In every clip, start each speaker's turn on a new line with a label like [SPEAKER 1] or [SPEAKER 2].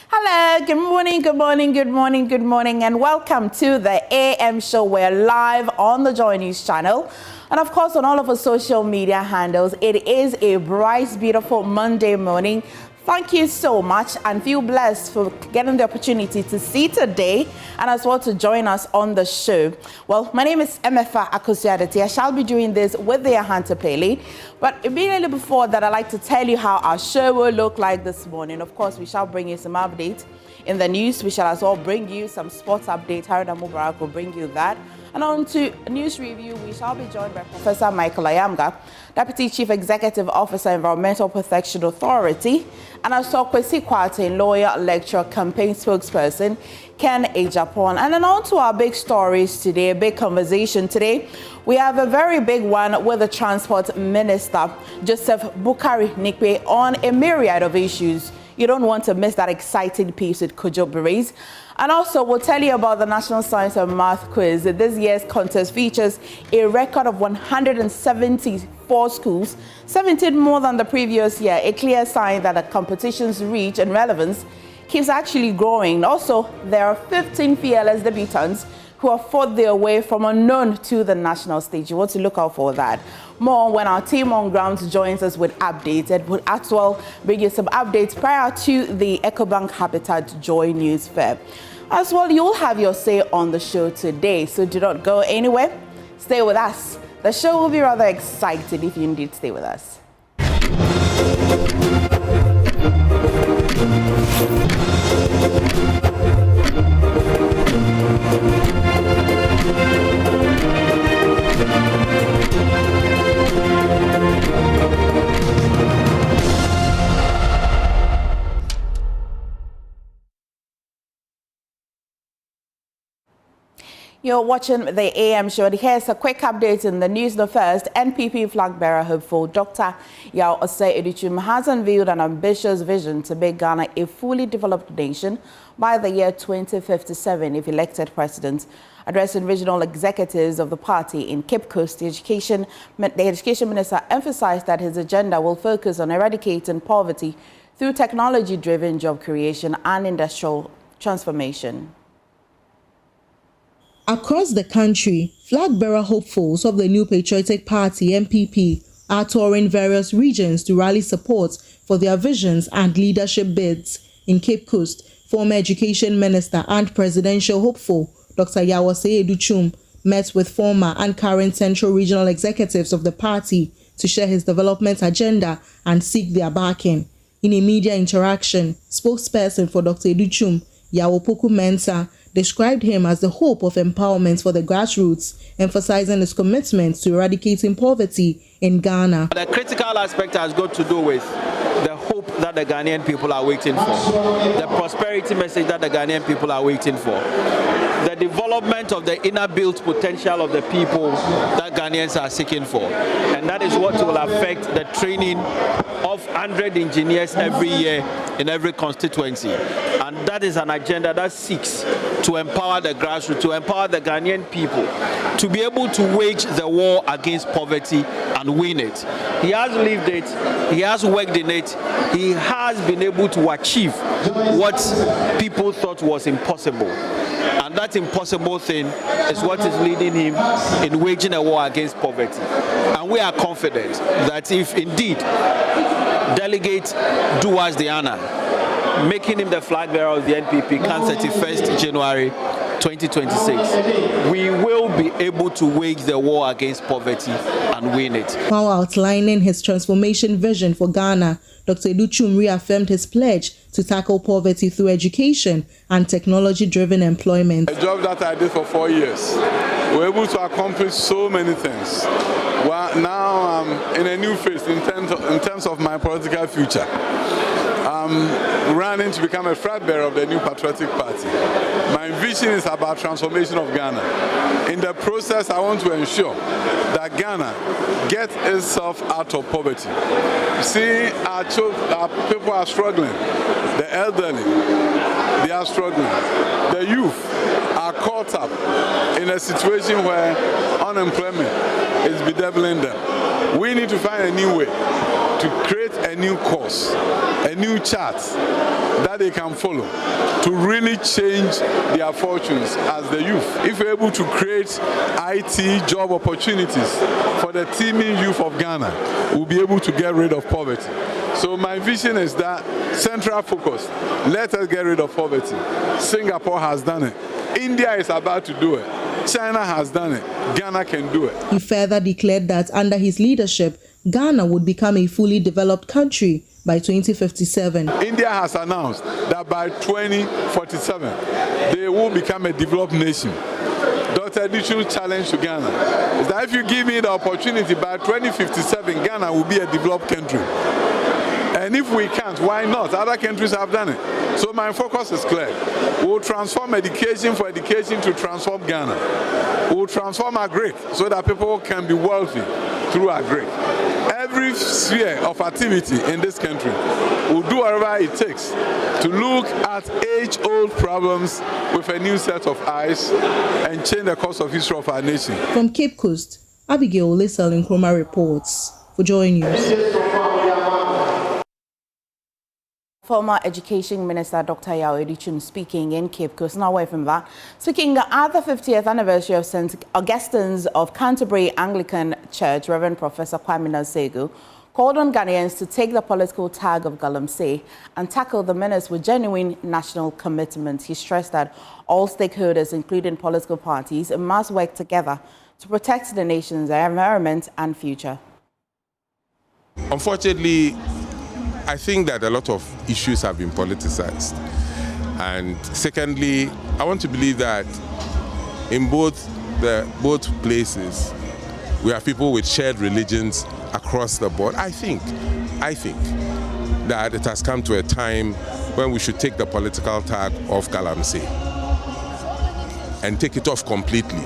[SPEAKER 1] Hello, good morning, good morning, good morning, good morning, and welcome to the AM show. We're live on the Joy News channel and of course on all of our social media handles. It is a bright, beautiful Monday morning. Thank you so much and feel blessed for getting the opportunity to see today and as well to join us on the show. Well, my name is Emefa Akosiadati. I shall be doing this with the Ahanta Pele. But immediately before that, I'd like to tell you how our show will look like this morning. Of course, we shall bring you some updates in the news. We shall as well bring you some sports updates. Haruna Mubarak will bring you that. And on to news review, we shall be joined by Professor Michael Ayamga, Deputy Chief Executive Officer, Environmental Protection Authority, and also Kwasi Kwarteng, lawyer, lecturer, campaign spokesperson, Kennedy Agyapong. And then on to our big stories today, a big conversation today. We have a very big one with the Transport Minister, Joseph Bukari Nikwe, on a myriad of issues. You don't want to miss that exciting piece with Kojo Berets. And also, we'll tell you about the National Science and Math Quiz. This year's contest features a record of 174 schools, 17 more than the previous year, a clear sign that the competition's reach and relevance keeps actually growing. Also, there are 15 fearless debutants who have fought their way from unknown to the national stage. You want to look out for that. More when our team on ground joins us with updates. It would as well bring you some updates prior to the EcoBank Habitat Joy News Fair. As well, you'll have your say on the show today, so do not go anywhere. Stay with us. The show will be rather exciting if you indeed stay with us. You're watching the AM show. Here's a quick update in the news. The first, NPP flag bearer hopeful Dr. Yao Osei Edichum has unveiled an ambitious vision to make Ghana a fully developed nation by the year 2057 if elected president. Addressing regional executives of the party in Cape Coast, the education minister emphasized that his agenda will focus on eradicating poverty through technology-driven job creation and industrial transformation.
[SPEAKER 2] Across the country, flag-bearer hopefuls of the New Patriotic Party, NPP, are touring various regions to rally support for their visions and leadership bids. In Cape Coast, former Education Minister and presidential hopeful Dr. Yao Osei Edichum met with former and current central regional executives of the party to share his development agenda and seek their backing. In a media interaction, spokesperson for Dr. Edichum, Yawopoku Mensah, described him as the hope of empowerment for the grassroots, emphasizing his commitment to eradicating poverty in Ghana.
[SPEAKER 3] The critical aspect has got to do with the hope that the Ghanaian people are waiting for, the prosperity message that the Ghanaian people are waiting for, the development of the inner built potential of the people that Ghanaians are seeking for. And that is what will affect the training of 100 engineers every year in every constituency. And that is an agenda that seeks to empower the grassroots, to empower the Ghanaian people to be able to wage the war against poverty and win it. He has lived it, he has worked in it, he has been able to achieve what people thought was impossible. And that impossible thing is what is leading him in waging a war against poverty. And we are confident that if indeed delegates do us the honor, making him the flag bearer of the NPP come 31st January 2026, we will be able to wage the war against poverty and win it.
[SPEAKER 2] While outlining his transformation vision for Ghana, Dr. Edichum reaffirmed his pledge to tackle poverty through education and technology-driven employment.
[SPEAKER 4] A job that I did for 4 years, we were able to accomplish so many things. Well, now I'm in a new phase in terms of my political future. I'm running to become a flag bearer of the New Patriotic Party. My vision is about transformation of Ghana. In the process, I want to ensure that Ghana gets itself out of poverty. See, our people are struggling. The elderly, they are struggling. The youth are caught up in a situation where unemployment is bedeviling them. We need to find a new way to create a new course, a new chart that they can follow to really change their fortunes as the youth. If we're able to create IT job opportunities for the teeming youth of Ghana, we'll be able to get rid of poverty. So my vision is that central focus, let us get rid of poverty. Singapore has done it. India is about to do it. China has done it. Ghana can do it.
[SPEAKER 2] He further declared that under his leadership, Ghana would become a fully developed country by 2057.
[SPEAKER 4] India has announced that by 2047, they will become a developed nation. Dr. Addition's challenge to Ghana is that if you give me the opportunity, by 2057, Ghana will be a developed country. And if we can't, why not? Other countries have done it. So my focus is clear. We'll transform education for education to transform Ghana. We'll transform agric so that people can be wealthy through agric. Every sphere of activity in this country will do whatever it takes to look at age-old problems with a new set of eyes and change the course of history of our nation.
[SPEAKER 2] From Cape Coast, Abigail Lisel Nkrumah reports for Joy News.
[SPEAKER 1] Former Education Minister Dr. Ayapong speaking in Cape Coast. Now away from that, speaking at the 50th anniversary of St. Augustine's of Canterbury Anglican Church, Reverend Professor Kwame Segu called on Ghanaians to take the political tag of Galamsey and tackle the menace with genuine national commitment. He stressed that all stakeholders, including political parties, must work together to protect the nation's environment and future.
[SPEAKER 5] Unfortunately, I think that a lot of issues have been politicized. And secondly, I want to believe that in both places, we have people with shared religions across the board. I think that it has come to a time when we should take the political tag off Galamsey and take it off completely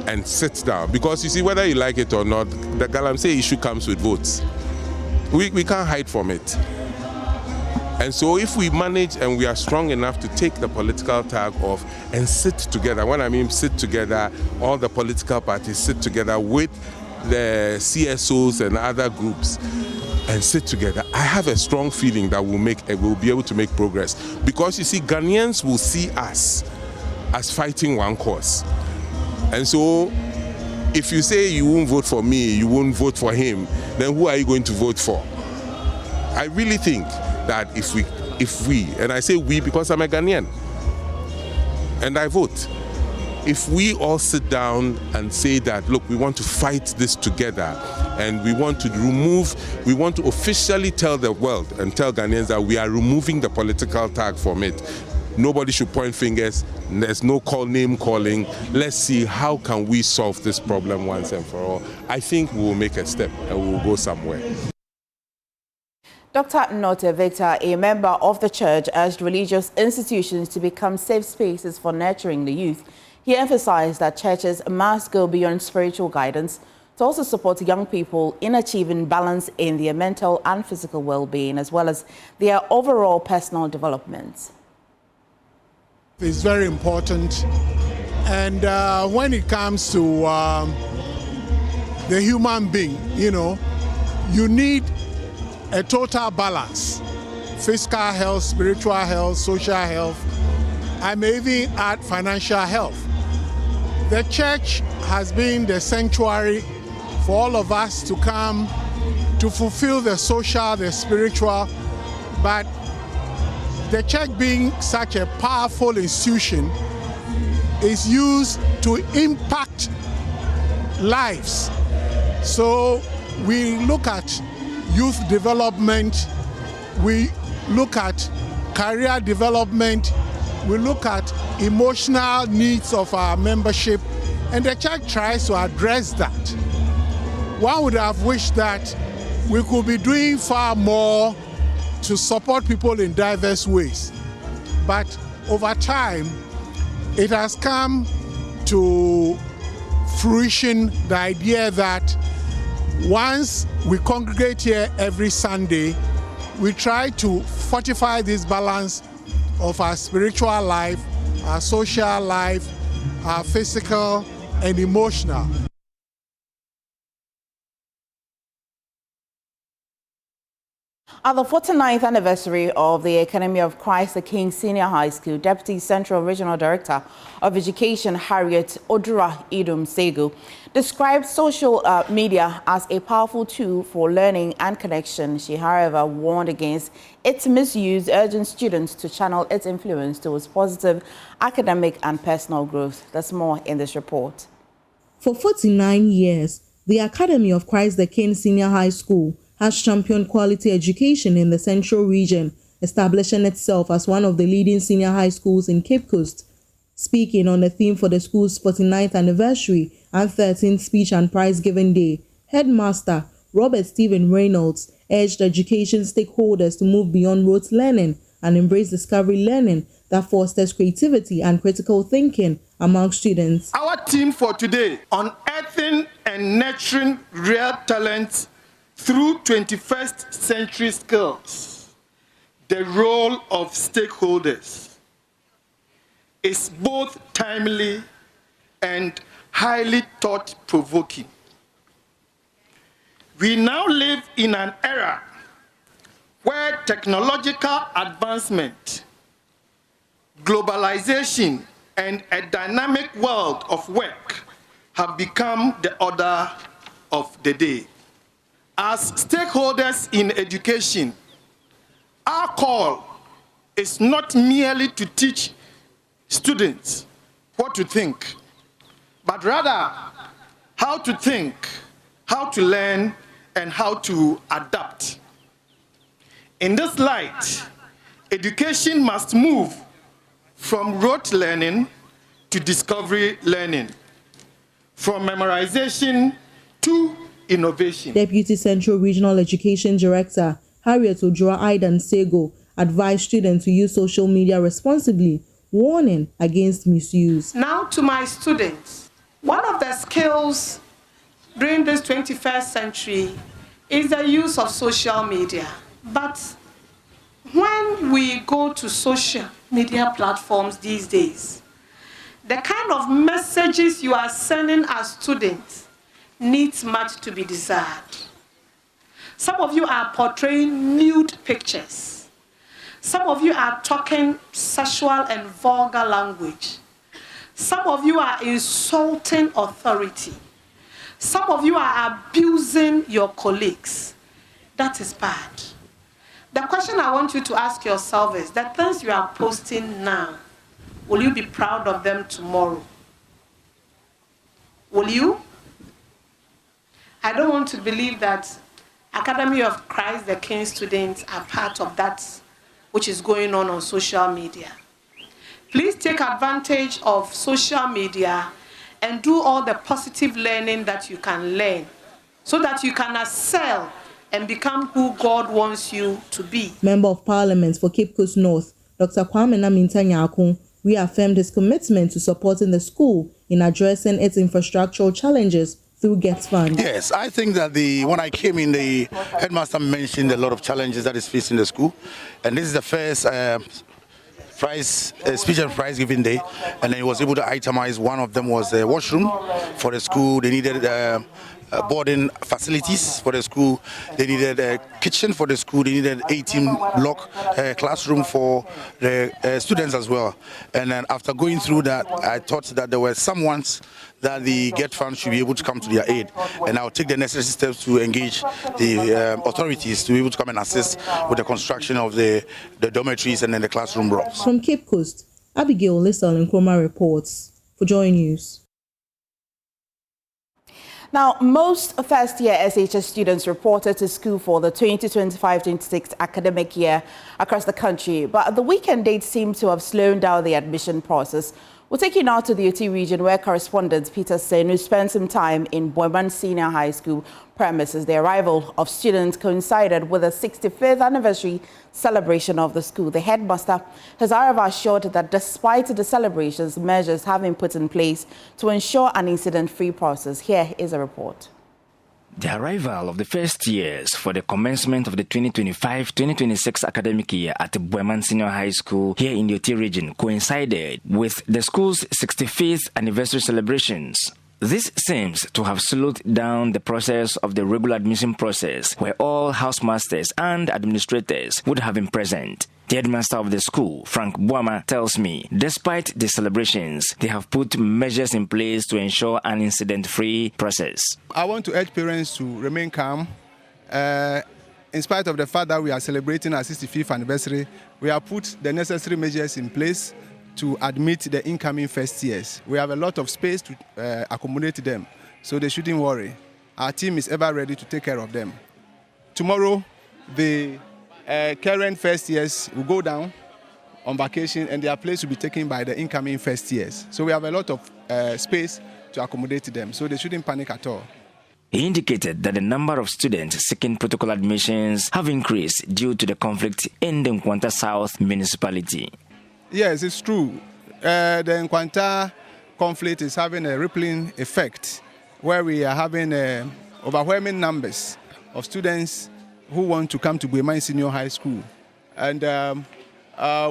[SPEAKER 5] and sit down. Because you see, whether you like it or not, the Galamsey issue comes with votes. We can't hide from it. And so if we manage and we are strong enough to take the political tag off and sit together, when I mean sit together, all the political parties sit together with the CSOs and other groups and sit together, I have a strong feeling that we'll be able to make progress. Because you see, Ghanaians will see us as fighting one cause. And so if you say you won't vote for me, you won't vote for him, then who are you going to vote for? I really think that if we, and I say we because I'm a Ghanaian, and I vote, if we all sit down and say that, look, we want to fight this together, and we want to officially tell the world and tell Ghanaians that we are removing the political tag from it. Nobody should point fingers. There's no name calling. Let's see how can we solve this problem once and for all. I think we will make a step and we will go somewhere.
[SPEAKER 1] Dr. Note Victor, a member of the church, urged religious institutions to become safe spaces for nurturing the youth. He emphasized that churches must go beyond spiritual guidance to also support young people in achieving balance in their mental and physical well-being, as well as their overall personal development.
[SPEAKER 6] It's very important, and when it comes to the human being, you need a total balance: physical health, spiritual health, social health. I may even add financial health. The church has been the sanctuary for all of us to come to fulfill the social, the spiritual, but the church, being such a powerful institution, is used to impact lives. So we look at youth development, we look at career development, we look at emotional needs of our membership, and the church tries to address that. One would have wished that we could be doing far more to support people in diverse ways. But over time, it has come to fruition the idea that once we congregate here every Sunday, we try to fortify this balance of our spiritual life, our social life, our physical and emotional.
[SPEAKER 1] At the 49th anniversary of the Academy of Christ the King Senior High School, Deputy Central Regional Director of Education Harriet Odura Idum Segu described social media as a powerful tool for learning and connection. She, however, warned against its misuse, urging students to channel its influence towards positive academic and personal growth. There's more in this report.
[SPEAKER 2] For 49 years, the Academy of Christ the King Senior High School has championed quality education in the Central Region, establishing itself as one of the leading senior high schools in Cape Coast. Speaking on the theme for the school's 49th anniversary and 13th Speech and Prize Giving Day, Headmaster Robert Stephen Reynolds urged education stakeholders to move beyond rote learning and embrace discovery learning that fosters creativity and critical thinking among students.
[SPEAKER 7] Our theme for today, unearthing and nurturing real talent through 21st century skills, the role of stakeholders, is both timely and highly thought-provoking. We now live in an era where technological advancement, globalization, and a dynamic world of work have become the order of the day. As stakeholders in education, our call is not merely to teach students what to think, but rather how to think, how to learn, and how to adapt. In this light, education must move from rote learning to discovery learning, from memorization to innovation.
[SPEAKER 2] Deputy Central Regional Education Director Harriet Odura Idum Segu advised students to use social media responsibly, warning against misuse.
[SPEAKER 8] Now to my students, one of the skills during this 21st century is the use of social media. But when we go to social media platforms these days, the kind of messages you are sending as students needs much to be desired. Some of you are portraying nude pictures. Some of you are talking sexual and vulgar language. Some of you are insulting authority. Some of you are abusing your colleagues. That is bad. The question I want you to ask yourself is, the things you are posting now, will you be proud of them tomorrow? Will you? I don't want to believe that Academy of Christ the King students are part of that which is going on social media. Please take advantage of social media and do all the positive learning that you can learn so that you can excel and become who God wants you to be.
[SPEAKER 2] Member of Parliament for Cape Coast North, Dr. Kwame Nyakun, reaffirmed his commitment to supporting the school in addressing its infrastructural challenges through GET Fund.
[SPEAKER 9] Yes, I think that when I came in, the headmaster mentioned a lot of challenges that is facing the school, and this is the first speech and prize giving day, and then he was able to itemize. One of them was a washroom for the school. They needed boarding facilities for the school. They needed a kitchen for the school. They needed 18-block classroom for the students as well. And then after going through that, I thought that there were some ones that the GET Fund should be able to come to their aid. And I'll take the necessary steps to engage the authorities to be able to come and assist with the construction of the dormitories and then the classroom blocks.
[SPEAKER 2] From Cape Coast, Abigail Lissel Nkrumah reports for Joy News.
[SPEAKER 1] Now, most first-year SHS students reported to school for the 2025-26 academic year across the country, but the weekend dates seem to have slowed down the admission process. We'll take you now to the OT region, where correspondent Peter Senu spent some time in Boyman Senior High School premises. The arrival of students coincided with the 65th anniversary celebration of the school. The headmaster has, however, assured that despite the celebrations, measures have been put in place to ensure an incident-free process. Here is a report.
[SPEAKER 10] The arrival of the first years for the commencement of the 2025-2026 academic year at Boyman Senior High School here in the OT region coincided with the school's 65th anniversary celebrations. This seems to have slowed down the process of the regular admission process, where all housemasters and administrators would have been present. The headmaster of the school, Frank Boama, tells me, despite the celebrations, they have put measures in place to ensure an incident-free process.
[SPEAKER 11] I want to urge parents to remain calm. In spite of the fact that we are celebrating our 65th anniversary, we have put the necessary measures in place to admit the incoming first years. We have a lot of space to accommodate them, so they shouldn't worry. Our team is ever ready to take care of them. Tomorrow, the current first years will go down on vacation and their place will be taken by the incoming first years. So we have a lot of space to accommodate them, so they shouldn't panic at all.
[SPEAKER 10] He indicated that the number of students seeking protocol admissions have increased due to the conflict in the Nkwanta South municipality.
[SPEAKER 11] Yes, it's true. The Nkwanta conflict is having a rippling effect where we are having overwhelming numbers of students who want to come to Bueman Senior High School. And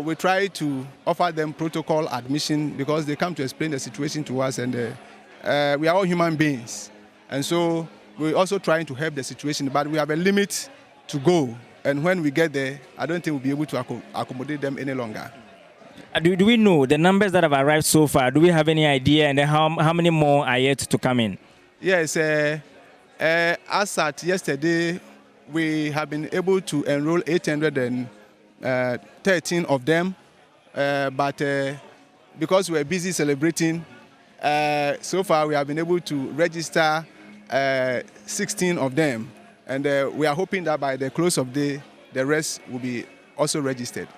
[SPEAKER 11] we try to offer them protocol admission because they come to explain the situation to us, and we are all human beings. And so we're also trying to help the situation, but we have a limit to go. And when we get there, I don't think we'll be able to accommodate them any longer.
[SPEAKER 12] Do we know the numbers that have arrived so far? Do we have any idea? And then how many more are yet to come in?
[SPEAKER 11] Yes, as at yesterday, we have been able to enroll 813 of them. But because we're busy celebrating, so far we have been able to register 16 of them. And we are hoping that by the close of the day, the rest will be also registered.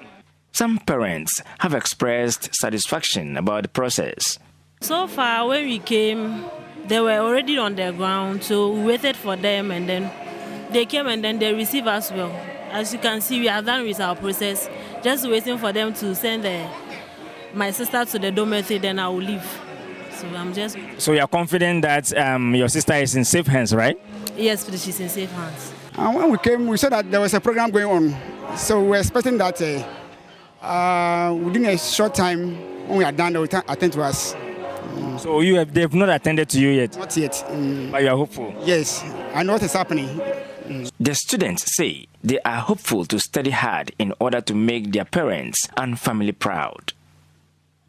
[SPEAKER 10] Some parents have expressed satisfaction about the process.
[SPEAKER 13] So far, when we came, they were already on the ground, so we waited for them, and then they came and then they received us well. As you can see, we are done with our process, just waiting for them to send my sister to the dormitory, then I will leave.
[SPEAKER 12] So you are confident that your sister is in safe hands, right?
[SPEAKER 13] Yes, she's in safe hands.
[SPEAKER 14] When we came, we saw that there was a program going on, so we were expecting that within a short time, when we are done, they will attend to us.
[SPEAKER 12] So they have not attended to you yet?
[SPEAKER 14] Not yet.
[SPEAKER 12] But you are hopeful?
[SPEAKER 14] Yes, I know what is happening.
[SPEAKER 10] The students say they are hopeful to study hard in order to make their parents and family proud.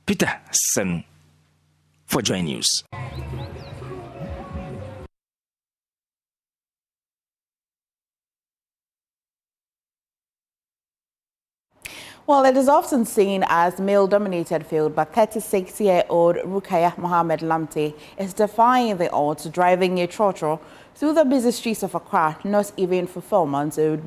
[SPEAKER 10] Peter Sen for Joy News.
[SPEAKER 1] Well, it is often seen as male-dominated field, but 36-year-old Rukaya Mohammed Lamte is defying the odds, driving a trotro through the busy streets of Accra. Not even her 4-month-old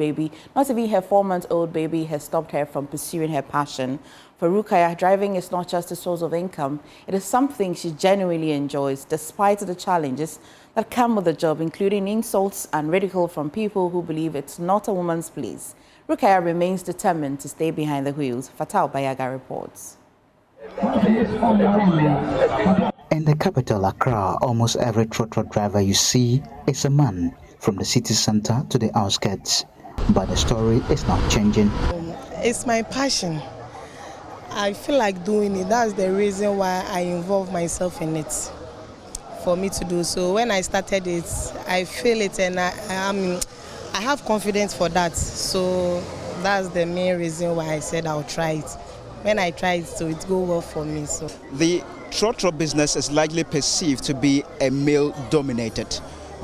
[SPEAKER 1] baby has stopped her from pursuing her passion. For Rukaya, driving is not just a source of income. It is something she genuinely enjoys, despite the challenges that come with the job, including insults and ridicule from people who believe it's not a woman's place. Rukaya remains determined to stay behind the wheels. Fatal Bayaga reports.
[SPEAKER 15] In the capital, Accra, almost every trotro driver you see is a man, from the city center to the outskirts. But the story is not changing.
[SPEAKER 16] It's my passion. I feel like doing it. That's the reason why I involve myself in it, for me to do so. When I started it, I feel it, and I have confidence for that. So that's the main reason why I said I'll try it. When I try it, so it go well for me. So
[SPEAKER 17] the trotro business is likely perceived to be a male-dominated,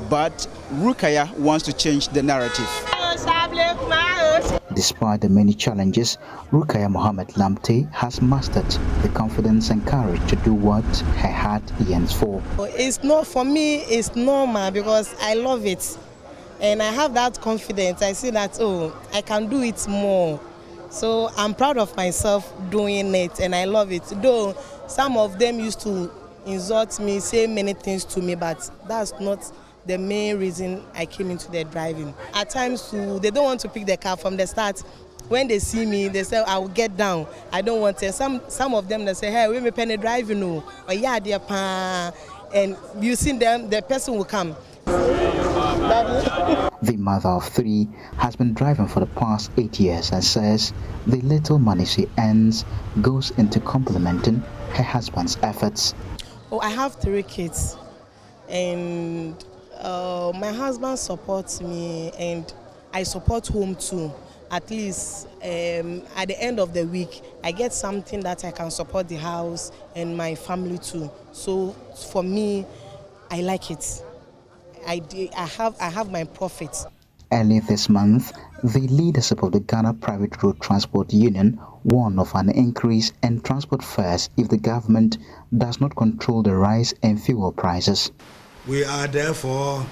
[SPEAKER 17] but Rukaya wants to change the narrative.
[SPEAKER 15] Despite the many challenges, Rukaya Mohammed Lamte has mastered the confidence and courage to do what her heart yearns for.
[SPEAKER 16] It's not, for me, it's normal because I love it. And I have that confidence. I see that, I can do it more. So I'm proud of myself doing it, and I love it. Though some of them used to insult me, say many things to me, but that's not the main reason I came into the driving. At times, they don't want to pick the car from the start. When they see me, they say, I will get down. I don't want to. Some of them, they say, hey, we may penny driving, no. Or yeah, dear pa. And you see them, the person will come.
[SPEAKER 15] The mother of 3 has been driving for the past 8 years and says the little money she earns goes into complementing her husband's efforts.
[SPEAKER 16] I have 3 kids. and my husband supports me, and I support home too. At least at the end of the week, I get something that I can support the house and my family too. So for me, I like it. I have my profits.
[SPEAKER 15] Early this month, the leadership of the Ghana Private Road Transport Union warned of an increase in transport fares if the government does not control the rise in fuel prices.
[SPEAKER 18] We are therefore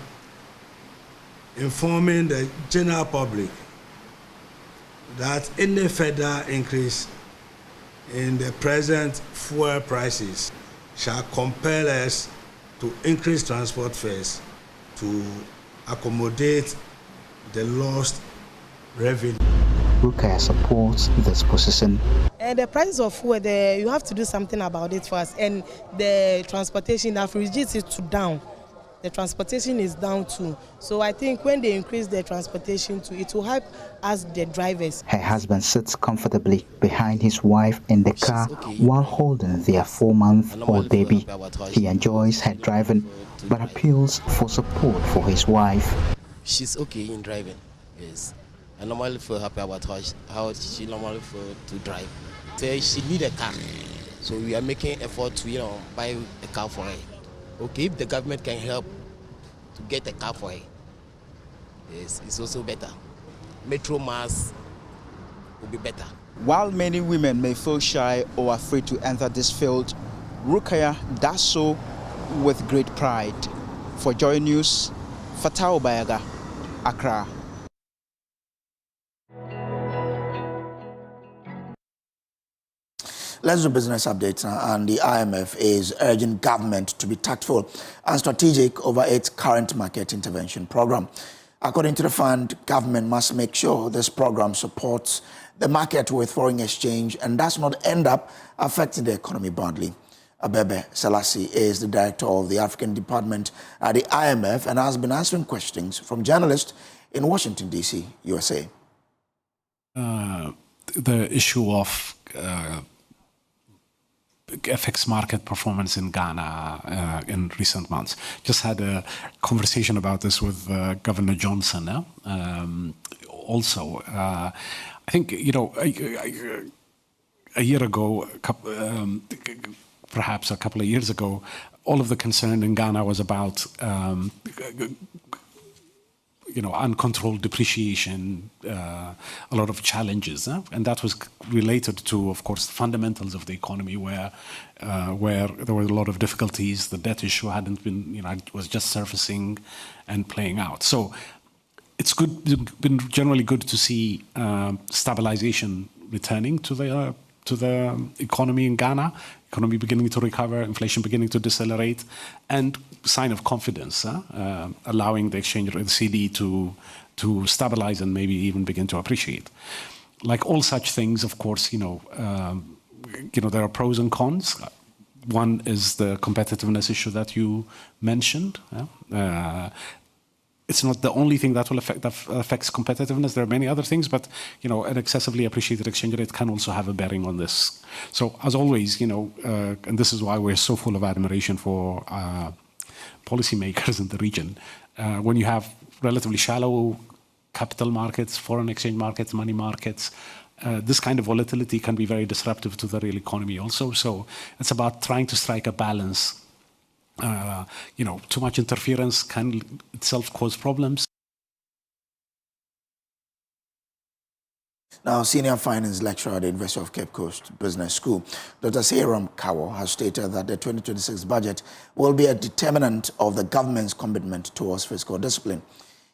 [SPEAKER 18] informing the general public that any further increase in the present fuel prices shall compel us to increase transport fares to accommodate the lost revenue.
[SPEAKER 15] Rukaya supports this position.
[SPEAKER 16] And the price of fuel, you have to do something about it first. And the transportation, have reduced it to down. The transportation is down too. So I think when they increase the transportation too, it will help us, the drivers.
[SPEAKER 15] Her husband sits comfortably behind his wife in the car while holding their 4-month-old baby. He enjoys her driving but appeals for support for his wife.
[SPEAKER 19] She's okay in driving, yes. I normally feel happy about how she normally feel to drive. So she need a car, so we are making effort to buy a car for her. Okay, if the government can help to get a car for her, yes, it's also better. Metro Mass will be better.
[SPEAKER 17] While many women may feel shy or afraid to enter this field, Rukaya does so with great pride. For Joy News, Fatao Bayaga, Accra.
[SPEAKER 20] Let's do business updates now, and the IMF is urging government to be tactful and strategic over its current market intervention program. According to the fund, government must make sure this program supports the market with foreign exchange and does not end up affecting the economy badly. Abebe Selassie is the director of the African Department at the IMF and has been answering questions from journalists in Washington, D.C., USA.
[SPEAKER 21] The issue of FX market performance in Ghana in recent months. Just had a conversation about this with Governor Johnson. Also, I think, a year ago, perhaps a couple of years ago, all of the concern in Ghana was about uncontrolled depreciation, a lot of challenges, and that was related to, of course, the fundamentals of the economy, where there were a lot of difficulties. The debt issue hadn't been, it was just surfacing and playing out. So it's been generally good to see stabilization returning to the economy in Ghana. Economy beginning to recover, inflation beginning to decelerate, and sign of confidence, allowing the exchange rate, the CD, to stabilize and maybe even begin to appreciate. Like all such things, of course, there are pros and cons. One is the competitiveness issue that you mentioned. It's not the only thing that affects competitiveness. There are many other things, but an excessively appreciated exchange rate can also have a bearing on this. So, as always, and this is why we're so full of admiration for policymakers in the region. When you have relatively shallow capital markets, foreign exchange markets, money markets, this kind of volatility can be very disruptive to the real economy also. So, it's about trying to strike a balance. Too much interference can itself cause problems.
[SPEAKER 20] Now, senior finance lecturer at the University of Cape Coast Business School, Dr. Ayamga Kawo, has stated that the 2026 budget will be a determinant of the government's commitment towards fiscal discipline.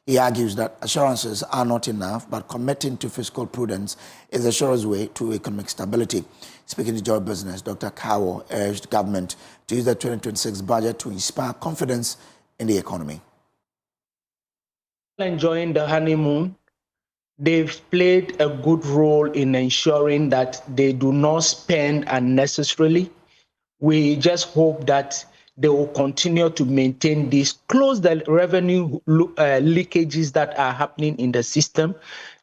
[SPEAKER 20] He argues that assurances are not enough, but committing to fiscal prudence is the surest way to economic stability. Speaking to Joy Business, Dr. Kawo urged government to use the 2026 budget to inspire confidence in the economy.
[SPEAKER 22] Enjoying the honeymoon, they've played a good role in ensuring that they do not spend unnecessarily. We just hope that they will continue to maintain this, close the revenue leakages that are happening in the system.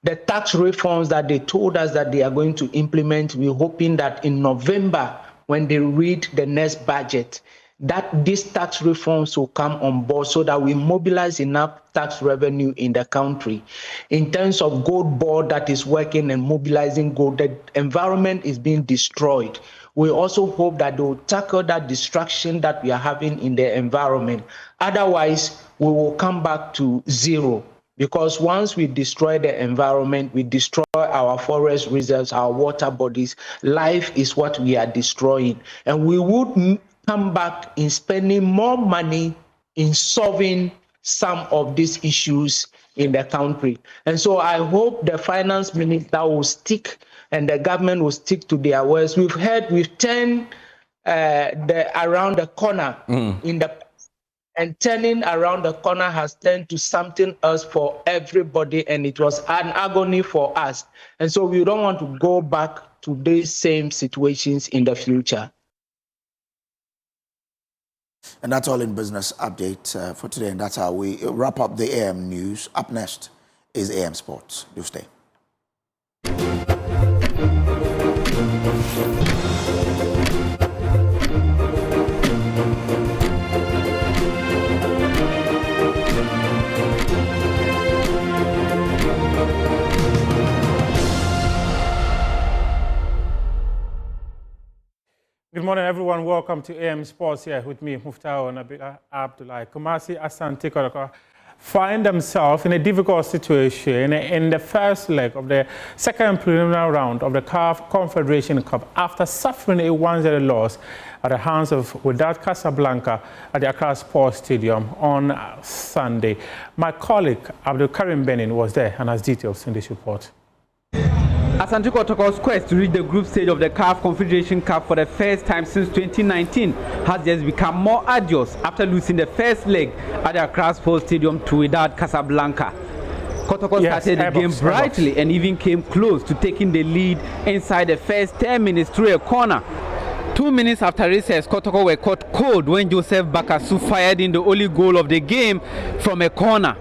[SPEAKER 22] The tax reforms that they told us that they are going to implement, we're hoping that in November, when they read the next budget, that these tax reforms will come on board so that we mobilize enough tax revenue in the country. In terms of gold board that is working and mobilizing gold, the environment is being destroyed. We also hope that they will tackle that destruction that we are having in the environment. Otherwise, we will come back to zero. Because once we destroy the environment, we destroy our forest reserves, our water bodies. Life is what we are destroying. And we would come back in spending more money in solving some of these issues in the country. And so I hope the finance minister will stick and the government will stick to their words. We've turned around the corner in the and turning around the corner has turned to something else for everybody, and it was an agony for us. And so we don't want to go back to these same situations in the future.
[SPEAKER 20] And that's all in business update for today, and that's how we wrap up the AM news. Up next is AM Sports. Do stay.
[SPEAKER 3] Good morning, everyone. Welcome to AM Sports. Here with me, Muftao Nabila Abdullah. Kumasi Asante Kotoko find themselves in a difficult situation in the first leg of the second preliminary round of the CAF Confederation Cup after suffering a 1-0 loss at the hands of Wydad Casablanca at the Accra Sports Stadium on Sunday. My colleague Abdul Karim Benin was there and has details in this report.
[SPEAKER 4] Asante Kotoko's quest to reach the group stage of the CAF Confederation Cup for the first time since 2019 has just become more arduous after losing the first leg at the Accra Sports Stadium to Wydad Casablanca. Kotoko started the game brightly and even came close to taking the lead inside the first 10 minutes through a corner. 2 minutes after recess, Kotoko were caught cold when Joseph Bakasu fired in the only goal of the game from a corner.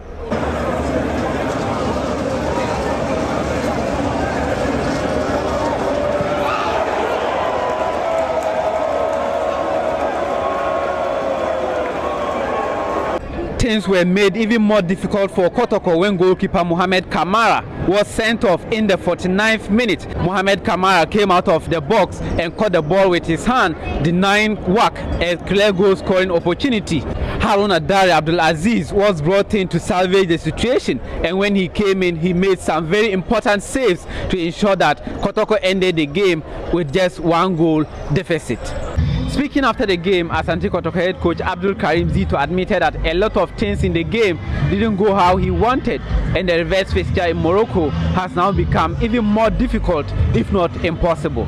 [SPEAKER 4] Things were made even more difficult for Kotoko when goalkeeper Mohamed Kamara was sent off in the 49th minute. Mohamed Kamara came out of the box and caught the ball with his hand, denying WAC a clear goal scoring opportunity. Haruna Dari Abdulaziz was brought in to salvage the situation, and when he came in, he made some very important saves to ensure that Kotoko ended the game with just 1 goal deficit. Speaking after the game, Asante Kotoko head coach Abdul Karim Zito admitted that a lot of things in the game didn't go how he wanted, and the reverse fixture in Morocco has now become even more difficult, if not impossible.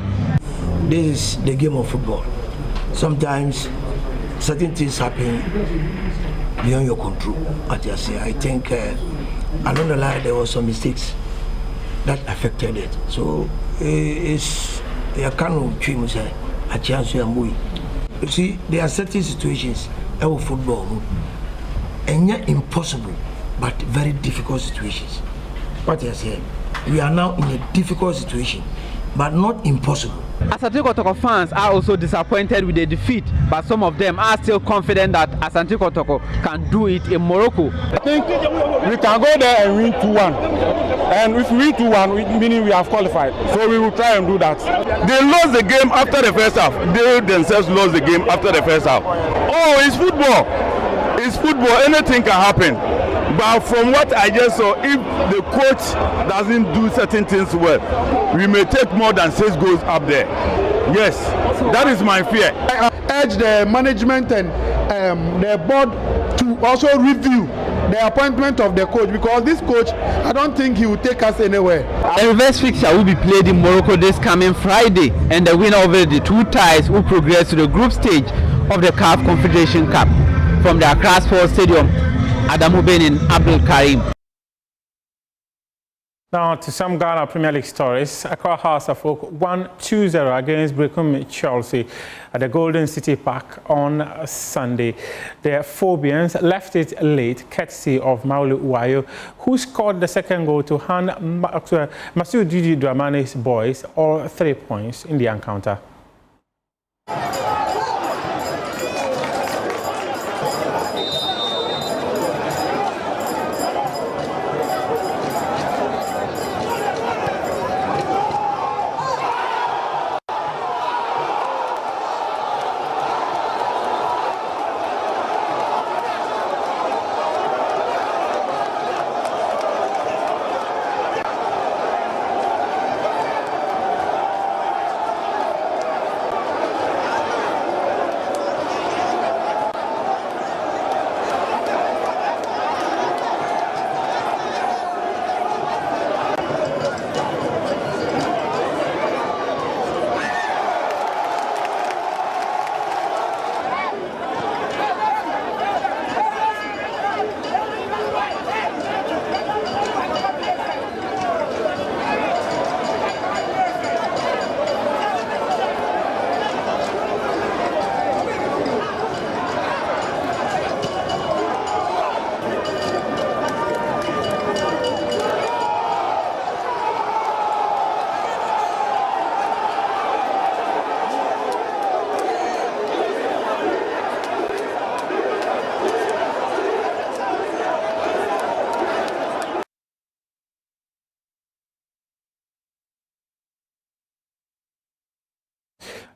[SPEAKER 23] This is the game of football. Sometimes certain things happen beyond your control. I think along the line there were some mistakes that affected it. So it's a kind of dream, a chance to move. You see, there are certain situations in football, and yet impossible, but very difficult situations. What I say, we are now in a difficult situation, but not impossible.
[SPEAKER 4] Asante Kotoko fans are also disappointed with the defeat, but some of them are still confident that Asante Kotoko can do it in Morocco.
[SPEAKER 24] I think we can go there and win 2-1. And if we win 2-1, meaning we have qualified. So we will try and do that.
[SPEAKER 25] They lost the game after the first half. They themselves lost the game after the first half. Oh, it's football. It's football. Anything can happen. But from what I just saw, if the coach doesn't do certain things well, we may take more than 6 goals up there. Yes, that is my fear.
[SPEAKER 26] I urge the management and the board to also review the appointment of the coach, because this coach, I don't think he will take us anywhere.
[SPEAKER 4] The reverse fixture will be played in Morocco this coming Friday, and the winner of the 2 ties will progress to the group stage of the CAF Confederation Cup. From the Accra Sports Stadium, Adamu Benin, Abdul Karim.
[SPEAKER 3] Now to some Ghana Premier League stories. Accra House of Oak won 2-0 against Brecum Chelsea at the Golden City Park on Sunday. The Phobians left it late, courtesy of Maulu Uwayo, who scored the second goal to hand Masud Didi Dramani's boys all 3 points in the encounter.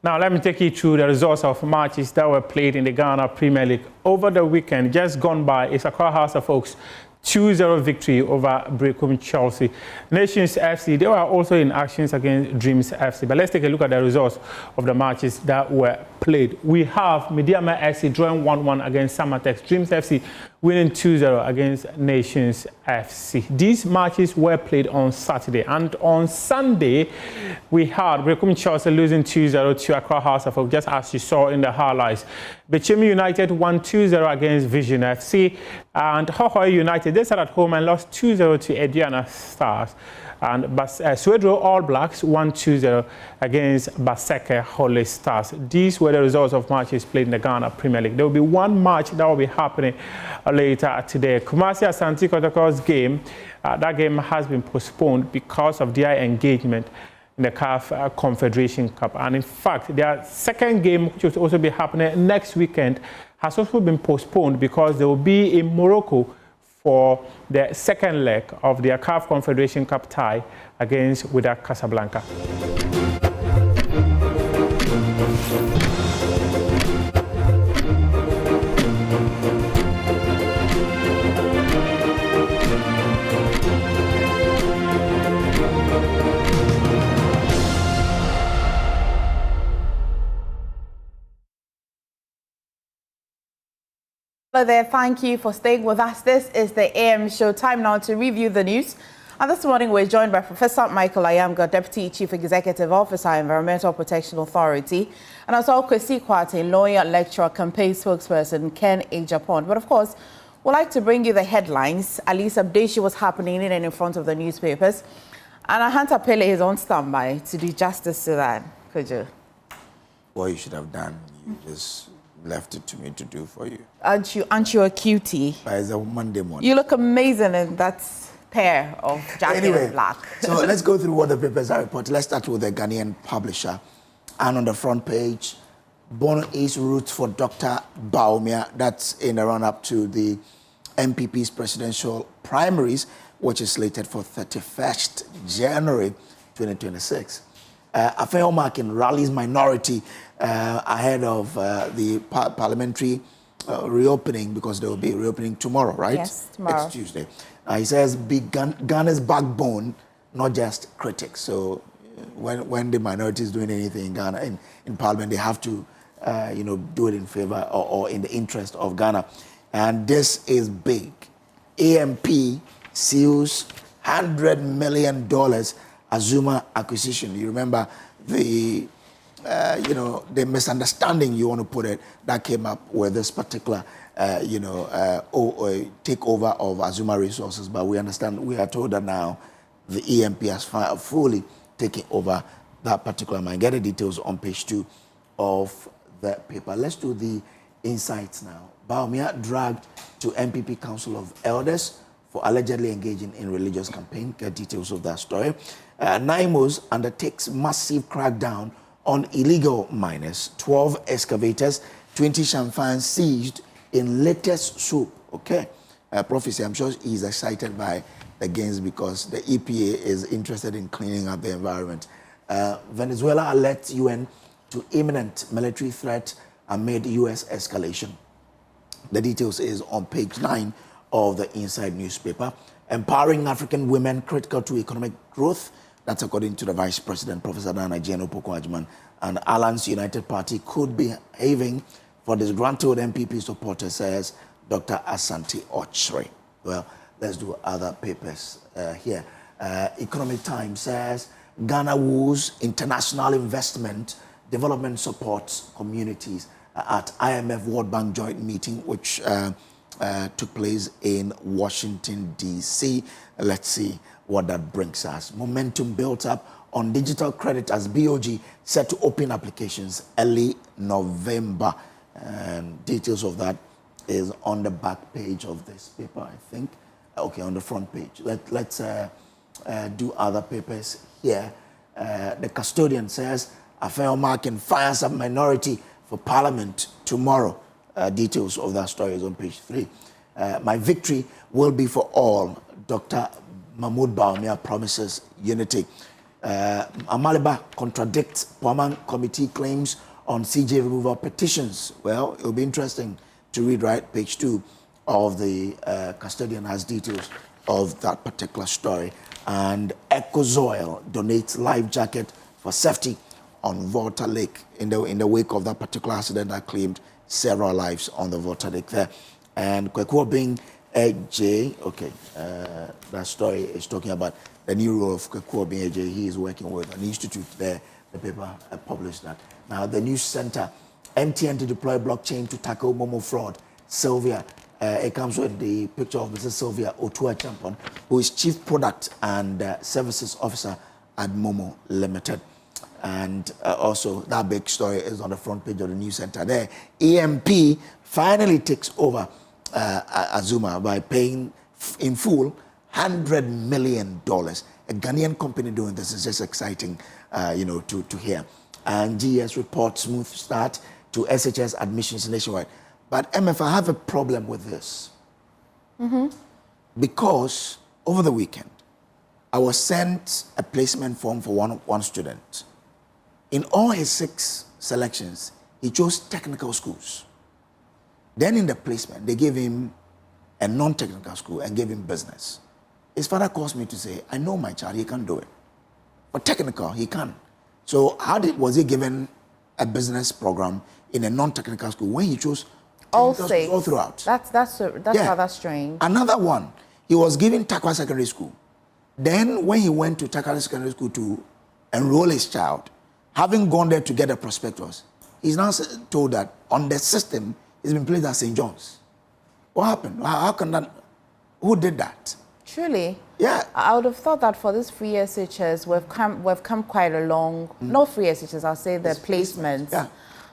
[SPEAKER 3] Now, let me take you through the results of matches that were played in the Ghana Premier League over the weekend. Just gone by, it's Accra House of Oaks 2-0 victory over Brekum Chelsea. Nations FC, they were also in actions against Dreams FC. But let's take a look at the results of the matches that were played. We have Mediama FC drawing 1-1 against Samatex. Dreams FC winning 2-0 against Nations FC. These matches were played on Saturday. And on Sunday, we had Brekum Chelsea losing 2-0 to Accra House of Oaks, just as you saw in the highlights. Bechemi United won 2-0 against Vision FC. And Hohoi United, they sat at home and lost 2-0 to Ediana Stars. And Swedro All Blacks won 2-0 against Baseke Holy Stars. These were the results of matches played in the Ghana Premier League. There will be one match that will be happening later today. Kumasi Asante Kotoko's game, that game has been postponed because of their engagement in the CAF Confederation Cup. And in fact, their second game, which will also be happening next weekend, has also been postponed because they will be in Morocco for the second leg of their CAF Confederation Cup tie against Wydad Casablanca.
[SPEAKER 1] Hello there, thank you for staying with us. This is the AM show. Time now to review the news. And this morning we're joined by Professor Michael Ayamga, Deputy Chief Executive Officer, Environmental Protection Authority, and also Kwasi Kwarteng, lawyer, lecturer, campaign spokesperson, Kennedy Agyapong. But of course, we'd like to bring you the headlines, at least update what's happening in and in front of the newspapers. And Hunter Pele is on standby to do justice to that. Could you?
[SPEAKER 20] What you should have done, you just left it to me to do for you.
[SPEAKER 1] Aren't you a cutie?
[SPEAKER 20] It's a Monday morning.
[SPEAKER 1] You look amazing in that pair of jacket and black.
[SPEAKER 20] So let's go through what the papers are reporting. Let's start with the Ghanaian publisher. And on the front page, Bono East roots for Dr. Bawumia. That's in the run-up to the MPP's presidential primaries, which is slated for 31st January 2026. Afeo Markin rallies minority ahead of the parliamentary reopening, because they will be reopening tomorrow, right?
[SPEAKER 1] Yes, tomorrow.
[SPEAKER 20] Next Tuesday. Be Ghana's backbone, not just critics. So when the minority is doing anything in Ghana, in parliament, they have to do it in favor or in the interest of Ghana. And this is big. AMP seals $100 million Azuma acquisition. You remember the misunderstanding, you want to put it, that came up with this particular takeover of Azuma Resources. But we are told that now the EMP has fully taken over that particular mine. Get the details on page 2 of the paper. Let's do the insights now. Bawumia dragged to MPP Council of Elders for allegedly engaging in religious campaign. Get details of that story. NIMOS undertakes massive crackdown on illegal miners. 12 excavators, 20 champagnes seized in latest swoop. Okay. Prof, I'm sure he's excited by the gains because the EPA is interested in cleaning up the environment. Venezuela alerts UN to imminent military threat amid U.S. escalation. The details is on page 9 of the Inside newspaper. Empowering African women critical to economic growth. That's according to the Vice President, Professor Nana Jane Opoku-Agyeman. And Alliance United Party could be having for disgruntled MPP supporters, says Dr. Asante Ochre. Well, let's do other papers here. Economic Times says Ghana woos international investment, development supports communities at IMF World Bank joint meeting, which took place in Washington, D.C. Let's see what that brings us. Momentum built up on digital credit as BOG set to open applications early November. And details of that is on the back page of this paper, I think. Okay, on the front page. Let's do other papers here. The Custodian says Afeo Markin fires up minority for Parliament tomorrow. Details of that story is on page 3. My victory will be for all. Dr. Mahmoud Bawumia promises unity. Amaliba contradicts Poaman committee claims on CJ removal petitions. Well, it'll be interesting to read, right? Page 2 of the custodian has details of that particular story. And Ecozoil donates life jacket for safety on Volta Lake in the wake of that particular accident that claimed several lives on the Volta Lake there. And Kwekuo being AJ, okay, that story is talking about the new role of Kwekuo being AJ. He is working with an institute there. The paper published that. Now, the news center, MTN to deploy blockchain to tackle Momo fraud. Sylvia, it comes with the picture of Mrs. Sylvia Otua Champon, who is Chief Product and Services Officer at Momo Limited. And also, that big story is on the front page of the news center there. EMP finally takes over Azuma by paying in full $100 million. A Ghanaian company doing this is just exciting, to hear. And GS reports smooth start to SHS admissions nationwide. But MF, I have a problem with this. Because over the weekend, I was sent a placement form for one student. In all his 6 selections, he chose technical schools. Then in the placement, they gave him a non-technical school and gave him business. His father calls me to say, I know my child, he can't do it. But technical, he can. So was he given a business program in a non-technical school when he chose all throughout?
[SPEAKER 1] That's rather strange.
[SPEAKER 20] Another one, he was given Takwa Secondary School. Then when he went to Takwa Secondary School to enroll his child, having gone there to get a prospectus, he's now told that on the system, he's been placed at St. John's. What happened? How can that? Who did that?
[SPEAKER 1] Truly.
[SPEAKER 20] Yeah.
[SPEAKER 1] I would have thought that for this free SHS, we've come quite a long, not free SHS, I'll say the placements. Yeah.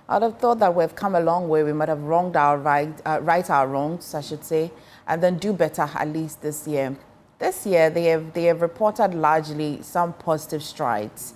[SPEAKER 1] I would have thought that we've come a long way. We might have wronged our right our wrongs, I should say, and then do better at least this year. This year, they have reported largely some positive strides.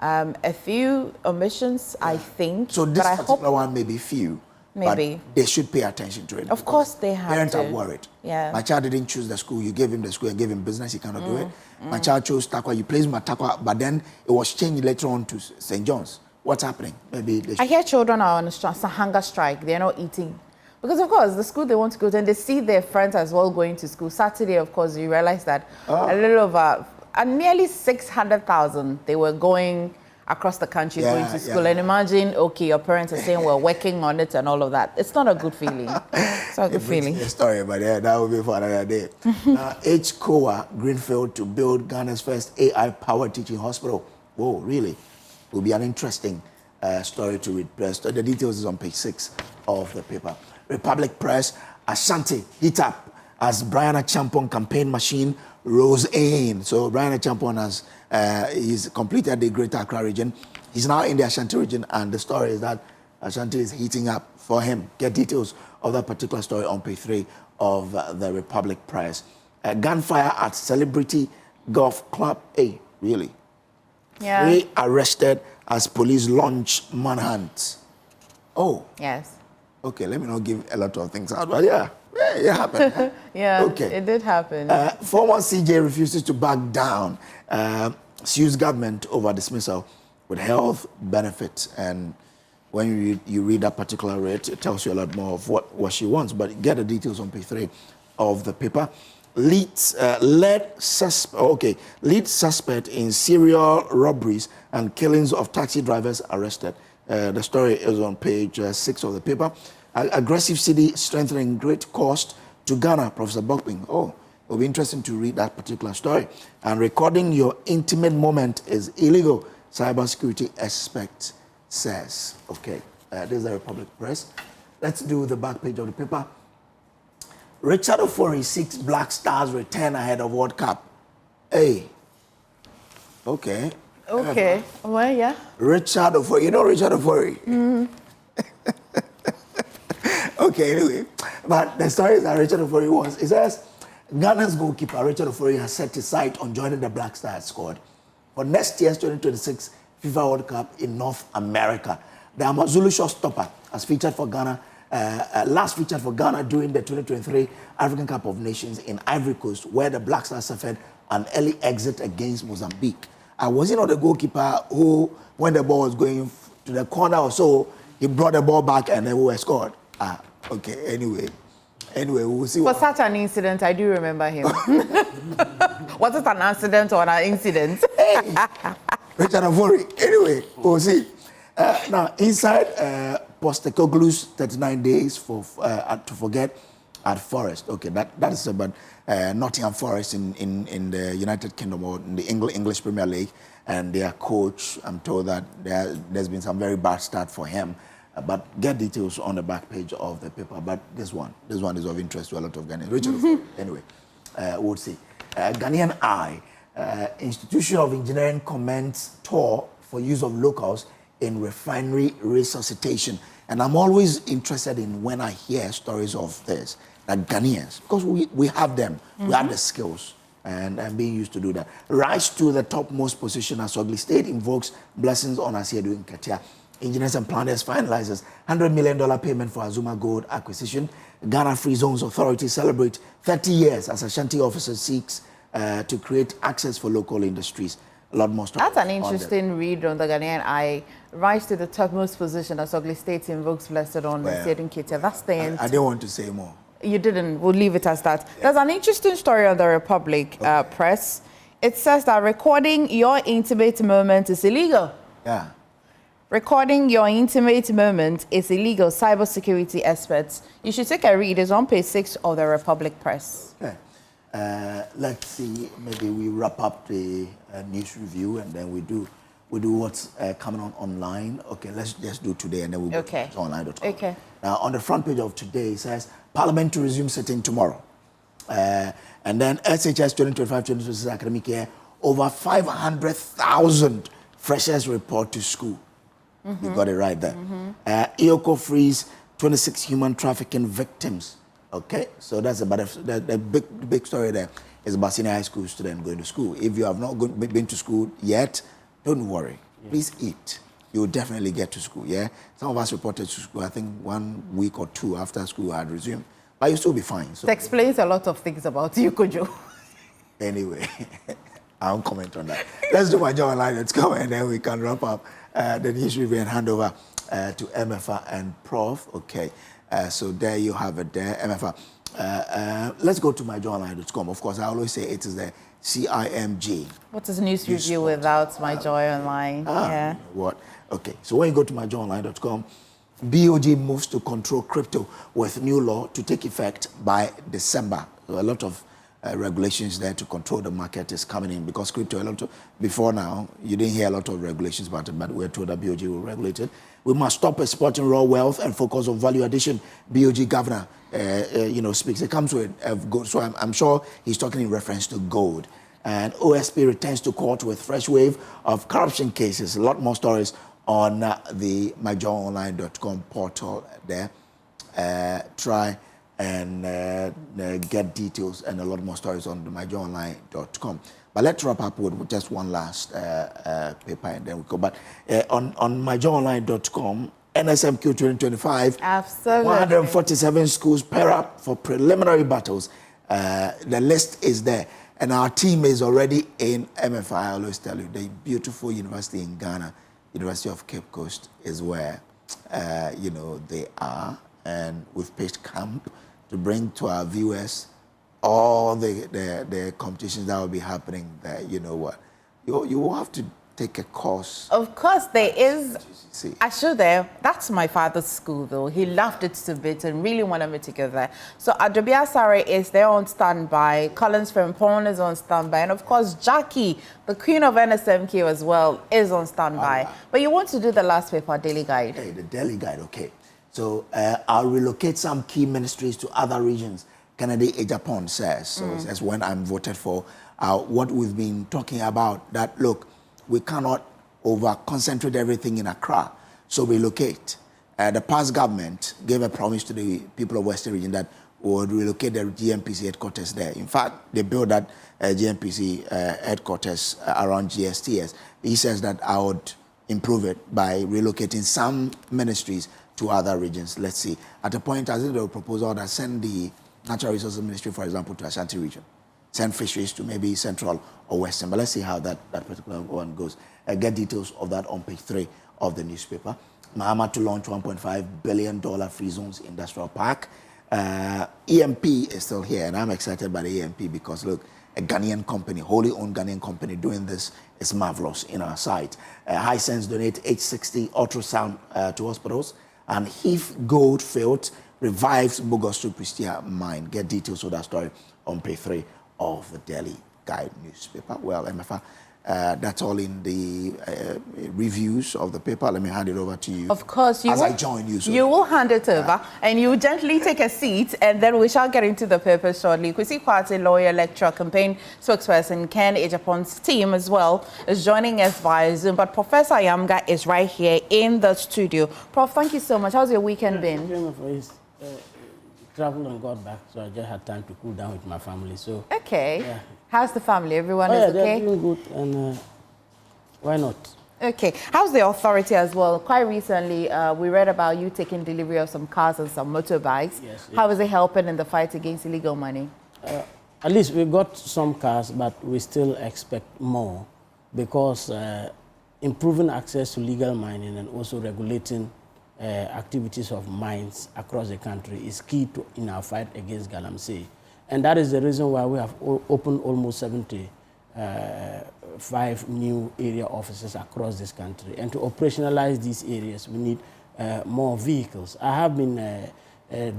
[SPEAKER 1] A few omissions, I think.
[SPEAKER 20] So this particular one may be few.
[SPEAKER 1] Maybe.
[SPEAKER 20] But they should pay attention to it.
[SPEAKER 1] Of course they have
[SPEAKER 20] Parents are worried.
[SPEAKER 1] Yeah.
[SPEAKER 20] My child didn't choose the school. You gave him the school and gave him business. He cannot do it. My child chose Takwa. You placed him at Takwa, but then it was changed later on to St. John's. What's happening? Maybe they
[SPEAKER 1] I hear children are on a hunger strike. They're not eating. Because, of course, the school they want to go to, and they see their friends as well going to school. Saturday, of course, you realize that a little over, nearly 600,000, they were going across the country going to school. And imagine, okay, your parents are saying we're working on it and all of that. It's not a good feeling. It's not a good feeling.
[SPEAKER 20] A story, but that will be for another day. HCOA Greenfield to build Ghana's first AI-powered teaching hospital. Whoa, really? Will be an interesting story to read. The details is on page 6 of the paper. Republic Press, Ashanti heat up as Brian Agyapong campaign machine rose in. So Brian Agyapong has he's completed the Greater Accra region. He's now in the Ashanti region, and the story is that Ashanti is heating up for him. Get details of that particular story on page 3 of the Republic Press. Gunfire at Celebrity Golf Club. Hey, really?
[SPEAKER 1] Yeah.
[SPEAKER 20] 3 arrested as police launch manhunt. Oh.
[SPEAKER 1] Yes.
[SPEAKER 20] Okay, let me not give a lot of things out, but yeah, it happened.
[SPEAKER 1] Yeah,
[SPEAKER 20] okay.
[SPEAKER 1] It did happen.
[SPEAKER 20] Former CJ refuses to back down, sues government over dismissal with health benefits. And when you read that particular rate, it tells you a lot more of what she wants. But get the details on page 3 of the paper. Lead suspect in serial robberies and killings of taxi drivers arrested. The story is on page 6 of the paper. Aggressive city strengthening great cost to Ghana, Professor Bokping. Oh, it'll be interesting to read that particular story. And recording your intimate moment is illegal, cybersecurity expert says. Okay, this is the Republic Press. Let's do the back page of the paper. Richard Ofori seeks Black Stars return ahead of World Cup. Hey. Okay.
[SPEAKER 1] Okay. Well, yeah.
[SPEAKER 20] Richard Ofori. You know Richard Ofori? Okay, anyway. But the story is that Richard Ofori it says, Ghana's goalkeeper Richard Ofori has set his sight on joining the Black Stars squad for next year's 2026 FIFA World Cup in North America. The Amazulu showstopper has featured for Ghana, last featured for Ghana during the 2023 African Cup of Nations in Ivory Coast, where the Black Stars suffered an early exit against Mozambique. Was he not the goalkeeper who, when the ball was going to the corner or so, he brought the ball back and then we were scored? Okay, anyway, we'll see.
[SPEAKER 1] For such an incident, I do remember him. Was it an accident or an incident?
[SPEAKER 20] Hey, Richard Avori. Anyway, we'll see. Now, inside Postecoglou's 39 days to forget at Forest. Okay, that is about Nottingham Forest in the United Kingdom or in the English Premier League, and their coach, I'm told that there's been some very bad start for him. But get details on the back page of the paper. But this one is of interest to a lot of Ghanaians. Richard, anyway, we'll see. Ghanaian Eye, Institution of Engineering commends tour for use of locals in refinery resuscitation. And I'm always interested in when I hear stories of this, that Ghanaians, because we have them, we have the skills and being used to do that. Rise to the topmost position as Ugly State invokes blessings on Asiedu in Ketia. Engineers and planners finalizes $100 million payment for Azuma Gold acquisition. Ghana Free Zones Authority celebrate 30 years as Ashanti officer seeks to create access for local industries. A lot more stuff.
[SPEAKER 1] That's an interesting read on the Ghanaian Eye. Rise to the topmost position as Ugly State invokes blessed on Asiedu Ketia. That's the end.
[SPEAKER 20] I didn't want to say more.
[SPEAKER 1] You didn't. We'll leave it as that. Yeah. There's an interesting story on the Republic Press. It says that recording your intimate moment is illegal.
[SPEAKER 20] Yeah.
[SPEAKER 1] Recording your intimate moment is illegal. Cybersecurity experts. You should take a read. It's on page 6 of the Republic Press.
[SPEAKER 20] Okay. Let's see. Maybe we wrap up the news review and then we do what's coming on online. Okay, let's just do today and then we'll go to online.com.
[SPEAKER 1] Okay.
[SPEAKER 20] Now, on the front page of today, it says Parliament to resume sitting tomorrow. And then SHS 2025-2026 academic year, over 500,000 freshers report to school. You got it right there. EOCO frees 26 human trafficking victims. Okay, so that's about the big story there is about senior high school student going to school. If you have not been to school yet, don't worry. Please eat. You will definitely get to school, yeah? Some of us reported to school, I think 1 week or 2 after school had resumed. But you'll still be fine. So.
[SPEAKER 1] It explains a lot of things about you, Kojo.
[SPEAKER 20] Anyway, I won't comment on that. Let's do my job online. Let's go and then we can wrap up the news review and hand over to MFA and Prof. Okay, so there you have it there, MFA. Let's go to myjoyonline.com. Of course, I always say it is the CIMG.
[SPEAKER 1] What is news review without My Joy Online? Yeah.
[SPEAKER 20] What? Okay, so when you go to myjoyonline.com, BOG moves to control crypto with new law to take effect by December. So a lot of regulations there to control the market is coming in because crypto, before now, you didn't hear a lot of regulations about it, but we're told that BOG will regulate it. We must stop exporting raw wealth and focus on value addition. BOG governor, speaks. It comes with gold, so I'm sure he's talking in reference to gold. And OSP returns to court with fresh wave of corruption cases. A lot more stories on the myjoyonline.com portal there. Try and get details and a lot more stories on the myjoyonline.com. But let's wrap up with just one last paper and then we go. But on myjoyonline.com, NSMQ 2025,
[SPEAKER 1] absolutely
[SPEAKER 20] 147 schools pair up for preliminary battles. The list is there. And our team is already in MFI. I always tell you, the beautiful university in Ghana, University of Cape Coast, is where, they are. And we've pitched camp to bring to our viewers all the competitions that will be happening there. You know what? You will have to take a course.
[SPEAKER 1] Of course, there is. I show there. That's my father's school, though. He loved it to bits and really wanted me to go there. So Adobia Sare is there on standby. Collins Frempong is on standby. And of course, Jackie, the queen of NSMQ as well, is on standby. But you want to do the last paper, Daily Guide.
[SPEAKER 20] Okay, the Daily Guide, okay. So I'll relocate some key ministries to other regions, Kennedy Agyapong says. So it says when I'm voted for, what we've been talking about, that look, we cannot over-concentrate everything in Accra, so relocate. The past government gave a promise to the people of Western region that would relocate the GMPC headquarters there. In fact, they built that GMPC headquarters around GSTS. He says that I would improve it by relocating some ministries to other regions. Let's see. At a point, I think there was a proposal that send the Natural Resources Ministry, for example, to Ashanti region. send fisheries to maybe Central or Western. But let's see how that particular one goes. Get details of that on page 3 of the newspaper. Mahama to launch $1.5 billion free zones industrial park. EMP is still here, and I'm excited by the EMP because, look, a Ghanaian company, wholly owned Ghanaian company doing this is marvelous in our sight. Hisense donate 860 ultrasound to hospitals, and Heath Goldfield revives Bogostu Pristia mine. Get details of that story on page 3 of the Daily Guide newspaper. Well, MFA, that's all in the reviews of the paper. Let me hand it over to you.
[SPEAKER 1] Of course,
[SPEAKER 20] I join you. So
[SPEAKER 1] you will hand it over, and you gently take a seat, and then we shall get into the paper shortly. Kwasi Kwarteng, lawyer, lecturer, campaign spokesperson, Kennedy Agyapong's team as well is joining us via Zoom. But Professor Ayamga is right here in the studio. Prof, thank you so much. How's your weekend been?
[SPEAKER 2] Traveled and got back, so I just had time to cool down with my family. So
[SPEAKER 1] okay,
[SPEAKER 2] yeah.
[SPEAKER 1] How's the family? Everyone is okay?
[SPEAKER 2] They're doing good, and why not?
[SPEAKER 1] Okay, how's the authority as well? Quite recently, we read about you taking delivery of some cars and some motorbikes.
[SPEAKER 2] Yes.
[SPEAKER 1] How is it helping in the fight against illegal money?
[SPEAKER 2] At least we got some cars, but we still expect more because improving access to legal mining and also regulating activities of mines across the country is key in our fight against galamsey. And that is the reason why we have opened almost 75 new area offices across this country. And to operationalize these areas, we need more vehicles. I have been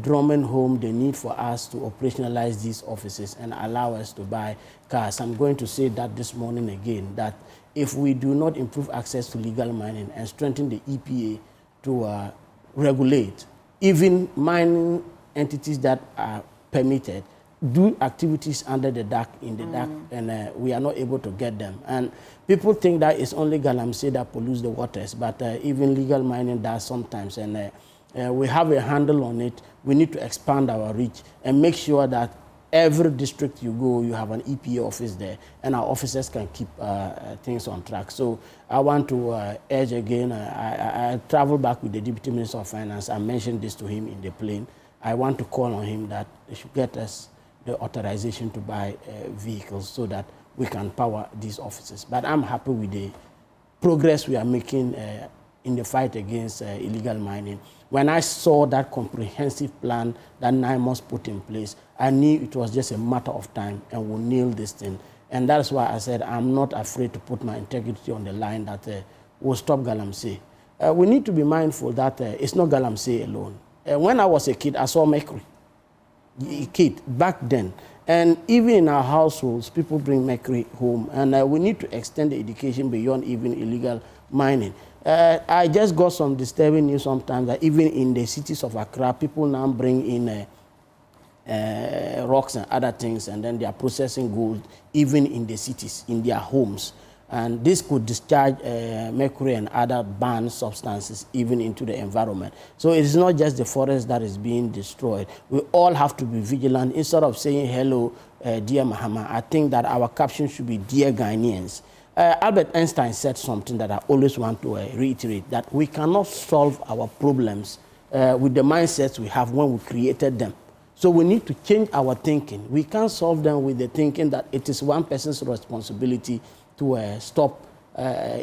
[SPEAKER 2] drumming home the need for us to operationalize these offices and allow us to buy cars. I'm going to say that this morning again, that if we do not improve access to legal mining and strengthen the EPA to regulate, even mining entities that are permitted do activities under the dark, in the dark, and we are not able to get them. And people think that it's only galamsey that pollutes the waters, but even legal mining does sometimes. And we have a handle on it. We need to expand our reach and make sure that every district you go, you have an EPA office there, and our officers can keep things on track. So I want to urge again, I traveled back with the Deputy Minister of Finance. I mentioned this to him in the plane. I want to call on him that they should get us the authorization to buy vehicles so that we can power these offices. But I'm happy with the progress we are making in the fight against illegal mining. When I saw that comprehensive plan that NIMOS put in place, I knew it was just a matter of time and we'll nail this thing. And that's why I said I'm not afraid to put my integrity on the line that we'll stop galamsey. We need to be mindful that it's not galamsey alone. When I was a kid, I saw mercury. A kid back then. And even in our households, people bring mercury home. And we need to extend the education beyond even illegal mining. I just got some disturbing news sometimes that even in the cities of Accra, people now bring in rocks and other things, and then they are processing gold even in the cities, in their homes. And this could discharge mercury and other banned substances even into the environment. So it is not just the forest that is being destroyed. We all have to be vigilant. Instead of saying, hello, dear Mahama, I think that our caption should be, dear Ghanaians. Albert Einstein said something that I always want to reiterate, that we cannot solve our problems with the mindsets we have when we created them. So we need to change our thinking. We can't solve them with the thinking that it is one person's responsibility to stop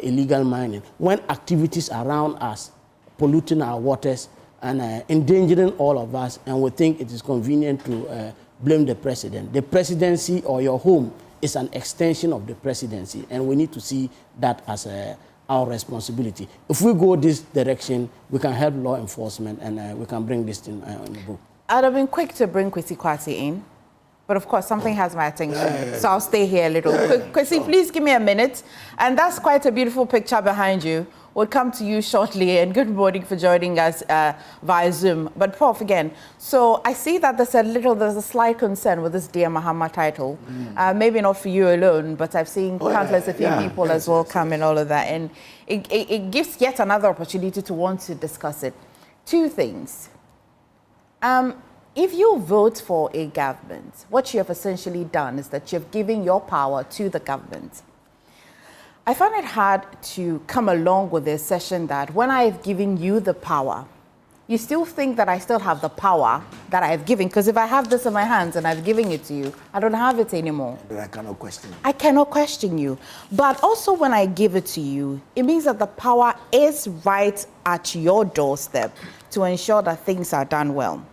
[SPEAKER 2] illegal mining, when activities around us polluting our waters and endangering all of us, and we think it is convenient to blame the president. The presidency or your home is an extension of the presidency, and we need to see that as our responsibility. If we go this direction, we can help law enforcement, and we can bring this thing on the book.
[SPEAKER 1] I'd have been quick to bring Kwasi Kwarteng in, but of course something has my attention, so I'll stay here a little. Kwasi, please give me a minute. And that's quite a beautiful picture behind you. We'll come to you shortly, and good morning for joining us via Zoom. But Prof, again, so I see that there's a slight concern with this Dear Mahama title. Maybe not for you alone, but I've seen countless a few people as well come and all of that. And it gives yet another opportunity to want to discuss it. Two things. If you vote for a government, what you have essentially done is that you've given your power to the government. I find it hard to come along with the assertion that when I have given you the power, you still think that I still have the power that I've given. Because if I have this in my hands and I've given it to you, I don't have it anymore.
[SPEAKER 20] But I cannot question you.
[SPEAKER 1] I cannot question you. But also when I give it to you, it means that the power is right at your doorstep to ensure that things are done well.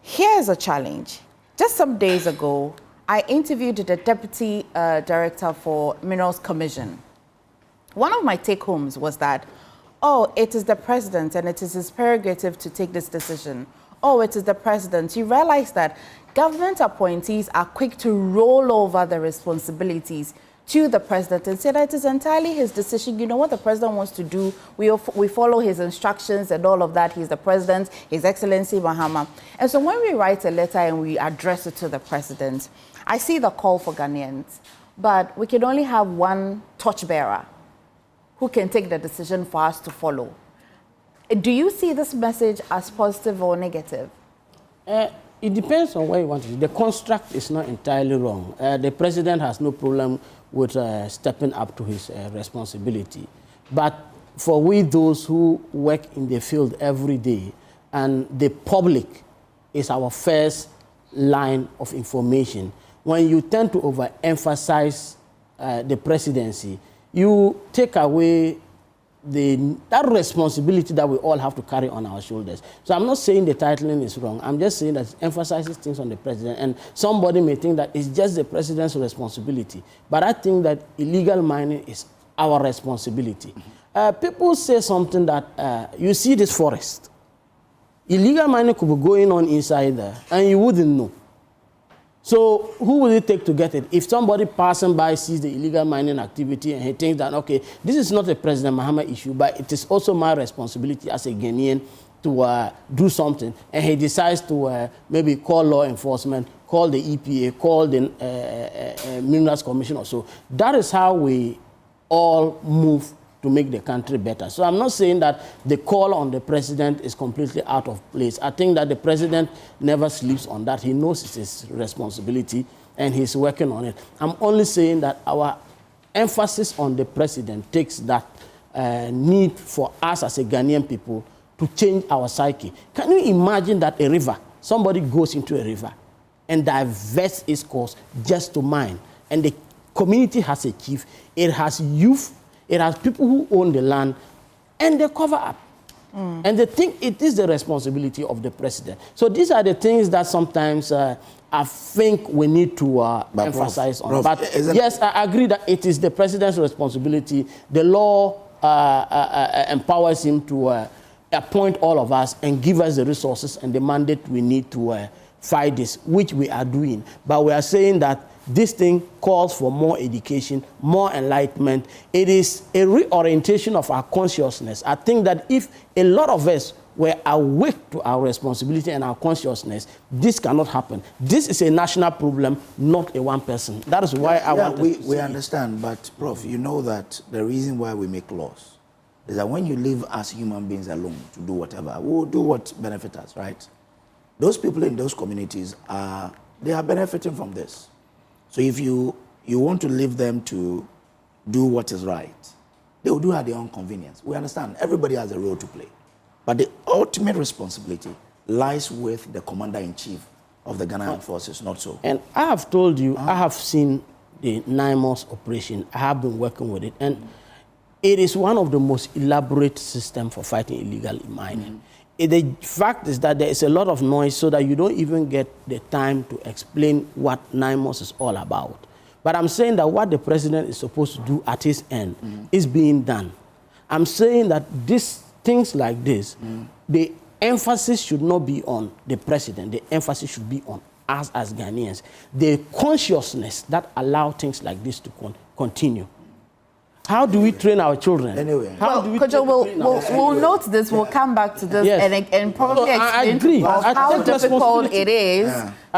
[SPEAKER 1] Here's a challenge. Just some days ago, I interviewed the Deputy Director for Minerals Commission. One of my take-homes was that, oh, it is the president and it is his prerogative to take this decision. Oh, it is the president. You realize that government appointees are quick to roll over the responsibilities to the president and say that it is entirely his decision. You know what the president wants to do. We follow his instructions and all of that. He's the president, His Excellency Mahama. And so when we write a letter and we address it to the president, I see the call for Ghanaians, but we can only have one torchbearer who can take the decision for us to follow. Do you see this message as positive or negative?
[SPEAKER 2] It depends on what you want to do. The construct is not entirely wrong. The president has no problem with stepping up to his responsibility. But for we, those who work in the field every day, and the public is our first line of information, when you tend to overemphasize the presidency, you take away that responsibility that we all have to carry on our shoulders. So I'm not saying the titling is wrong. I'm just saying that it emphasizes things on the president. And somebody may think that it's just the president's responsibility. But I think that illegal mining is our responsibility. People say something that, you see this forest. Illegal mining could be going on inside there, and you wouldn't know. So who will it take to get it? If somebody passing by sees the illegal mining activity and he thinks that, okay, this is not a President Mahama issue, but it is also my responsibility as a Ghanaian to do something, and he decides to maybe call law enforcement, call the EPA, call the Minerals Commission or so. That is how we all move to make the country better. So I'm not saying that the call on the president is completely out of place. I think that the president never sleeps on that. He knows it's his responsibility and he's working on it. I'm only saying that our emphasis on the president takes that need for us as a Ghanaian people to change our psyche. Can you imagine that a river, somebody goes into a river and diverts its course just to mine, and the community has a chief, it has youth, it has people who own the land, and they cover up. And they think it is the responsibility of the president. So these are the things that sometimes I think we need to emphasize on. But yes, I agree that it is the president's responsibility. The law empowers him to appoint all of us and give us the resources and the mandate we need to fight this, which we are doing. But we are saying that this thing calls for more education, more enlightenment. It is a reorientation of our consciousness. I think that if a lot of us were awake to our responsibility and our consciousness, this cannot happen. This is a national problem, not a one person. That is why I want to
[SPEAKER 20] we understand, but Prof, you know that the reason why we make laws is that when you live as human beings alone to do whatever, we will do what benefits us, right? Those people in those communities they are benefiting from this. So if you want to leave them to do what is right, they will do at their own convenience. We understand everybody has a role to play. But the ultimate responsibility lies with the commander-in-chief of the Ghanaian forces, not so.
[SPEAKER 2] And I have told you, I have seen the 9 months operation. I have been working with it. And it is one of the most elaborate systems for fighting illegal mining. The fact is that there is a lot of noise so that you don't even get the time to explain what 9 months is all about. But I'm saying that what the president is supposed to do at his end is being done. I'm saying that things like this, the emphasis should not be on the president. The emphasis should be on us as Ghanaians. The consciousness that allow things like this to continue. How do we train our children?
[SPEAKER 20] Anyway.
[SPEAKER 1] Kojo, we'll note this, we'll come back to this and probably explain how difficult it is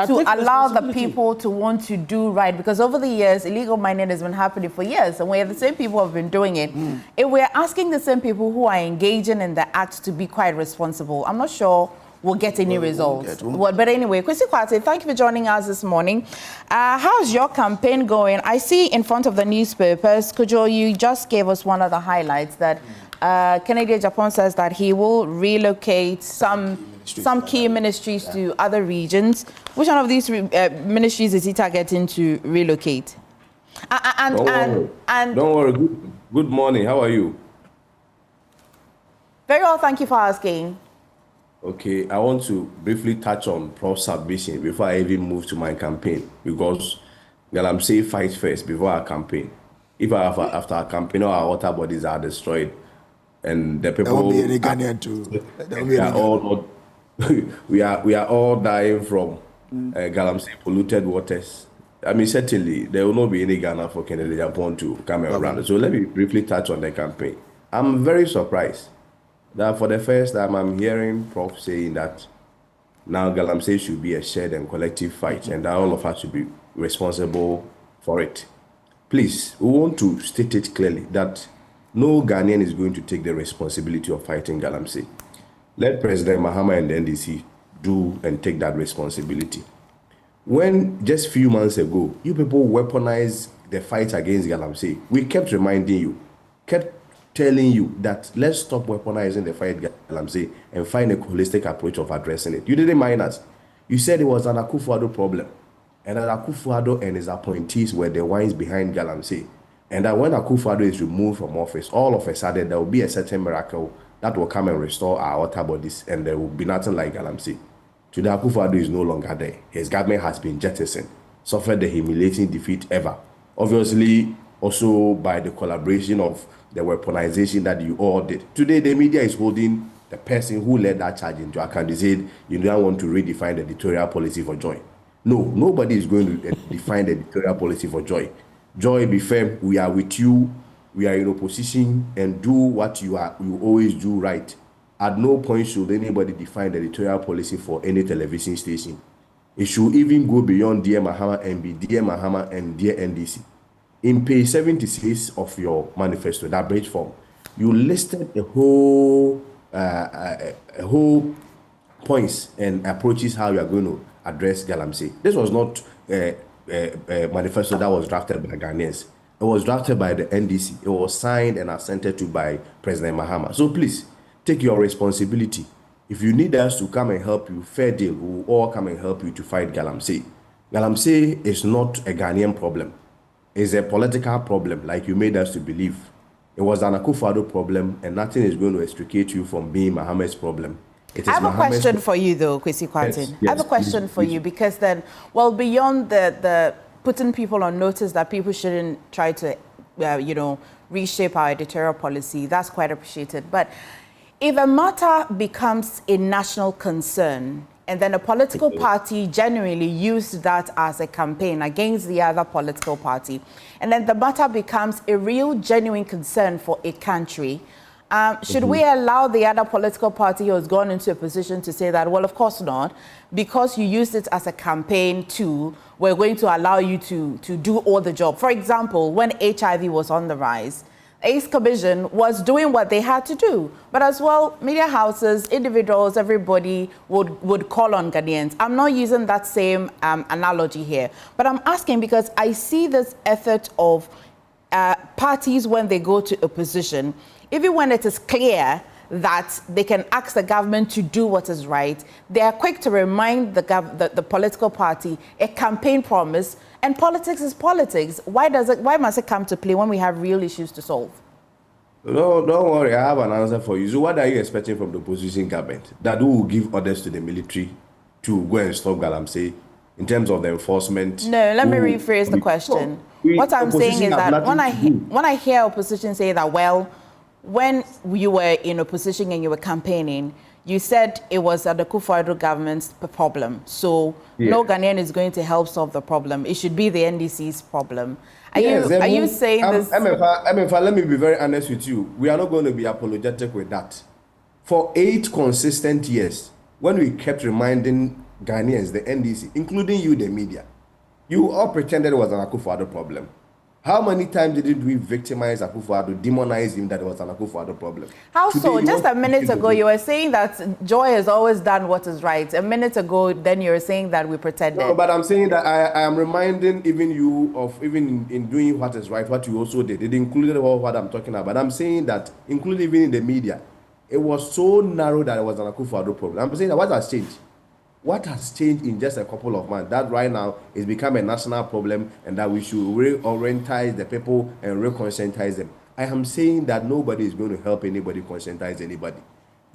[SPEAKER 1] to allow the people to want to do right. Because over the years, illegal mining has been happening for years, and we're the same people who have been doing it. If we're asking the same people who are engaging in the act to be quite responsible, I'm not sure we'll get any results. But anyway, Kwasi Kwarteng, thank you for joining us this morning. How's your campaign going? I see in front of the newspapers, Kojo, you just gave us one of the highlights that Kennedy Agyapong says that he will relocate some key ministries to other regions. Which one of these ministries is he targeting to relocate?
[SPEAKER 5] Don't worry. Good morning. How are you?
[SPEAKER 1] Very well, thank you for asking.
[SPEAKER 5] Okay, I want to briefly touch on Prof's submission before I even move to my campaign, because Galamsey fights first before our campaign. If after our campaign, all our water bodies are destroyed, and the people
[SPEAKER 20] there won't be any Ghanaian
[SPEAKER 5] we are all dying from Galamsey polluted waters. I mean, certainly there will not be any Ghana for Kennedy Agyapong to come around. So let me briefly touch on the campaign. I'm very surprised that for the first time I'm hearing Prof saying that now Galamsey should be a shared and collective fight, and that all of us should be responsible for it. Please, we want to state it clearly that no Ghanaian is going to take the responsibility of fighting Galamsey. Let President Mahama and the NDC do and take that responsibility. When just a few months ago, you people weaponized the fight against Galamsey, we kept reminding you, kept telling you that let's stop weaponizing the fight against Galamsey and find a holistic approach of addressing it. You didn't mind us. You said it was an Akufo-Addo problem, and that Akufo-Addo and his appointees were the ones behind Galamsey. And that when Akufo-Addo is removed from office, all of a sudden there will be a certain miracle that will come and restore our water bodies, and there will be nothing like Galamsey. Today, Akufo-Addo is no longer there. His government has been jettisoned, suffered the humiliating defeat ever. Obviously, also by the collaboration of the weaponization that you all did. Today, the media is holding the person who led that charge into account. They said, you don't want to redefine the editorial policy for Joy. No, nobody is going to define the editorial policy for Joy. Joy, be firm. We are with you. We are in opposition, and do what you always do right. At no point should anybody define the editorial policy for any television station. It should even go beyond Dear Mahama and be Dear Mahama and Dear NDC. In page 76 of your manifesto, that bridge form, you listed a whole points and approaches how you are going to address Galamsey. This was not a manifesto that was drafted by Ghanaians. It was drafted by the NDC. It was signed and assented to by President Mahama. So please, take your responsibility. If you need us to come and help you, fair deal, we will all come and help you to fight Galamsey. Galamsey is not a Ghanaian problem. It's a political problem, like you made us to believe. It was an Akufo-Addo problem, and nothing is going to extricate you from being Mahama's problem.
[SPEAKER 1] I have a question for you, though, Kwasi Kwarteng.
[SPEAKER 5] Yes,
[SPEAKER 1] I have a question for you, because then, well, beyond the putting people on notice that people shouldn't try to, reshape our editorial policy, that's quite appreciated. But if a matter becomes a national concern, and then a political party genuinely used that as a campaign against the other political party, and then the matter becomes a real, genuine concern for a country, should we allow the other political party who has gone into a position to say that, well, of course not, because you used it as a campaign tool, we're going to allow you to do all the job? For example, when HIV was on the rise, AIDS Commission was doing what they had to do. But as well, media houses, individuals, everybody would call on Ghanaians. I'm not using that same analogy here, but I'm asking because I see this effort of parties when they go to opposition, even when it is clear that they can ask the government to do what is right, they are quick to remind the political party a campaign promise, and politics is politics. Why must it come to play when we have real issues to solve?
[SPEAKER 5] No, don't worry, I have an answer for you. So what are you expecting from the opposition government? That we will give orders to the military to go and stop Galamsey in terms of the enforcement?
[SPEAKER 1] No, let me rephrase the question. What I'm saying is that when I hear opposition say that, well, when you were in opposition and you were campaigning, you said it was the Akufo-Addo government's problem. So no Ghanaian is going to help solve the problem. It should be the NDC's problem. Are you saying this?
[SPEAKER 5] MFA, let me be very honest with you. We are not going to be apologetic with that. For 8 consistent years, when we kept reminding Ghanaians, the NDC, including you, the media, you all pretended it was an Akufo-Addo problem. How many times did we victimize Akufo-Addo, demonize him that it was an Akufo-Addo problem?
[SPEAKER 1] How
[SPEAKER 5] Today,
[SPEAKER 1] so? Just a minute ago, you were saying that Joy has always done what is right. A minute ago, then you were saying that we pretended.
[SPEAKER 5] No, but I'm saying that I am reminding even you of, even in doing what is right, what you also did. It included all what I'm talking about. I'm saying that, including even in the media, it was so narrow that it was an Akufo-Addo problem. I'm saying that what has changed? What has changed in just a couple of months? That right now it's become a national problem and that we should reorientize the people and reconscientize them. I am saying that nobody is going to help anybody conscientize anybody.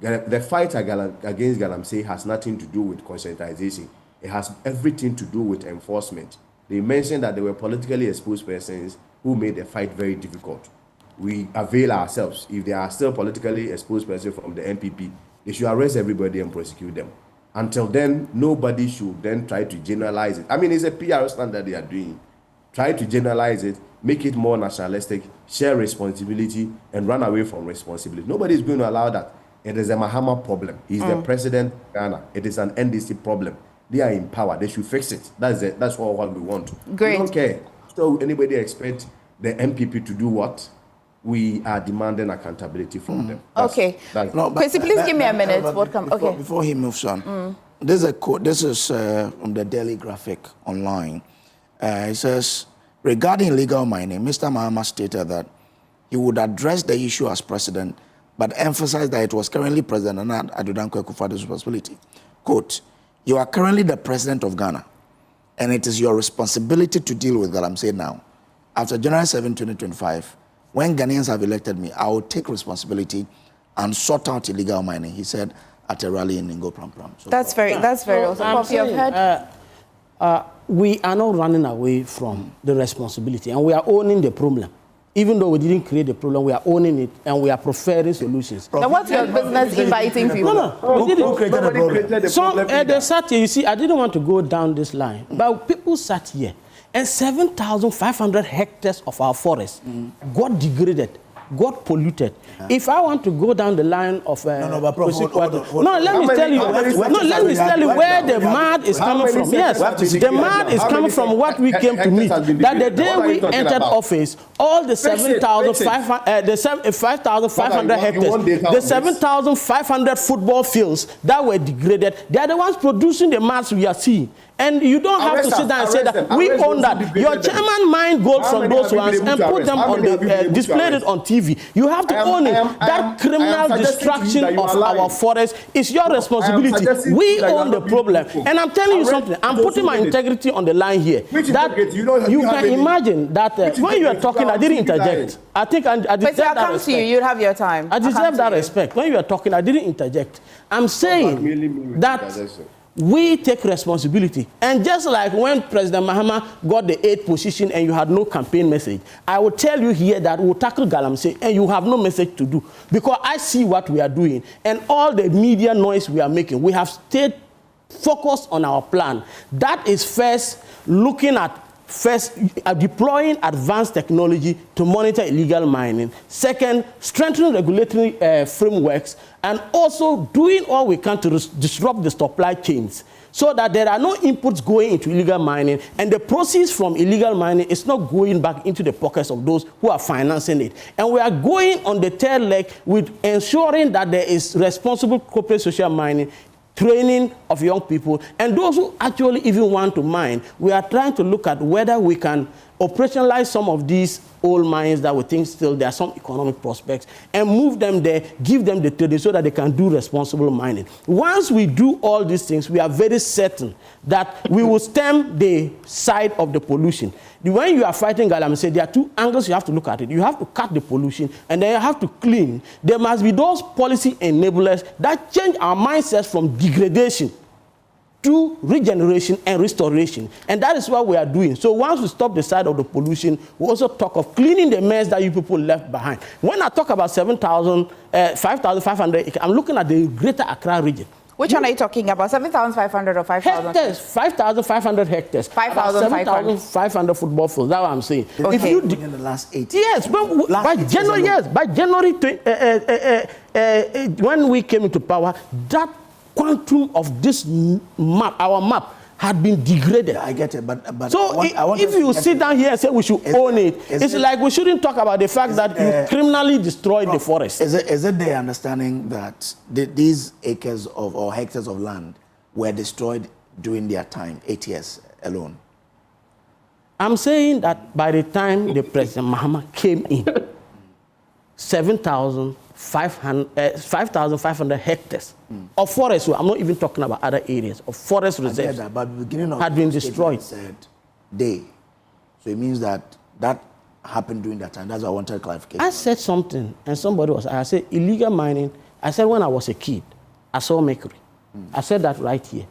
[SPEAKER 5] The fight against Galamsey has nothing to do with conscientization. It has everything to do with enforcement. They mentioned that there were politically exposed persons who made the fight very difficult. We avail ourselves. If there are still politically exposed persons from the NPP, they should arrest everybody and prosecute them. Until then, nobody should then try to generalize it. I mean, it's a PR standard they are doing. Try to generalize it, make it more nationalistic, share responsibility, and run away from responsibility. Nobody is going to allow that. It is a Mahama problem. He's the president of Ghana. It is an NDC problem. They are in power. They should fix it. That's all what we want.
[SPEAKER 1] Great.
[SPEAKER 5] We don't care. So anybody expect the MPP to do what? We are demanding accountability from them.
[SPEAKER 1] Okay. Kwasi, please give me a minute.
[SPEAKER 20] Before he moves on, there's a quote. This is from the Daily Graphic online. It says, regarding illegal mining, Mr. Mahama stated that he would address the issue as president, but emphasized that it was currently President Nana Addo Dankwa Akufo-Addo's responsibility. Quote, you are currently the president of Ghana, and it is your responsibility to deal with Galamsey now. After January 7, 2025, when Ghanaians have elected me, I will take responsibility and sort out illegal mining, he said at a rally in Ngo Pram Pram. So
[SPEAKER 1] that's very awesome. Prof, you have heard?
[SPEAKER 2] We are not running away from the responsibility, and we are owning the problem. Even though we didn't create the problem, we are owning it, and we are preferring solutions.
[SPEAKER 1] Now, what's your business inviting people?
[SPEAKER 2] No, we didn't.
[SPEAKER 5] Who created the problem?
[SPEAKER 2] So they sat here, you see, I didn't want to go down this line, but people sat here, and 7,500 hectares of our forest got degraded, got polluted. If I want to go down the line of let me tell you where the mud is coming from. Yes, the mud is coming from what we came to meet. That the day we entered office, all the 5,500 hectares, the 7,500 football fields that were degraded, they are the ones producing the mud we are seeing. And you don't have to sit down and say that we own that. Your chairman mined gold from those ones and put them on the displayed it on TV. You have to own it. That criminal destruction of our forest is your responsibility. We own the problem. And I'm telling you something. I'm putting my integrity on the line here. That you can imagine that when you are talking, I didn't interject. I think I deserve that respect.
[SPEAKER 1] You have your time.
[SPEAKER 2] I deserve that respect. When you are talking, I didn't interject. I'm saying that we take responsibility. And just like when President Mahama got the 8th position and you had no campaign message, I will tell you here that we'll tackle Galamsey and you have no message to do. Because I see what we are doing and all the media noise we are making. We have stayed focused on our plan. That is first looking at deploying advanced technology to monitor illegal mining. Second, strengthening regulatory frameworks, and also doing all we can to disrupt the supply chains so that there are no inputs going into illegal mining, and the proceeds from illegal mining is not going back into the pockets of those who are financing it. And we are going on the third leg with ensuring that there is responsible corporate social mining, training of young people, and those who actually even want to mine. We are trying to look at whether we can operationalize some of these old mines that we think still there are some economic prospects and move them there, give them the training so that they can do responsible mining. Once we do all these things, we are very certain that we will stem the side of the pollution. When you are fighting Galamsey, there are two angles you have to look at it. You have to cut the pollution, and then you have to clean. There must be those policy enablers that change our mindsets from degradation to regeneration and restoration. And that is what we are doing. So once we stop the side of the pollution, we also talk of cleaning the mess that you people left behind. When I talk about 5,500, I'm looking at the greater Accra region.
[SPEAKER 1] Which one are you talking about? 7,500 or 5,000?
[SPEAKER 2] Hectares, 5,500 hectares. 7,500 football fields. That's what I'm saying.
[SPEAKER 1] Okay.
[SPEAKER 2] If you
[SPEAKER 20] in the last 8 years.
[SPEAKER 2] Yes, by January, when we came into power, that quantum of this map, our map, had been degraded.
[SPEAKER 20] I get it, but
[SPEAKER 2] so if you sit down here and say we should own it, it's like we shouldn't talk about the fact that you criminally destroyed the forest.
[SPEAKER 20] Is it their understanding that these acres or hectares of land were destroyed during their time, 8 years alone?
[SPEAKER 2] I'm saying that by the time the President Mahama came in, 5,500 hectares of forest, I'm not even talking about other areas, of forest reserves had been destroyed.
[SPEAKER 20] Said day. So it means that happened during that time. That's why I wanted clarification.
[SPEAKER 2] I said something, and I said illegal mining. I said when I was a kid, I saw mercury. I said that right here.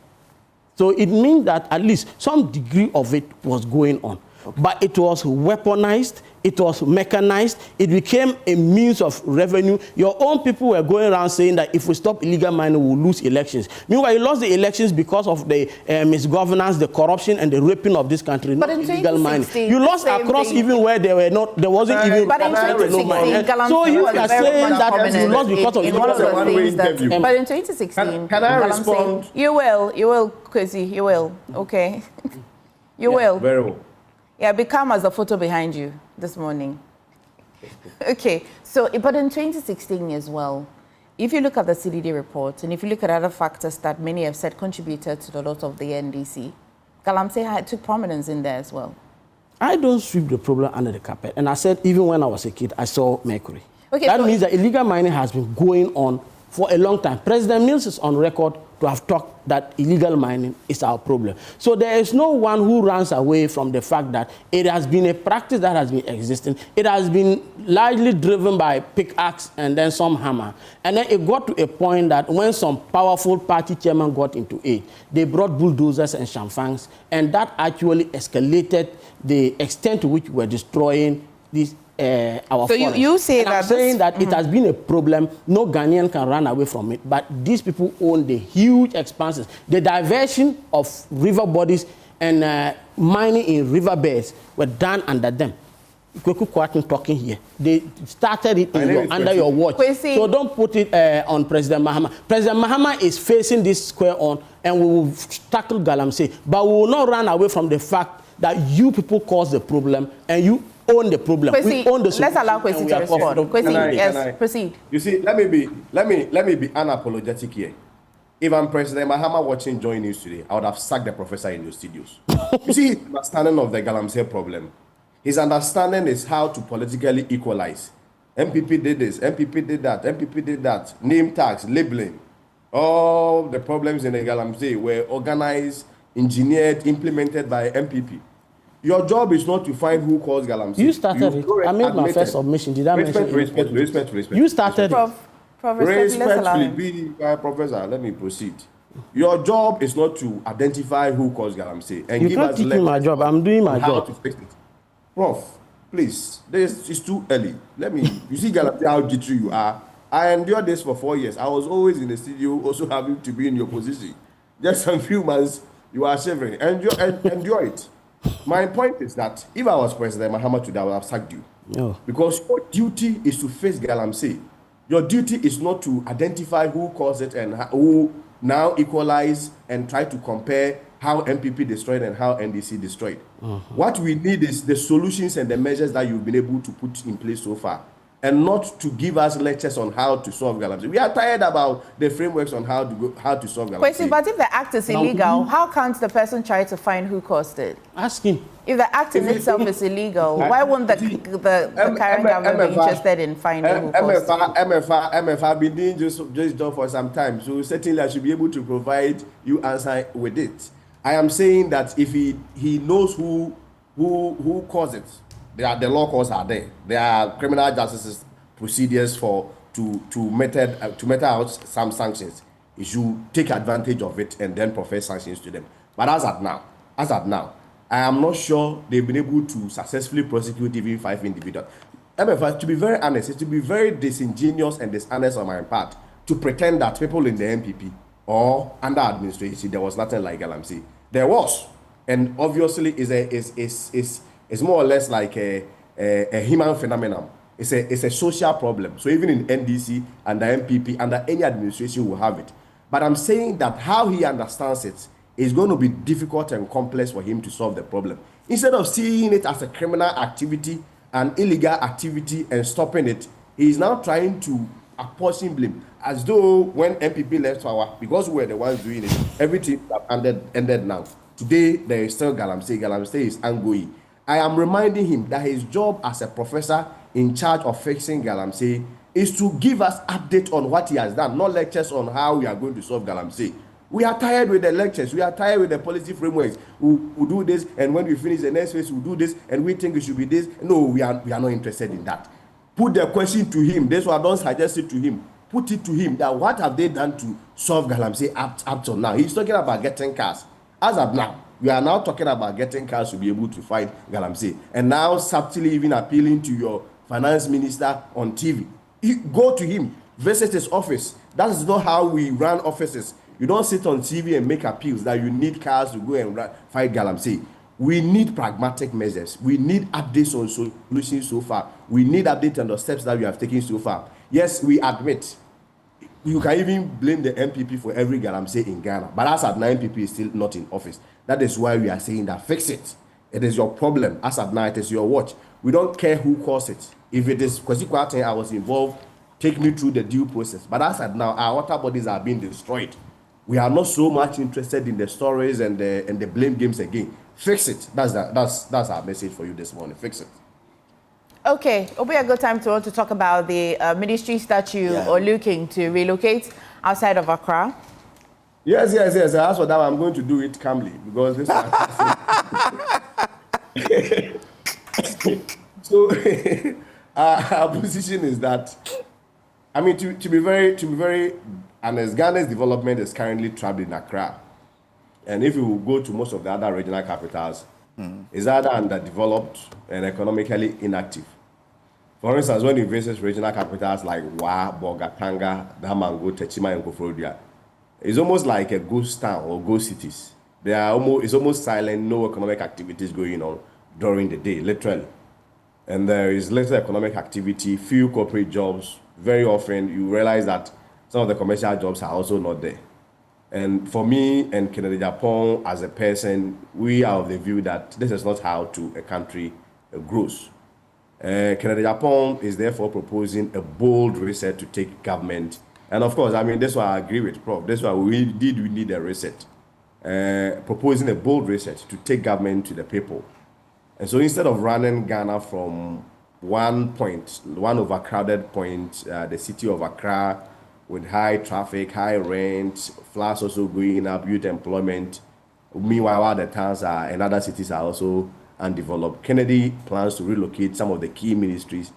[SPEAKER 2] So it means that at least some degree of it was going on. Okay. But it was weaponized, it was mechanized, it became a means of revenue. Your own people were going around saying that if we stop illegal mining, we'll lose elections. Meanwhile, you lost the elections because of the misgovernance, the corruption, and the raping of this country, but not illegal mining. You lost across even where there wasn't even
[SPEAKER 1] but in 2016,
[SPEAKER 2] so you are saying that you lost because of
[SPEAKER 1] one of the things that. But in 2016,
[SPEAKER 5] can I respond?
[SPEAKER 1] You will, Kwasi, you will. Okay, you will.
[SPEAKER 5] Very well.
[SPEAKER 1] Yeah, be calm as the photo behind you this morning. Okay, so, but in 2016 as well, if you look at the CDD report and if you look at other factors that many have said contributed to the loss of the NDC, Galamsey took prominence in there as well.
[SPEAKER 2] I don't sweep the problem under the carpet. And I said, even when I was a kid, I saw mercury. Okay, that means that illegal mining has been going on for a long time. President Mills is on record to have talked that illegal mining is our problem. So there is no one who runs away from the fact that it has been a practice that has been existing. It has been largely driven by pickaxe and then some hammer. And then it got to a point that when some powerful party chairman got into it, they brought bulldozers and chamfangs, and that actually escalated the extent to which we're destroying these our
[SPEAKER 1] so you say
[SPEAKER 2] and
[SPEAKER 1] that
[SPEAKER 2] I'm saying that it has been a problem. No Ghanaian can run away from it. But these people own the huge expanses. The diversion of river bodies and mining in riverbeds were done under them. Kweku Kwarteng talking here. They started it under your watch.
[SPEAKER 1] Kwasi.
[SPEAKER 2] So don't put it on President Mahama. President Mahama is facing this square on, and we will tackle Galamsey. But we will not run away from the fact that you people caused the problem and you own the problem.
[SPEAKER 1] Kwasi,
[SPEAKER 2] we own the solution.
[SPEAKER 1] let's allow Kwasi to respond. Kwasi, yes, proceed.
[SPEAKER 5] You see, let me be unapologetic here. If I'm President Mahama watching Joy News today, I would have sacked the professor in your studios. You see, his understanding of the Galamsey problem. His understanding is how to politically equalize. MPP did this, MPP did that, MPP did that. Name tags, labeling. All the problems in the Galamsey were organized, engineered, implemented by MPP. Your job is not to find who caused Galamsey.
[SPEAKER 2] You started it. I made my first submission. Did I mention it?
[SPEAKER 5] Respect.
[SPEAKER 2] You started it.
[SPEAKER 5] Respectfully, Professor, let me proceed. Your job is not to identify who caused Galamsey and
[SPEAKER 2] give us. You can't teach me my job. I'm doing my job.
[SPEAKER 5] To fix it. Prof, please, it's too early. You see Galamsey, how jittery you are. I endured this for 4 years. I was always in the studio, also having to be in your position. Just a few months, you are shivering. Endure it. My point is that if I was President Mahama today, I would have sacked you.
[SPEAKER 2] No.
[SPEAKER 5] Because your duty is to face Galamsey. Your duty is not to identify who caused it and who now equalize and try to compare how MPP destroyed and how NDC destroyed. What we need is the solutions and the measures that you've been able to put in place so far, and not to give us lectures on how to solve Galamsey. We are tired about the frameworks on how to solve Galamsey.
[SPEAKER 1] But if the act is illegal, how can't the person try to find who caused it?
[SPEAKER 2] Ask him.
[SPEAKER 1] If the act in itself is illegal, why won't the current government be interested in finding who caused it?
[SPEAKER 5] MF, I've been doing this job for some time, so certainly I should be able to provide you answer with it. I am saying that if he knows who caused it, the law courts are there. There are criminal justice procedures to mete out some sanctions. He should take advantage of it and then profess sanctions to them. But as at now, I am not sure they've been able to successfully prosecute even 5 individuals. MFA, to be very honest, it to be very disingenuous and dishonest on my part to pretend that people in the MPP or under administration there was nothing like Galamsey. There was, and obviously it's more or less like a human phenomenon. It's a social problem. So even in NDC, under MPP, under any administration will have it. But I'm saying that how he understands it it's going to be difficult and complex for him to solve the problem. Instead of seeing it as a criminal activity, an illegal activity, and stopping it, he is now trying to apportion blame, as though when MPP left power, because we were the ones doing it, everything ended now. Today, there is still Galamsey. Galamsey is Angoyi. I am reminding him that his job as a professor in charge of fixing Galamsey is to give us update on what he has done, not lectures on how we are going to solve Galamsey. We are tired with the lectures. We are tired with the policy frameworks. We do this, and when we finish the next phase, we'll do this, and we think it should be this. No, we are not interested in that. Put the question to him. That's why I don't suggest it to him. Put it to him that what have they done to solve Galamsey up till now? He's talking about getting cars. As of now, we are now talking about getting cars to be able to fight Galamsey. And now subtly even appealing to your finance minister on TV. Go to him, visit his office. That is not how we run offices. You don't sit on TV and make appeals that you need cars to go and fight Galamsey. We need pragmatic measures. We need updates on solutions so far. We need updates on the steps that we have taken so far. Yes, we admit. You can even blame the MPP for every Galamsey in Ghana. But as at now, MPP is still not in office. That is why we are saying that fix it. It is your problem. As at now, it is your watch. We don't care who caused it. If it is Kwasi Kwarteng, I was involved, take me through the due process. But as at now, our water bodies are being destroyed. We are not so much interested in the stories and the blame games again. Fix it. That's our message for you this morning. Fix it.
[SPEAKER 1] Okay, it'll be a good time to talk about the ministries that you are looking to relocate outside of Accra.
[SPEAKER 5] Yes. As for that, I'm going to do it calmly because this. So our position is that, I mean, to be very honest, Ghana's development is currently trapped in Accra, and if you go to most of the other regional capitals, it's either underdeveloped and economically inactive. For instance, when you visit regional capitals like Wa, Bogatanga, Damango, Techima, and Koforidua, it's almost like a ghost town or ghost cities. It's almost silent, no economic activities going on during the day, literally. And there is little economic activity, few corporate jobs. Very often, you realize that some of the commercial jobs are also not there. And for me and Kennedy Agyapong as a person, we are of the view that this is not how a country grows. Kennedy Agyapong is therefore proposing a bold reset to take government. And of course, I mean, that's why I agree with Prof. That's why we need a reset. Proposing a bold reset to take government to the people. And so instead of running Ghana from one overcrowded point, the city of Accra, with high traffic, high rent, floods also going up, youth employment. Meanwhile, other towns and other cities are also undeveloped. Kennedy plans to relocate some of the key ministries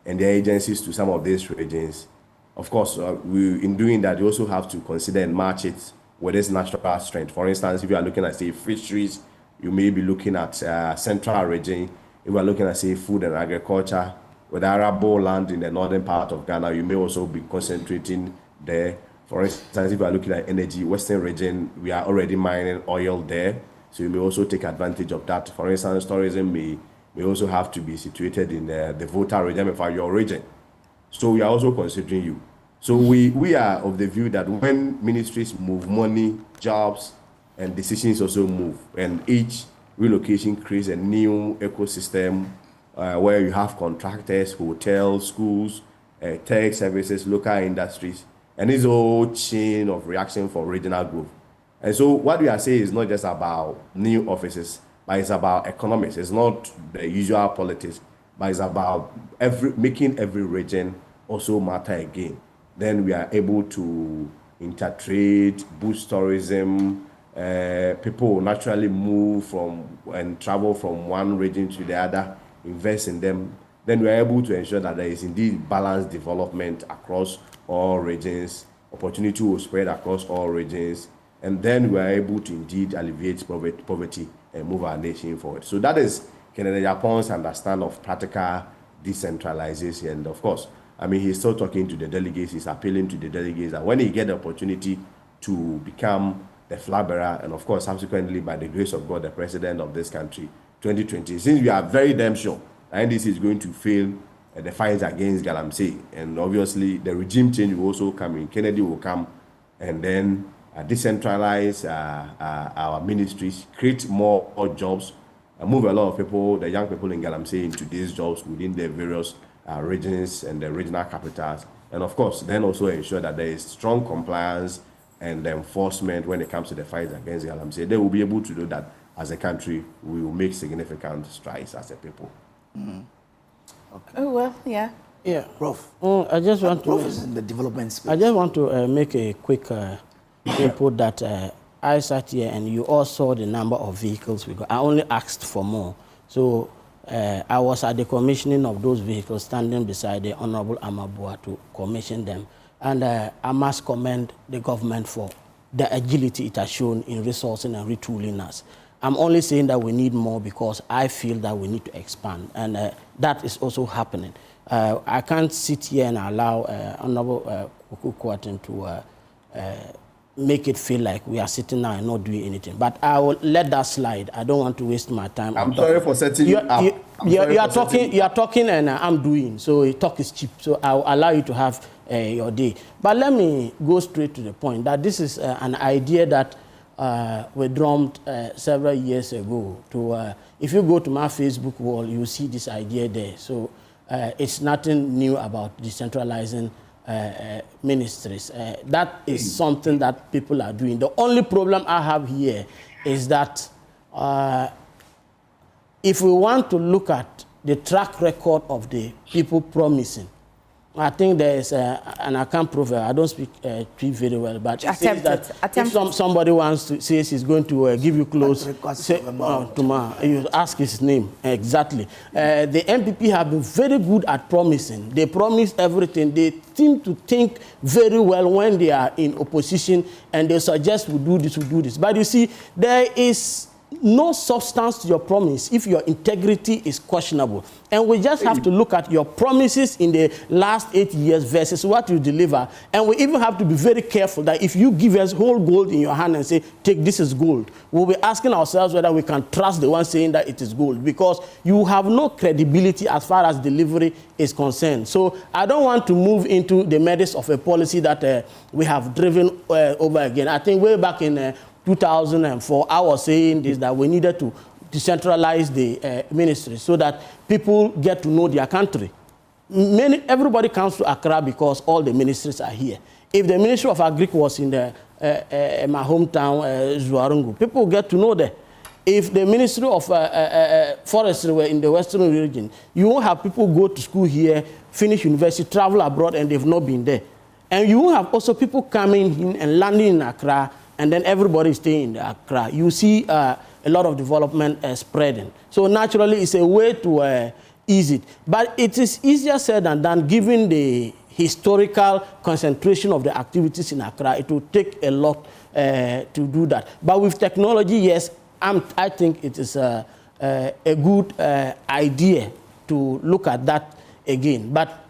[SPEAKER 5] and their agencies to some of these regions. Of course, in doing that, you also have to consider and match it with its natural strength. For instance, if you are looking at, say, fisheries, you may be looking at central region. If you are looking at, say, food and agriculture, with arable land in the northern part of Ghana, you may also be concentrating there. For instance, if you are looking at energy, western region, we are already mining oil there, so you may also take advantage of that. For instance, tourism may also have to be situated in the Volta region, for your region. So we are also considering you. So we are of the view that when ministries move, money, jobs, and decisions also move, and each relocation creates a new ecosystem where you have contractors, hotels, schools, tech services, local industries, and it's all chain of reaction for regional growth. And so what we are saying is not just about new offices, but it's about economics. It's not the usual politics, but it's about making every region also matter again. Then we are able to intertrade, boost tourism. People naturally move and travel from one region to the other, invest in them. Then we are able to ensure that there is indeed balanced development across all regions. Opportunity will spread across all regions. And then we are able to indeed alleviate poverty and move our nation forward. So that is Kennedy Agyapong's understanding of practical decentralization. And of course, I mean, he's still talking to the delegates, he's appealing to the delegates that when he gets the opportunity to become the flag bearer, and of course, subsequently, by the grace of God, the president of this country, 2020, since we are very damn sure that NDC is going to fail the fight against Galamsey, and obviously the regime change will also come in. Kennedy will come, and then decentralize our ministries, create more jobs, move a lot of people, the young people in Galamsey, into these jobs within the various regions and the regional capitals. And of course, then also ensure that there is strong compliance and enforcement when it comes to the fight against Galamsey. They will be able to do that as a country. We will make significant strides as a people.
[SPEAKER 2] Mm-hmm.
[SPEAKER 1] Okay. Oh, well, yeah.
[SPEAKER 2] Yeah,
[SPEAKER 20] Prof.
[SPEAKER 2] I just want to.
[SPEAKER 20] Prof is in the development space.
[SPEAKER 2] I just want to make a quick input that I sat here and you all saw the number of vehicles we got. I only asked for more. So I was at the commissioning of those vehicles, standing beside the Honorable Amabua to commission them. And I must commend the government for the agility it has shown in resourcing and retooling us. I'm only saying that we need more because I feel that we need to expand. And that is also happening. I can't sit here and allow Honorable Kwasi Kwarteng to make it feel like we are sitting now and not doing anything. But I will let that slide. I don't want to waste my time.
[SPEAKER 5] I'm sorry for setting you up.
[SPEAKER 2] You are talking and I'm doing. So talk is cheap. So I'll allow you to have your day. But let me go straight to the point that this is an idea that we drummed several years ago. If you go to my Facebook wall, you see this idea there. So it's nothing new about decentralizing ministries. That is something that people are doing. The only problem I have here is that if we want to look at the track record of the people promising, I think there is, and I can't prove it, I don't speak Twi very well, but it says that if somebody wants to say he's going to give you clothes, say, tomorrow, you ask his name, exactly. The MPP have been very good at promising. They promise everything. They seem to think very well when they are in opposition, and they suggest we do this, we do this. But you see, there is no substance to your promise if your integrity is questionable. And we just have to look at your promises in the last 8 years versus what you deliver. And we even have to be very careful that if you give us whole gold in your hand and say, take this is gold, we'll be asking ourselves whether we can trust the one saying that it is gold, because you have no credibility as far as delivery is concerned. So I don't want to move into the merits of a policy that we have driven over again. I think way back in 2004, I was saying this, that we needed to decentralize the ministry so that people get to know their country. Everybody comes to Accra because all the ministries are here. If the Ministry of Agriculture was in my hometown, Zuarungu, people get to know that. If the Ministry of Forestry were in the Western region, you won't have people go to school here, finish university, travel abroad, and they've not been there. And you won't have also people coming in and landing in Accra, and then everybody is staying in Accra. You see a lot of development spreading. So naturally, it's a way to ease it. But it is easier said than done, given the historical concentration of the activities in Accra. It will take a lot to do that. But with technology, yes, I think it is a good idea to look at that again. But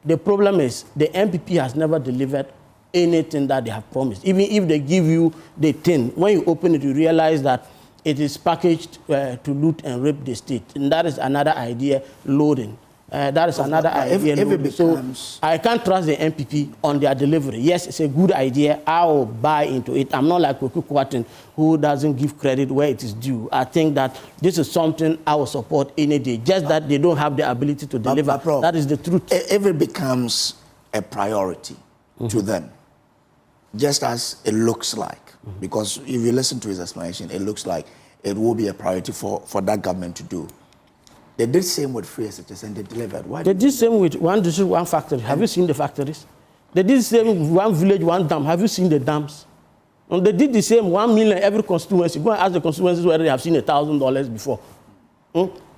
[SPEAKER 2] the problem is the MPP has never delivered anything that they have promised. Even if they give you the tin, when you open it, you realize that it is packaged to loot and rape the state. And that is another idea, loading. That is another idea. So I can't trust the MPP on their delivery. Yes, it's a good idea. I will buy into it. I'm not like Kwasi Kwarteng, who doesn't give credit where it is due. I think that this is something I will support any day. Just that they don't have the ability to deliver. That is the truth.
[SPEAKER 20] If it becomes a priority to them, just as it looks like, because if you listen to his explanation, it looks like it will be a priority for that government to do. They did the same with free SHS and they delivered. Why?
[SPEAKER 2] They did the same with one district, one factory. Have you seen the factories? They did the same with one village, one dam. Have you seen the dams? And they did the same 1 million every constituency. Go and ask the constituencies whether they have seen $1,000 before.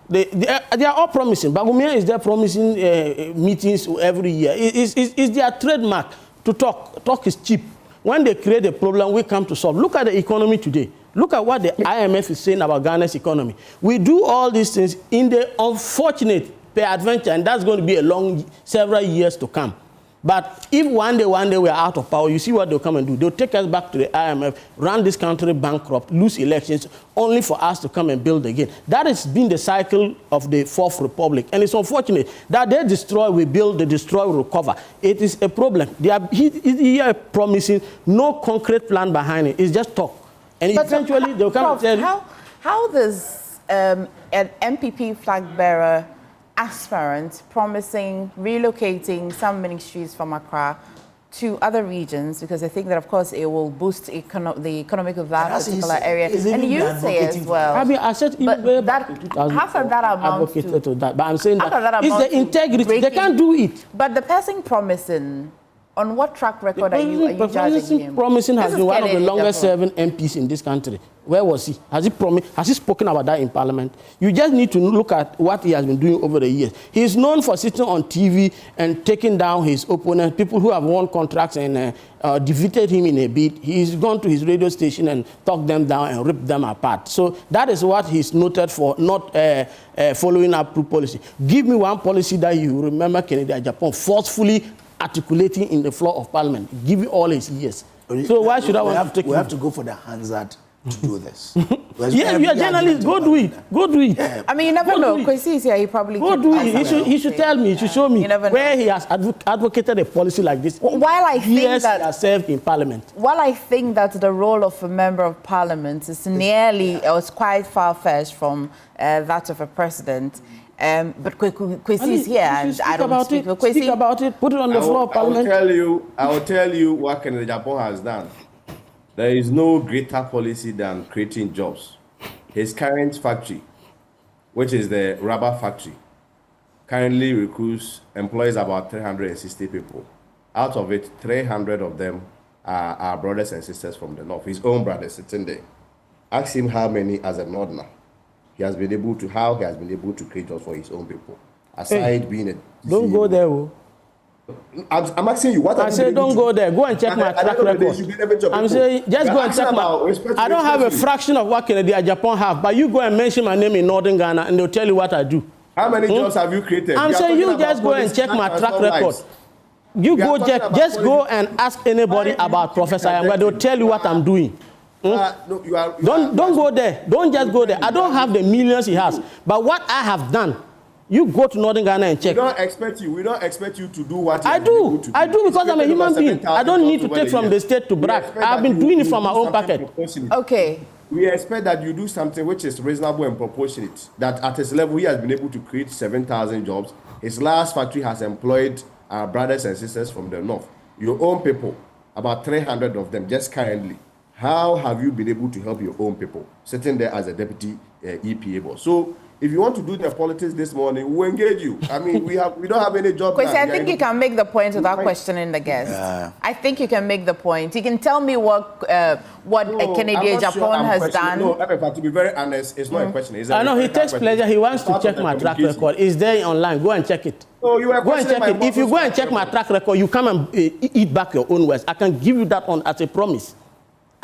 [SPEAKER 2] They are all promising. Bagumia is there promising meetings every year. It's their trademark to talk. Talk is cheap. When they create a problem, we come to solve. Look at the economy today. Look at what the IMF is saying about Ghana's economy. We do all these things in the unfortunate peradventure, and that's going to be a long, several years to come. But if one day we're out of power, you see what they'll come and do. They'll take us back to the IMF, run this country bankrupt, lose elections, only for us to come and build again. That has been the cycle of the Fourth Republic. And it's unfortunate that they destroy, we build, they destroy, we recover. It is a problem. He are promising no concrete plan behind it. It's just talk. And but eventually they'll come
[SPEAKER 1] Prof,
[SPEAKER 2] and tell you.
[SPEAKER 1] How does an MPP flag bearer aspirant promising relocating some ministries from Accra to other regions, because I think that, of course, it will boost the economic of that particular area. And you say as well.
[SPEAKER 2] I mean, I said
[SPEAKER 1] but that, how can that amount to
[SPEAKER 2] that? But I'm saying that it's the integrity. Breaking, they can't do it.
[SPEAKER 1] But the person promising, on what track record are you judging him?
[SPEAKER 2] Promising has been one of the longest serving MPs in this country. Where was he? Has he promised? Has he spoken about that in Parliament? You just need to look at what he has been doing over the years. He is known for sitting on TV and taking down his opponents, people who have won contracts and defeated him in a bid. He's gone to his radio station and talked them down and ripped them apart. So that is what he's noted for, not following up through policy. Give me one policy that you remember Kennedy Agyapong forcefully articulating in the floor of Parliament. Give you all his years. So why should I want to take?
[SPEAKER 20] We have to go for the Hansard to do this.
[SPEAKER 2] Yeah, you're a journalist. Go do it. Go do it. Yeah.
[SPEAKER 1] I mean, you never know. Kwasi is here. He probably
[SPEAKER 2] go do it. He should tell me. He should show me where he has advocated a policy like this.
[SPEAKER 1] While I think that
[SPEAKER 2] he has served in Parliament.
[SPEAKER 1] While I think that the role of a member of Parliament is nearly, or is quite far-fetched from that of a president. But Kwasi is here, and I don't speak for Kwasi.
[SPEAKER 2] Speak about it. Put it on the floor of Parliament.
[SPEAKER 5] I will tell you what Kennedy Agyapong has done. There is no greater policy than creating jobs. His current factory, which is the rubber factory, currently employs about 360 people. Out of it, 300 of them are our brothers and sisters from the north. His own brothers sitting there. Ask him how many as a northerner he has been able to create jobs for his own people. Aside being a
[SPEAKER 2] don't go there,
[SPEAKER 5] I'm asking you what
[SPEAKER 2] I say. Don't go there. Go and check my track record. I'm saying just go and check my. I don't have a fraction of what Kennedy Agyapong have, but you go and mention my name in Northern Ghana, and they'll tell you what I do.
[SPEAKER 5] How many jobs have you created?
[SPEAKER 2] I'm saying you just go and check my track record. You go check. Just go and ask anybody about Professor Ayamga. They'll tell you what I'm doing. Don't go there. Don't just go there. I don't have the millions he has, but what I have done. You go to Northern Ghana and check.
[SPEAKER 5] We don't expect you to do what
[SPEAKER 2] I do. I do because I'm a human being. I don't need to take from the state to brag. I've been doing it from my own pocket.
[SPEAKER 1] Okay.
[SPEAKER 5] We expect that you do something which is reasonable and proportionate. That at his level, he has been able to create 7,000 jobs. His last factory has employed our brothers and sisters from the north. Your own people, about 300 of them, just currently. How have you been able to help your own people? Sitting there as a deputy EPA boss. So, if you want to do the politics this morning, we'll engage you. I mean, we don't have any job.
[SPEAKER 1] Kwasi, I think you can make the point without questioning the guest. I think you can make the point. You can tell me what Kennedy Agyapong has done.
[SPEAKER 5] No, to be very honest, it's not a question.
[SPEAKER 2] I know he takes pleasure. He wants to check my track record. It's there online. Go and check it.
[SPEAKER 5] No, you are
[SPEAKER 2] go and check it. If you go and check my track record, you come and eat back your own words. I can give you that as a promise.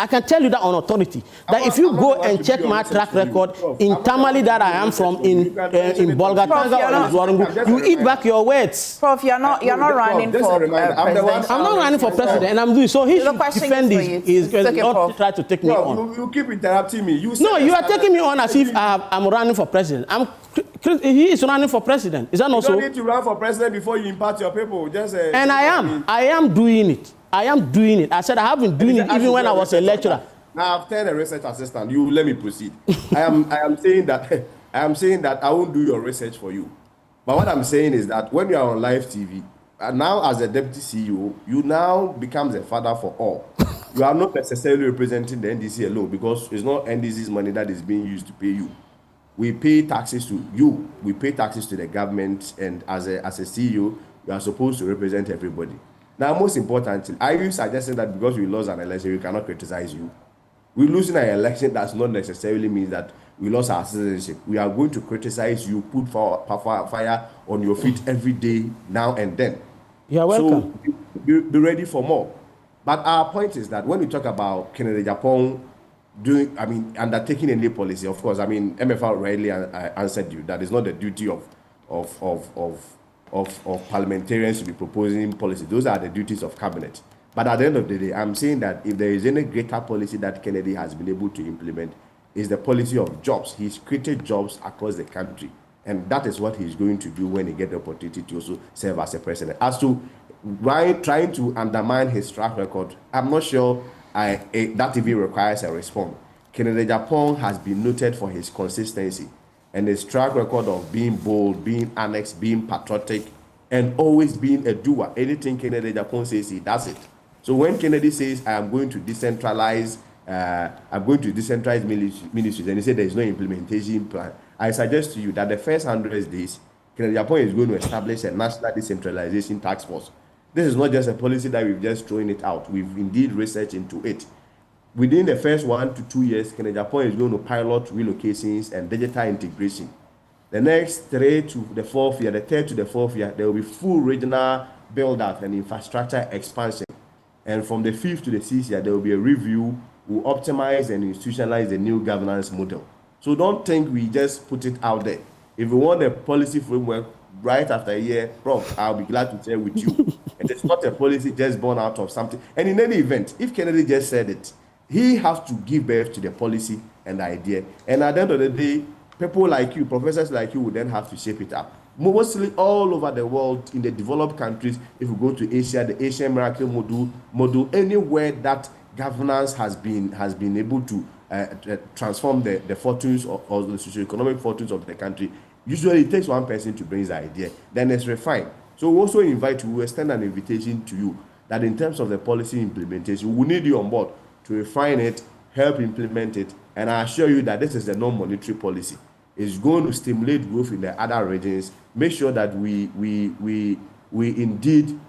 [SPEAKER 2] I can tell you that on authority, that if you go and check my track record in Tamale that I am from, in Bolgatanga or in Zwarungu, you eat back your words.
[SPEAKER 1] Prof, you're not running for president.
[SPEAKER 2] I'm not running for president, and I'm doing so. He should defend his not try to take me on.
[SPEAKER 5] You keep interrupting me.
[SPEAKER 2] No, you are taking me on as if I'm running for president. He is running for president. Is that not so?
[SPEAKER 5] You don't need to run for president before you impart your people.
[SPEAKER 2] And I am doing it. I am doing it. I said I have been doing it even when I was a lecturer.
[SPEAKER 5] Now I've turned a research assistant. You let me proceed. I am saying that I won't do your research for you. But what I'm saying is that when you are on live TV, now as a deputy CEO, you now becomes a father for all. You are not necessarily representing the NDC alone because it's not NDC's money that is being used to pay you. We pay taxes to you. We pay taxes to the government, and as a CEO, you are supposed to represent everybody. Now, most importantly, are you suggesting that because we lost an election, we cannot criticize you? We losing an election does not necessarily mean that we lost our citizenship. We are going to criticize you, put fire on your feet every day, now and then.
[SPEAKER 2] You are welcome.
[SPEAKER 5] So be ready for more. But our point is that when we talk about Kennedy Agyapong undertaking a new policy, of course, MFR rightly answered you. That is not the duty of parliamentarians to be proposing policy. Those are the duties of cabinet. But at the end of the day, I'm saying that if there is any greater policy that Kennedy has been able to implement, is the policy of jobs. He's created jobs across the country. And that is what he's going to do when he gets the opportunity to also serve as a president. As to why trying to undermine his track record, I'm not sure that even requires a response. Kennedy Agyapong has been noted for his consistency and his track record of being bold, being honest, being patriotic, and always being a doer. Anything Kennedy Agyapong says, he does it. So when Kennedy says, I'm going to decentralize ministries, and he said there is no implementation plan, I suggest to you that the first 100 days, Kennedy Agyapong is going to establish a national decentralization task force. This is not just a policy that we've just thrown it out. We've indeed researched into it. Within the first 1 to 2 years, Kennedy Agyapong is going to pilot relocations and digital integration. The next 3 to the 4th year, the 3rd to the 4th year, there will be full regional build-out and infrastructure expansion. And from the 5th to the 6th year, there will be a review. We'll optimize and institutionalize the new governance model. So don't think we just put it out there. If we want a policy framework right after a year, Prof, I'll be glad to share with you. And it's not a policy just born out of something. And in any event, if Kennedy just said it, he has to give birth to the policy and the idea. And at the end of the day, people like you, professors like you, will then have to shape it up. Mostly all over the world, in the developed countries, if we go to Asia, the Asian Miracle model, anywhere that governance has been able to transform the fortunes or the socio-economic fortunes of the country, usually it takes one person to bring the idea, then it's refined. So we also we extend an invitation to you that in terms of the policy implementation, we need you on board to refine it, help implement it, and I assure you that this is a non-monetary policy. It's going to stimulate growth in the other regions, make sure that we indeed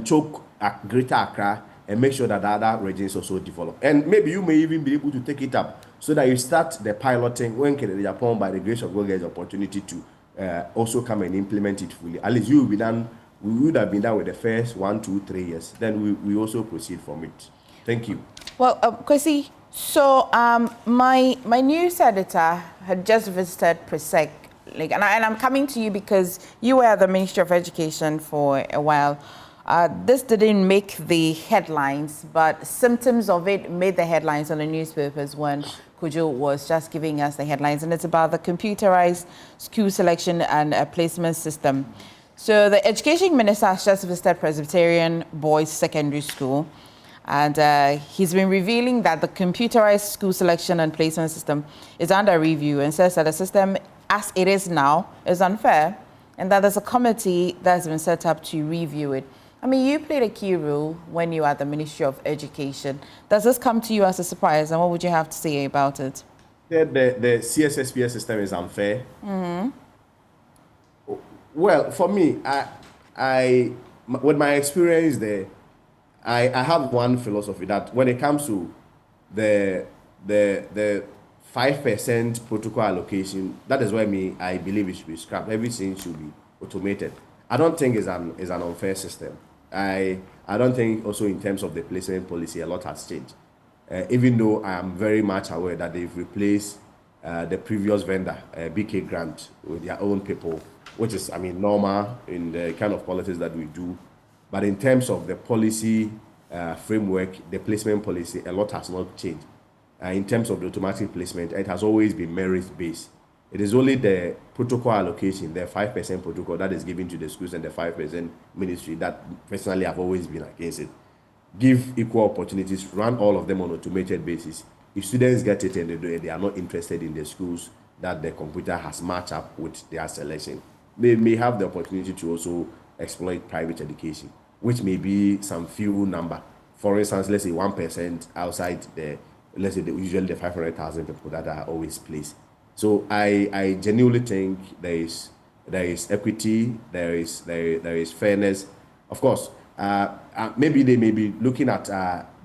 [SPEAKER 5] choke Greater Accra and make sure that the other regions also develop. And maybe you may even be able to take it up so that you start the piloting when Kennedy Agyapong, by the grace of God, gets the opportunity to also come and implement it fully. At least we would have been done with the first 1, 2, 3 years. Then we also proceed from it. Thank you.
[SPEAKER 1] Well, Kwasi, so my news editor had just visited Presec, and I'm coming to you because you were at the Ministry of Education for a while. This didn't make the headlines, but symptoms of it made the headlines on the newspapers when Kujo was just giving us the headlines, and it's about the computerized school selection and placement system. So the Education Minister has just visited Presbyterian Boys Secondary School, and he's been revealing that the computerized school selection and placement system is under review, and says that the system as it is now is unfair, and that there's a committee that's been set up to review it. I mean, you played a key role when you were at the Ministry of Education. Does this come to you as a surprise, and what would you have to say about it?
[SPEAKER 5] The CSSPS system is unfair.
[SPEAKER 1] Mm-hmm.
[SPEAKER 5] Well, for me, I with my experience there, I have one philosophy that when it comes to the 5% protocol allocation, that is why I believe it should be scrapped. Everything should be automated. I don't think it's an unfair system. I don't think also in terms of the placement policy a lot has changed. Even though I am very much aware that they've replaced the previous vendor, BK Grant, with their own people, which is, normal in the kind of politics that we do. But in terms of the policy framework, the placement policy, a lot has not changed. In terms of the automatic placement, it has always been merit-based. It is only the protocol allocation, the 5% protocol that is given to the schools and the 5% ministry that personally I've always been against it. Give equal opportunities, run all of them on an automated basis. If students get it and they are not interested in the schools that the computer has matched up with their selection, they may have the opportunity to also exploit private education, which may be some few number. For instance, let's say 1% outside usually the 500,000 people that are always placed. So I genuinely think there is equity, there is fairness. Of course, maybe they may be looking at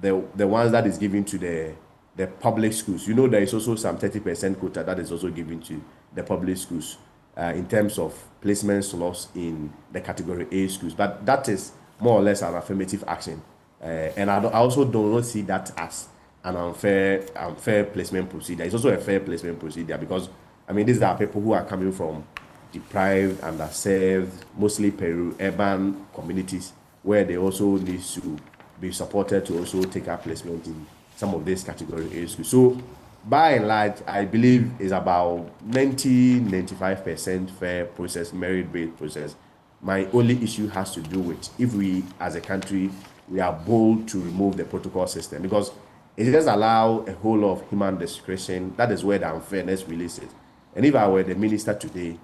[SPEAKER 5] the ones that is given to the public schools. There is also some 30% quota that is also given to the public schools in terms of placement slots in the category A schools. But that is more or less an affirmative action, and I also do not see that as an unfair placement procedure. It's also a fair placement procedure because, these are people who are coming from deprived, underserved, mostly urban communities where they also need to be supported to also take up placement in some of these category A schools. So by and large, I believe is about 90-95% fair process, merit-based process. My only issue has to do with if we, as a country, we are bold to remove the protocol system, because it just allow a whole lot of human discretion. That is where the unfairness really sits. And if I were the minister today,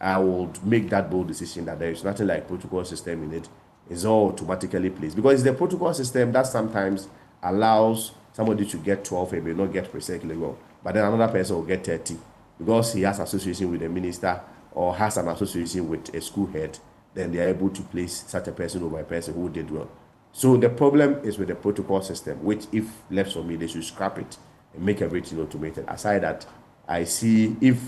[SPEAKER 5] I would make that bold decision that there is nothing like protocol system in it. It's all automatically placed, because it's the protocol system that sometimes allows somebody to get 12 and may not get precisely well, but then another person will get 30 because he has association with the minister or has an association with a school head. Then they are able to place such a person over a person who did well. So the problem is with the protocol system, which if left for me, they should scrap it and make everything automated. Aside that, I see if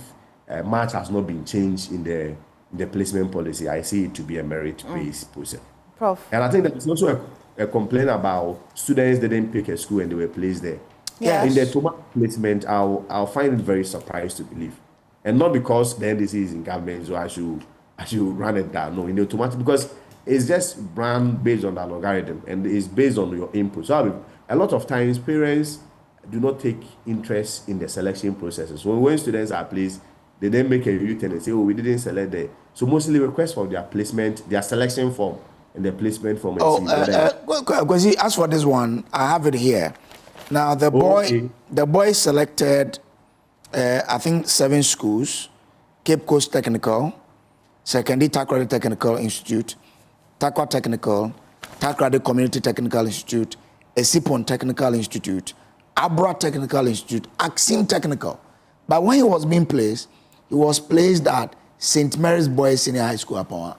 [SPEAKER 5] much has not been changed in the placement policy, I see it to be a merit-based process.
[SPEAKER 1] Prof.
[SPEAKER 5] And I think that there's also a complaint about students didn't pick a school and they were placed there.
[SPEAKER 1] Yes.
[SPEAKER 5] In the tomato placement, I'll find it very surprised to believe. And not because the NDC is in government, so I should run it down. No, in the automatic, because it's just brand based on the algorithm and it's based on your input. So a lot of times parents do not take interest in the selection processes. So when students are placed, they then make a U-turn and say, oh, we didn't select there. So mostly request for their placement, their selection form and their placement form.
[SPEAKER 20] Kwasi, as for this one, I have it here. Now the boy selected, I think 7 schools: Cape Coast Technical, Secondary Takrady Technical Institute, Takwa Technical, Takrady Community Technical Institute, Esipon Technical Institute, Abra Technical Institute, Axim Technical. But when he was being placed, he was placed at St. Mary's Boys Senior High School, Apawa.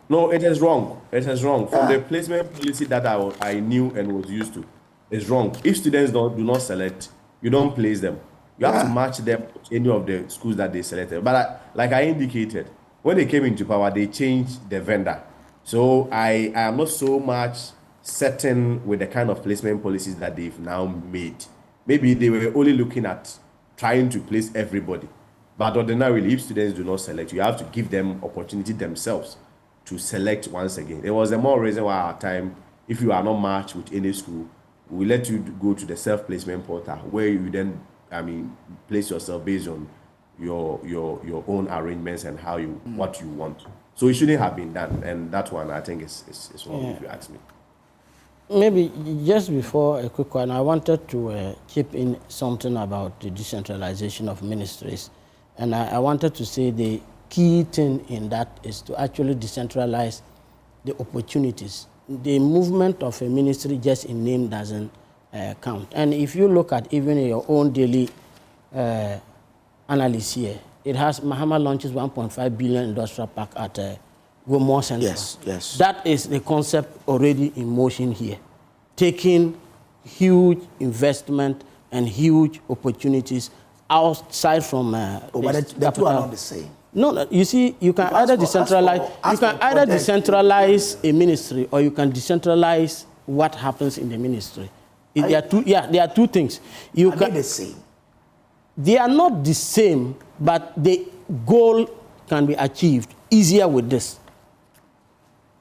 [SPEAKER 5] No, it is wrong. It is wrong. From the placement policy that I knew and was used to, it's wrong. If students do not select, you don't place them. You have to match them to any of the schools that they selected. But like I indicated, when they came into power, they changed the vendor. So I am not so much certain with the kind of placement policies that they've now made. Maybe they were only looking at trying to place everybody. But ordinarily, if students do not select, you have to give them opportunity themselves to select once again. There was a more reason why at our time, if you are not matched with any school, we let you go to the self-placement portal where you then, place yourself based on your own arrangements and how you what you want. So it shouldn't have been done, and that one I think is wrong if you ask me.
[SPEAKER 2] Maybe just before a quick one, I wanted to chip in something about the decentralization of ministries. And I wanted to say the key thing in that is to actually decentralize the opportunities. The movement of a ministry just in name doesn't count. And if you look at even your own daily analysis here, it has Mahama launches 1.5 billion industrial park at Gomor Central.
[SPEAKER 20] Yes.
[SPEAKER 2] That is the concept already in motion here, taking huge investment and huge opportunities outside from.
[SPEAKER 20] But the two are not the same.
[SPEAKER 2] No, you see, you can either decentralize. You can either decentralize a ministry, or you can decentralize what happens in the ministry. There are two things.
[SPEAKER 20] Are they the same?
[SPEAKER 2] They are not the same, but the goal can be achieved easier with this.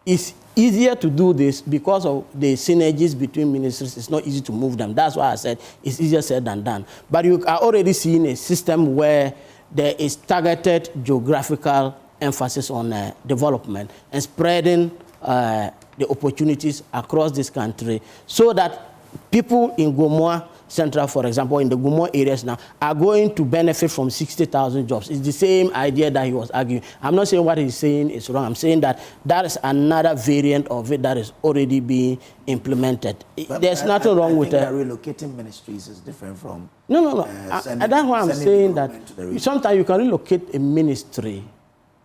[SPEAKER 2] It's easier to do this because of the synergies between ministries. It's not easy to move them. That's why I said it's easier said than done. But you are already seeing a system where there is targeted geographical emphasis on development and spreading the opportunities across this country so that people in Gomor Central, for example, in the Gomor areas now, are going to benefit from 60,000 jobs. It's the same idea that he was arguing. I'm not saying what he's saying is wrong. I'm saying that that is another variant of it that is already being implemented. There's nothing wrong with that.
[SPEAKER 20] Relocating ministries is different from...
[SPEAKER 2] No. That's why I'm saying that sometimes you can relocate a ministry,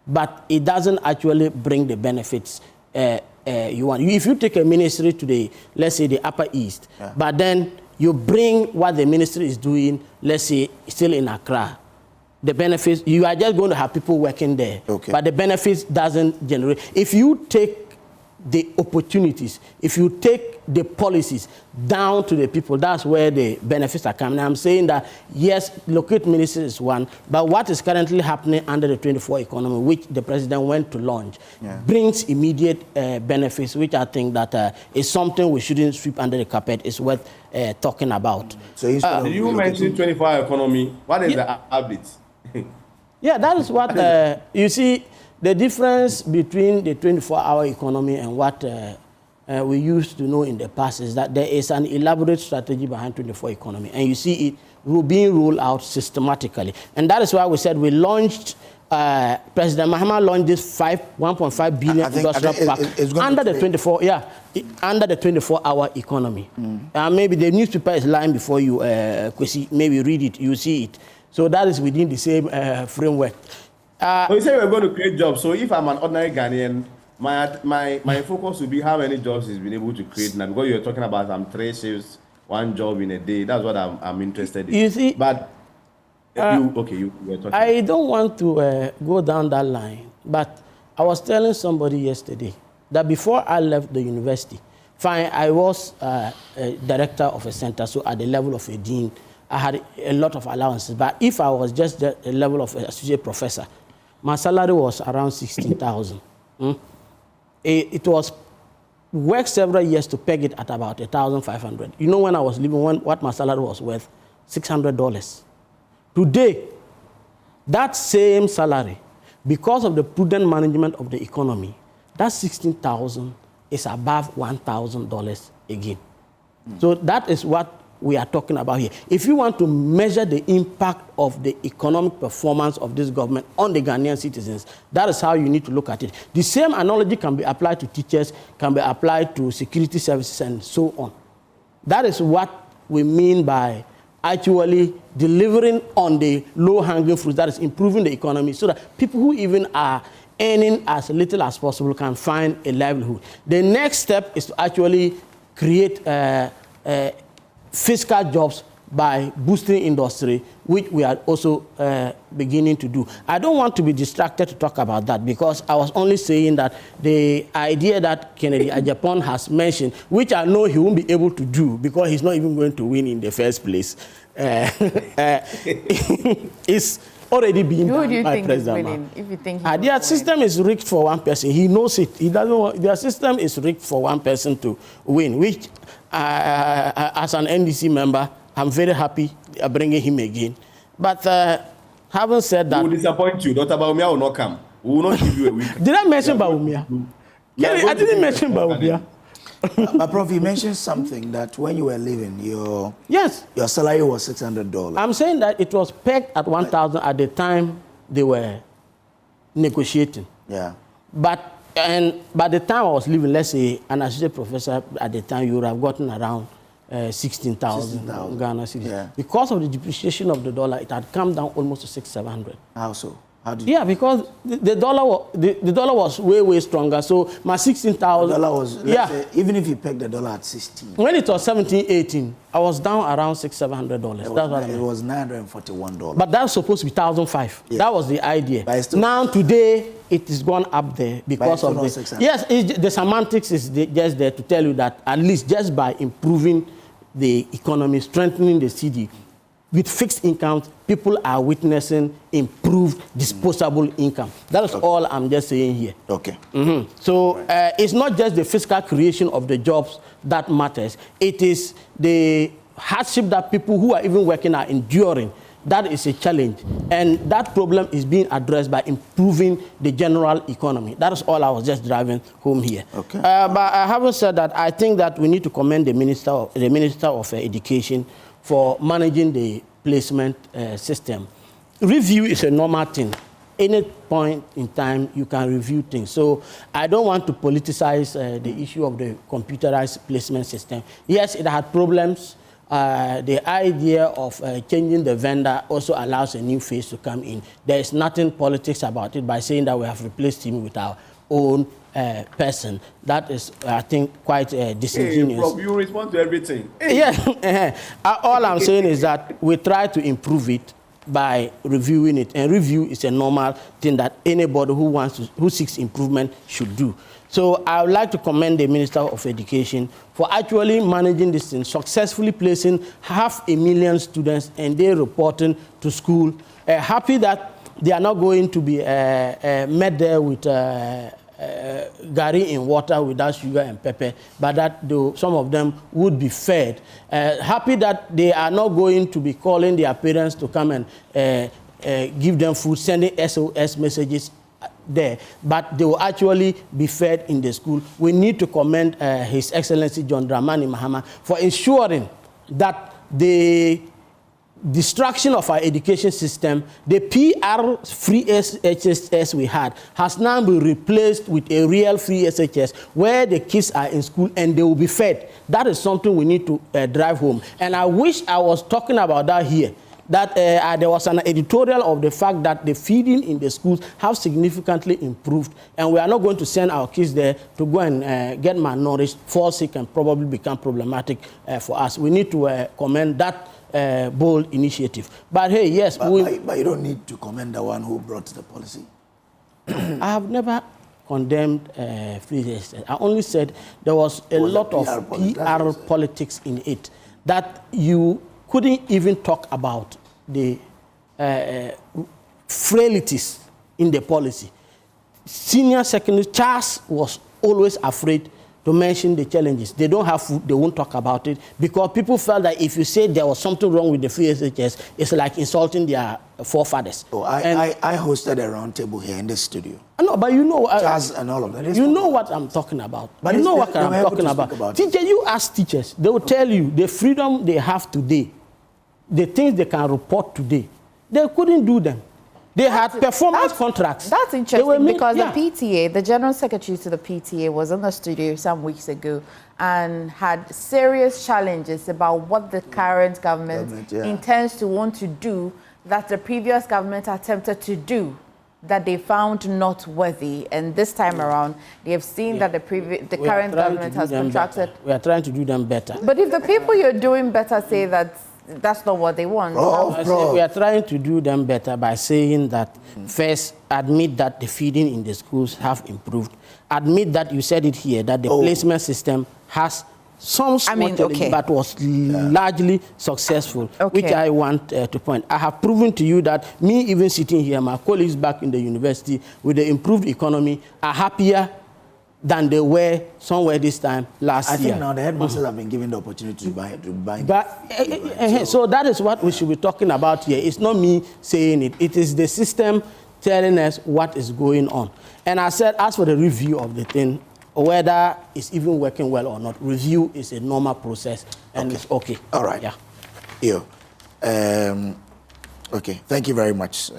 [SPEAKER 2] but it doesn't actually bring the benefits you want. If you take a ministry to let's say the Upper East, but then you bring what the ministry is doing, let's say, still in Accra, the benefits, you are just going to have people working there. Okay. But the benefits doesn't generate. If you take the opportunities, if you take the policies down to the people, that's where the benefits are coming. I'm saying that, yes, locate ministries is one, but what is currently happening under the 24 economy, which the president went to launch, brings immediate benefits, which I think that is something we shouldn't sweep under the carpet. It's worth talking about.
[SPEAKER 5] So you mentioned 24 economy. What is the habit?
[SPEAKER 2] Yeah, that is what, you see, the difference between the 24-hour economy and what we used to know in the past is that there is an elaborate strategy behind 24 economy, and you see it being rolled out systematically. And that is why we said we launched, President Mahama launched this 1.5 billion industrial park under the 24-hour economy. Maybe the newspaper is lying before you, Kwasi, maybe read it, you see it. So that is within the same framework.
[SPEAKER 5] So you say we're going to create jobs. So if I'm an ordinary Ghanaian, my focus will be how many jobs he's been able to create now. Because you're talking about some 3 shifts, 1 job in a day. That's what I'm interested in.
[SPEAKER 2] You see,
[SPEAKER 5] but you were talking.
[SPEAKER 2] I don't want to go down that line, but I was telling somebody yesterday that before I left the university, fine, I was a director of a center, so at the level of a dean, I had a lot of allowances. But if I was just the level of an associate professor, my salary was around 16,000. It was worked several years to peg it at about 1,500. You know, when I was leaving, what my salary was worth? $600. Today, that same salary, because of the prudent management of the economy, that 16,000 is above $1,000 again. So that is what we are talking about here. If you want to measure the impact of the economic performance of this government on the Ghanaian citizens, that is how you need to look at it. The same analogy can be applied to teachers, can be applied to security services, and so on. That is what we mean by actually delivering on the low-hanging fruit, that is improving the economy, so that people who even are earning as little as possible can find a livelihood. The next step is to actually create fiscal jobs by boosting industry, which we are also beginning to do. I don't want to be distracted to talk about that, because I was only saying that the idea that Kennedy Agyapong has mentioned, which I know he won't be able to do because he's not even going to win in the first place, is already being done by President Mahama.
[SPEAKER 1] If you think
[SPEAKER 2] their system is rigged for one person. He knows it. He doesn't want, their system is rigged for one person to win, which as an NDC member, I'm very happy bringing him again. But having said that...
[SPEAKER 5] We will disappoint you. Dr. Bawumia will not come. We will not give you a week.
[SPEAKER 2] Did I mention Bawumia? I didn't mention Bawumia.
[SPEAKER 20] But Prof, you mentioned something that when you were leaving, your salary was $600.
[SPEAKER 2] I'm saying that it was pegged at 1,000 at the time they were negotiating.
[SPEAKER 20] Yeah.
[SPEAKER 2] But by the time I was leaving, let's say an associate professor at the time, you would have gotten around 16,000 Ghana cedis.
[SPEAKER 20] Yeah.
[SPEAKER 2] Because of the depreciation of the dollar, it had come down almost to 600-700.
[SPEAKER 20] How so? How did
[SPEAKER 2] Yeah, because the dollar was way stronger. So my 16,000.
[SPEAKER 20] The dollar was, say, even if you peg the dollar at 16.
[SPEAKER 2] When it was 17, 18, I was down around $600-700. That's what I mean.
[SPEAKER 20] It was $941.
[SPEAKER 2] But that was supposed to be 1,005. Yeah. That was the idea. Now today it is gone up there because of the. Yes, the semantics is just there to tell you that at least just by improving the economy, strengthening the city, with fixed incomes, people are witnessing improved disposable income. That is all I'm just saying here.
[SPEAKER 20] Okay.
[SPEAKER 2] So it's not just the fiscal creation of the jobs that matters. It is the hardship that people who are even working are enduring. That is a challenge. And that problem is being addressed by improving the general economy. That is all I was just driving home here.
[SPEAKER 20] Okay.
[SPEAKER 2] But I haven't said that. I think that we need to commend the Minister of Education for managing the placement system. Review is a normal thing. Any point in time, you can review things. So I don't want to politicize the issue of the computerized placement system. Yes, it had problems. The idea of changing the vendor also allows a new face to come in. There is nothing politics about it by saying that we have replaced him with our own person. That is, I think, quite disingenuous.
[SPEAKER 5] Hey, Prof, you respond to everything.
[SPEAKER 2] Yeah. All I'm saying is that we try to improve it by reviewing it. And review is a normal thing that anybody who seeks improvement should do. So I would like to commend the Minister of Education for actually managing this thing, successfully placing 500,000 students and they reporting to school. Happy that they are not going to be met there with gari in water without sugar and pepper, but that some of them would be fed. Happy that they are not going to be calling their parents to come and give them food, sending SOS messages there, but they will actually be fed in the school. We need to commend His Excellency John Dramani Mahama for ensuring that the destruction of our education system, the PR free SHS we had, has now been replaced with a real free SHS where the kids are in school and they will be fed. That is something we need to drive home. And I wish I was talking about that here. That there was an editorial of the fact that the feeding in the schools have significantly improved, and we are not going to send our kids there to go and get malnourished, fall sick, and probably become problematic for us. We need to commend that bold initiative. But hey, yes,
[SPEAKER 20] but you don't need to commend the one who brought the policy.
[SPEAKER 2] I have never condemned free SHS. I only said there was a lot of PR politics in it that you couldn't even talk about the frailties in the policy. Senior secondary, Charles was always afraid to mention the challenges. They don't have food, they won't talk about it, because people felt that if you say there was something wrong with the free SHS, it's like insulting their forefathers.
[SPEAKER 20] Oh, I hosted a round table here in the studio.
[SPEAKER 2] No, but you know,
[SPEAKER 20] Charles and all of that.
[SPEAKER 2] You know what I'm talking about. But you know what I'm talking about. Teacher, you ask teachers, they will tell you the freedom they have today, the things they can report today, they couldn't do them. They had performance contracts.
[SPEAKER 1] That's interesting because the PTA, the General Secretary to the PTA, was in the studio some weeks ago and had serious challenges about what the current government intends to want to do that the previous government attempted to do that they found not worthy. And this time around, they have seen that the current government has contracted.
[SPEAKER 2] We are trying to do them better.
[SPEAKER 1] But if the people you're doing better say that that's not what they want.
[SPEAKER 2] We are trying to do them better by saying that first, admit that the feeding in the schools have improved. Admit that you said it here, that the placement system has some challenges, but was largely successful, which I want to point. I have proven to you that me even sitting here, my colleagues back in the university with the improved economy are happier than they were somewhere this time last year.
[SPEAKER 20] I think now the headmasters have been given the opportunity to buy.
[SPEAKER 2] So that is what we should be talking about here. It's not me saying it. It is the system telling us what is going on. And I said, as for the review of the thing, whether it's even working well or not, review is a normal process and it's okay.
[SPEAKER 20] All right.
[SPEAKER 2] Yeah.
[SPEAKER 20] Okay. Thank you very much,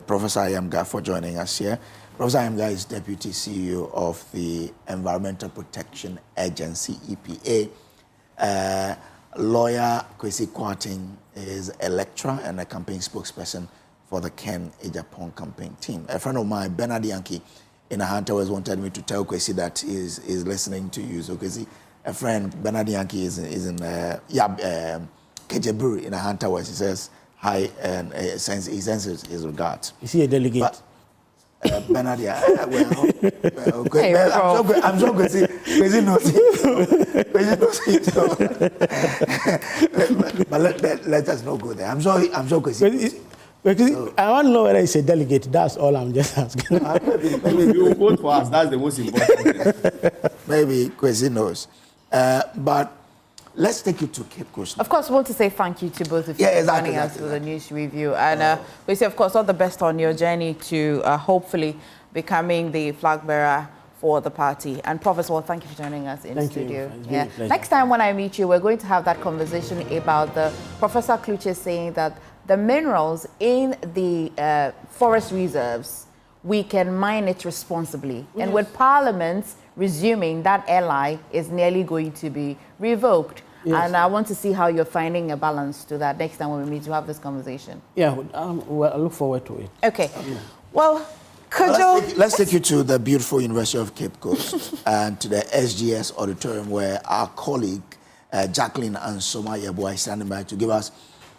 [SPEAKER 20] Professor Ayamga, for joining us here. Professor Ayamga is Deputy CEO of the Environmental Protection Agency, EPA. Lawyer Kwasi Kwarteng is a lecturer and a campaign spokesperson for the Kennedy Agyapong campaign team. A friend of mine, Bernard Yankee, in Ahanta, always wanted me to tell Kwasi that is listening to you. So Kwasi, a friend, Bernard Yankee, is in Kejeburi in Ahanta, where he says hi and he sends his regards.
[SPEAKER 2] Is he a delegate?
[SPEAKER 20] But, Bernard, I'm so Kwasi knows it. But let us not go there. I'm sure Kwasi.
[SPEAKER 2] I want to know whether he's a delegate. That's all I'm just asking.
[SPEAKER 5] Maybe you vote for us. That's the most important thing.
[SPEAKER 20] Maybe Kwasi knows. But let's take you to Cape Coast.
[SPEAKER 1] Of course, we want to say thank you to both of you for joining us for the news review. And we say, of course, all the best on your journey to hopefully becoming the flag bearer for the party. And Prof, well, thank you for joining us in the studio. Next time when I meet you, we're going to have that conversation about the Professor Kluche saying that the minerals in the forest reserves, we can mine it responsibly. Yes. And with Parliament resuming, that ally is nearly going to be revoked. Yes. And I want to see how you're finding a balance to that next time when we meet to have this conversation.
[SPEAKER 2] Yeah, well, I look forward to it.
[SPEAKER 1] Okay. Well,
[SPEAKER 20] let's take you to the beautiful University of Cape Coast and to the SGS auditorium where our colleague Jacqueline Ansoma Yeboah is standing by to give us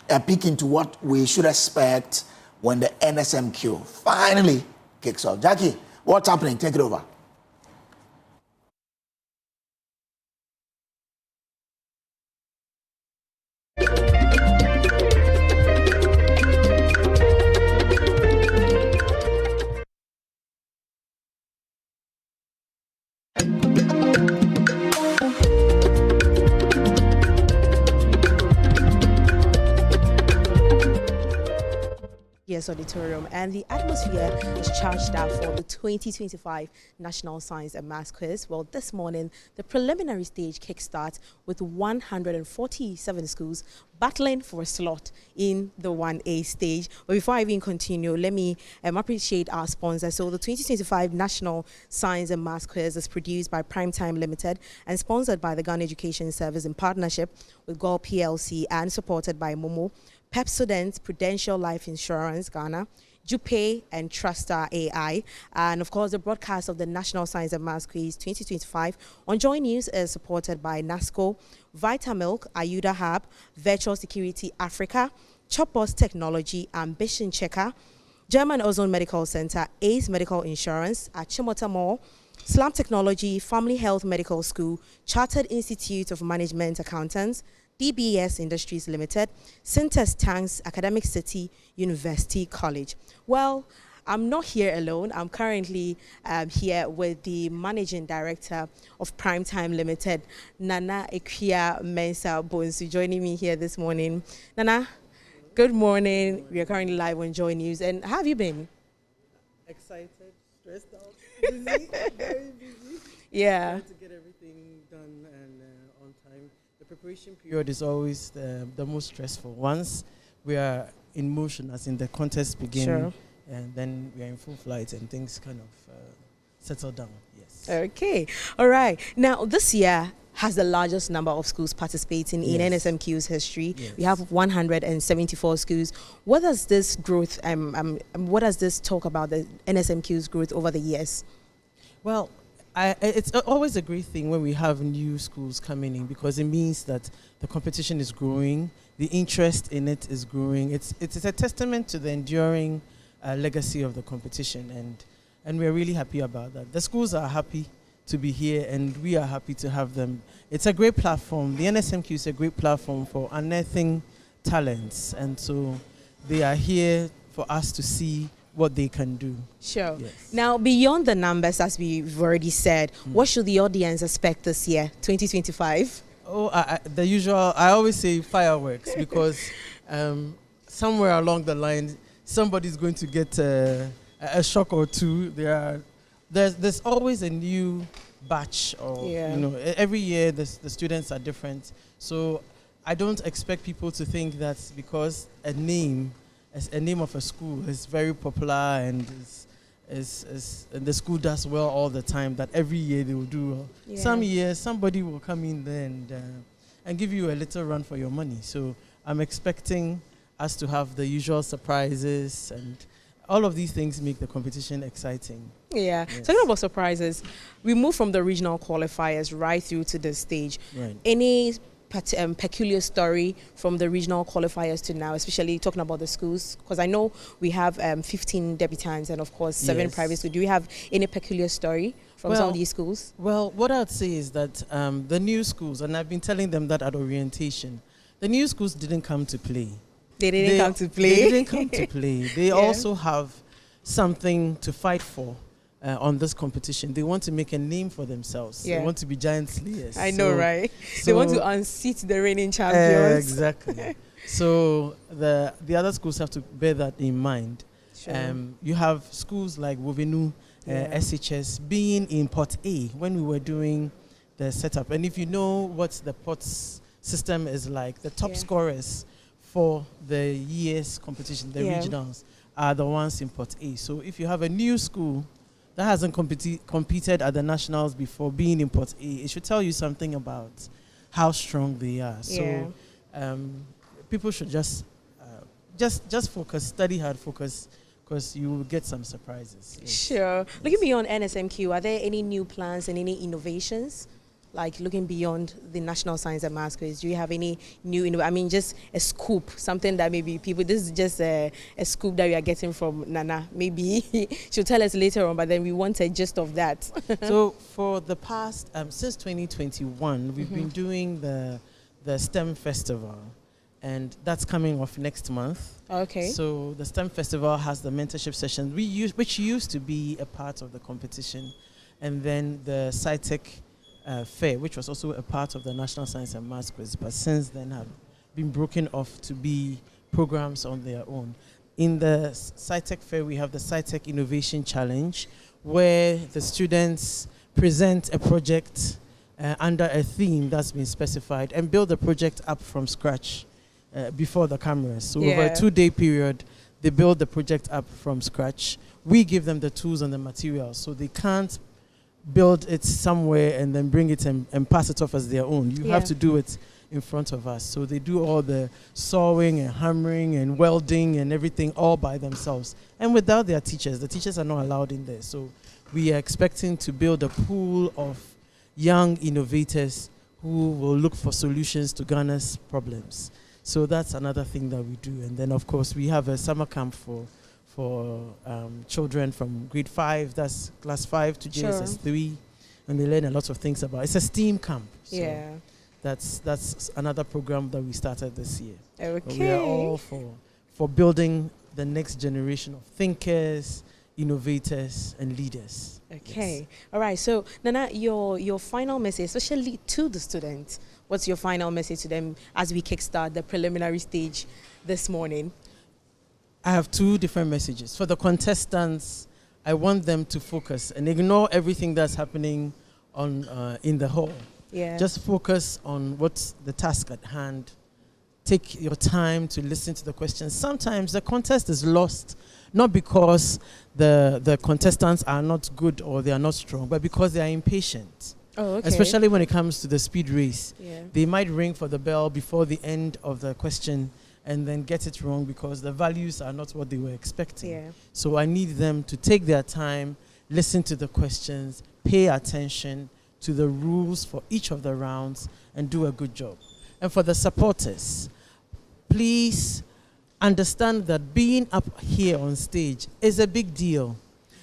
[SPEAKER 20] a peek into what we should expect when the NSMQ finally kicks off. Jackie, what's happening? Take it over.
[SPEAKER 6] Yes, auditorium. And the atmosphere is charged up for the 2025 National Science and Maths Quiz. Well, this morning, the preliminary stage kickstarts with 147 schools battling for a slot in the 1A stage. But before I even continue, let me appreciate our sponsor. So the 2025 National Science and Maths Quiz is produced by Primetime Limited and sponsored by the Ghana Education Service in partnership with GOL PLC and supported by Momo, Pepsodent, Prudential Life Insurance Ghana, Jupay, and Trustar AI. And of course, the broadcast of the National Science and Maths Quiz 2025 on Joy News is supported by NASCO, Vitamilk, Ayuda Hub, Virtual Security Africa, Chopboss Technology, Ambition Checker, German Ozone Medical Center, Ace Medical Insurance, Achimota Mall, Slam Technology, Family Health Medical School, Chartered Institute of Management Accountants, DBS Industries Limited, Synthes Tanks, Academic City, University College. Well, I'm not here alone. I'm currently here with the Managing Director of Primetime Limited, Nana Ekia Mensa Bonsu, joining me here this morning. Nana, good morning. We are currently live on Joy News. And how have you been?
[SPEAKER 7] Excited, stressed out, busy, very busy.
[SPEAKER 6] Yeah.
[SPEAKER 7] Trying to get everything done and on time. The preparation period is always the most stressful. Once we are in motion, as in the contest begins,
[SPEAKER 6] Sure.
[SPEAKER 7] and then we are in full flight and things kind of settle down. Yes.
[SPEAKER 6] Okay. All right. Now, this year has the largest number of schools participating in
[SPEAKER 7] Yes.
[SPEAKER 6] NSMQ's history.
[SPEAKER 7] Yes.
[SPEAKER 6] We have 174 schools. What does this growth, what does this talk about the NSMQ's growth over the years?
[SPEAKER 7] Well, it's always a great thing when we have new schools coming in, because it means that the competition is growing, the interest in it is growing. It's a testament to the enduring legacy of the competition, and we're really happy about that. The schools are happy to be here, and we are happy to have them. It's a great platform. The NSMQ is a great platform for unearthing talents, and so they are here for us to see what they can do.
[SPEAKER 6] Sure.
[SPEAKER 7] Yes.
[SPEAKER 6] Now, beyond the numbers, as we've already said, what should the audience expect this year, 2025?
[SPEAKER 7] Oh, the usual, I always say fireworks, because somewhere along the line, somebody's going to get a shock or two. There's always a new batch, or every year the students are different. So I don't expect people to think that because a name of a school is very popular and and the school does well all the time, that every year they will do well.
[SPEAKER 6] Yeah.
[SPEAKER 7] Some years somebody will come in there and give you a little run for your money. So I'm expecting us to have the usual surprises, and all of these things make the competition exciting.
[SPEAKER 6] Yeah.
[SPEAKER 7] Yes.
[SPEAKER 6] Talking about surprises, we move from the regional qualifiers right through to the stage.
[SPEAKER 7] Right.
[SPEAKER 6] Any peculiar story from the regional qualifiers to now, especially talking about the schools? Because I know we have 15 debutants and, of course, 7
[SPEAKER 7] Yes.
[SPEAKER 6] private schools. Do we have any peculiar story from some of these schools?
[SPEAKER 7] Well, what I'd say is that the new schools, and I've been telling them that at orientation, the new schools didn't come to play.
[SPEAKER 6] They didn't come to play.
[SPEAKER 7] They didn't come to play. They also have something to fight for on this competition. They want to make a name for themselves.
[SPEAKER 6] Yeah.
[SPEAKER 7] They want to be giant slayers.
[SPEAKER 6] I know, right? They want to unseat the reigning champions.
[SPEAKER 7] Exactly. So the other schools have to bear that in mind.
[SPEAKER 6] Sure.
[SPEAKER 7] You have schools like Wovenu, SHS, being in Pot A when we were doing the setup. And if you know what the pots system is like, the top scorers for the year's competition, the regionals, are the ones in Pot A. So if you have a new school that hasn't competed at the nationals before, being in Pot A, it should tell you something about how strong they are. So people should just focus, study hard, focus, because you will get some surprises. Yes.
[SPEAKER 6] Sure. Looking beyond NSMQ, are there any new plans and any innovations? Like looking beyond the National Science and Maths Quiz, do you have any new, just a scoop, something that maybe people, this is just a scoop that we are getting from Nana. Maybe she'll tell us later on, but then we want a gist of that.
[SPEAKER 7] So for the past, since 2021, we've been doing the STEM Festival, and that's coming off next month.
[SPEAKER 6] Okay.
[SPEAKER 7] So the STEM Festival has the mentorship session, which used to be a part of the competition, and then the SciTech fair, which was also a part of the National Science and Maths Quiz, but since then have been broken off to be programs on their own. in the SciTech Fair, we have the SciTech Innovation Challenge, where the students present a project under a theme that's been specified and build the project up from scratch before the cameras. So over a 2-day period, they build the project up from scratch. We give them the tools and the materials, so they can't build it somewhere and then bring it and pass it off as their own. You have to do it in front of us. So they do all the sawing and hammering and welding and everything all by themselves. And without their teachers, the teachers are not allowed in there. So we are expecting to build a pool of young innovators who will look for solutions to Ghana's problems. So that's another thing that we do. And then, of course, we have a summer camp for children from grade 5, that's class 5 to JSS 3, and they learn a lot of things about it. It's a STEAM camp. So that's another program that we started this year.
[SPEAKER 6] Okay.
[SPEAKER 7] But we are all for building the next generation of thinkers, innovators, and leaders.
[SPEAKER 6] Okay.
[SPEAKER 7] Yes.
[SPEAKER 6] All right. So, Nana, your final message, especially to the students, what's your final message to them as we kickstart the preliminary stage this morning?
[SPEAKER 7] I have 2 different messages. For the contestants, I want them to focus and ignore everything that's happening on in the hall.
[SPEAKER 6] Yeah.
[SPEAKER 7] Just focus on what's the task at hand. Take your time to listen to the questions. Sometimes the contest is lost, not because the contestants are not good or they are not strong, but because they are impatient.
[SPEAKER 6] Oh, okay.
[SPEAKER 7] Especially when it comes to the speed race.
[SPEAKER 6] Yeah.
[SPEAKER 7] They might ring for the bell before the end of the question and then get it wrong because the values are not what they were expecting.
[SPEAKER 6] Yeah.
[SPEAKER 7] So I need them to take their time, listen to the questions, pay attention to the rules for each of the rounds, and do a good job. And for the supporters, please understand that being up here on stage is a big deal.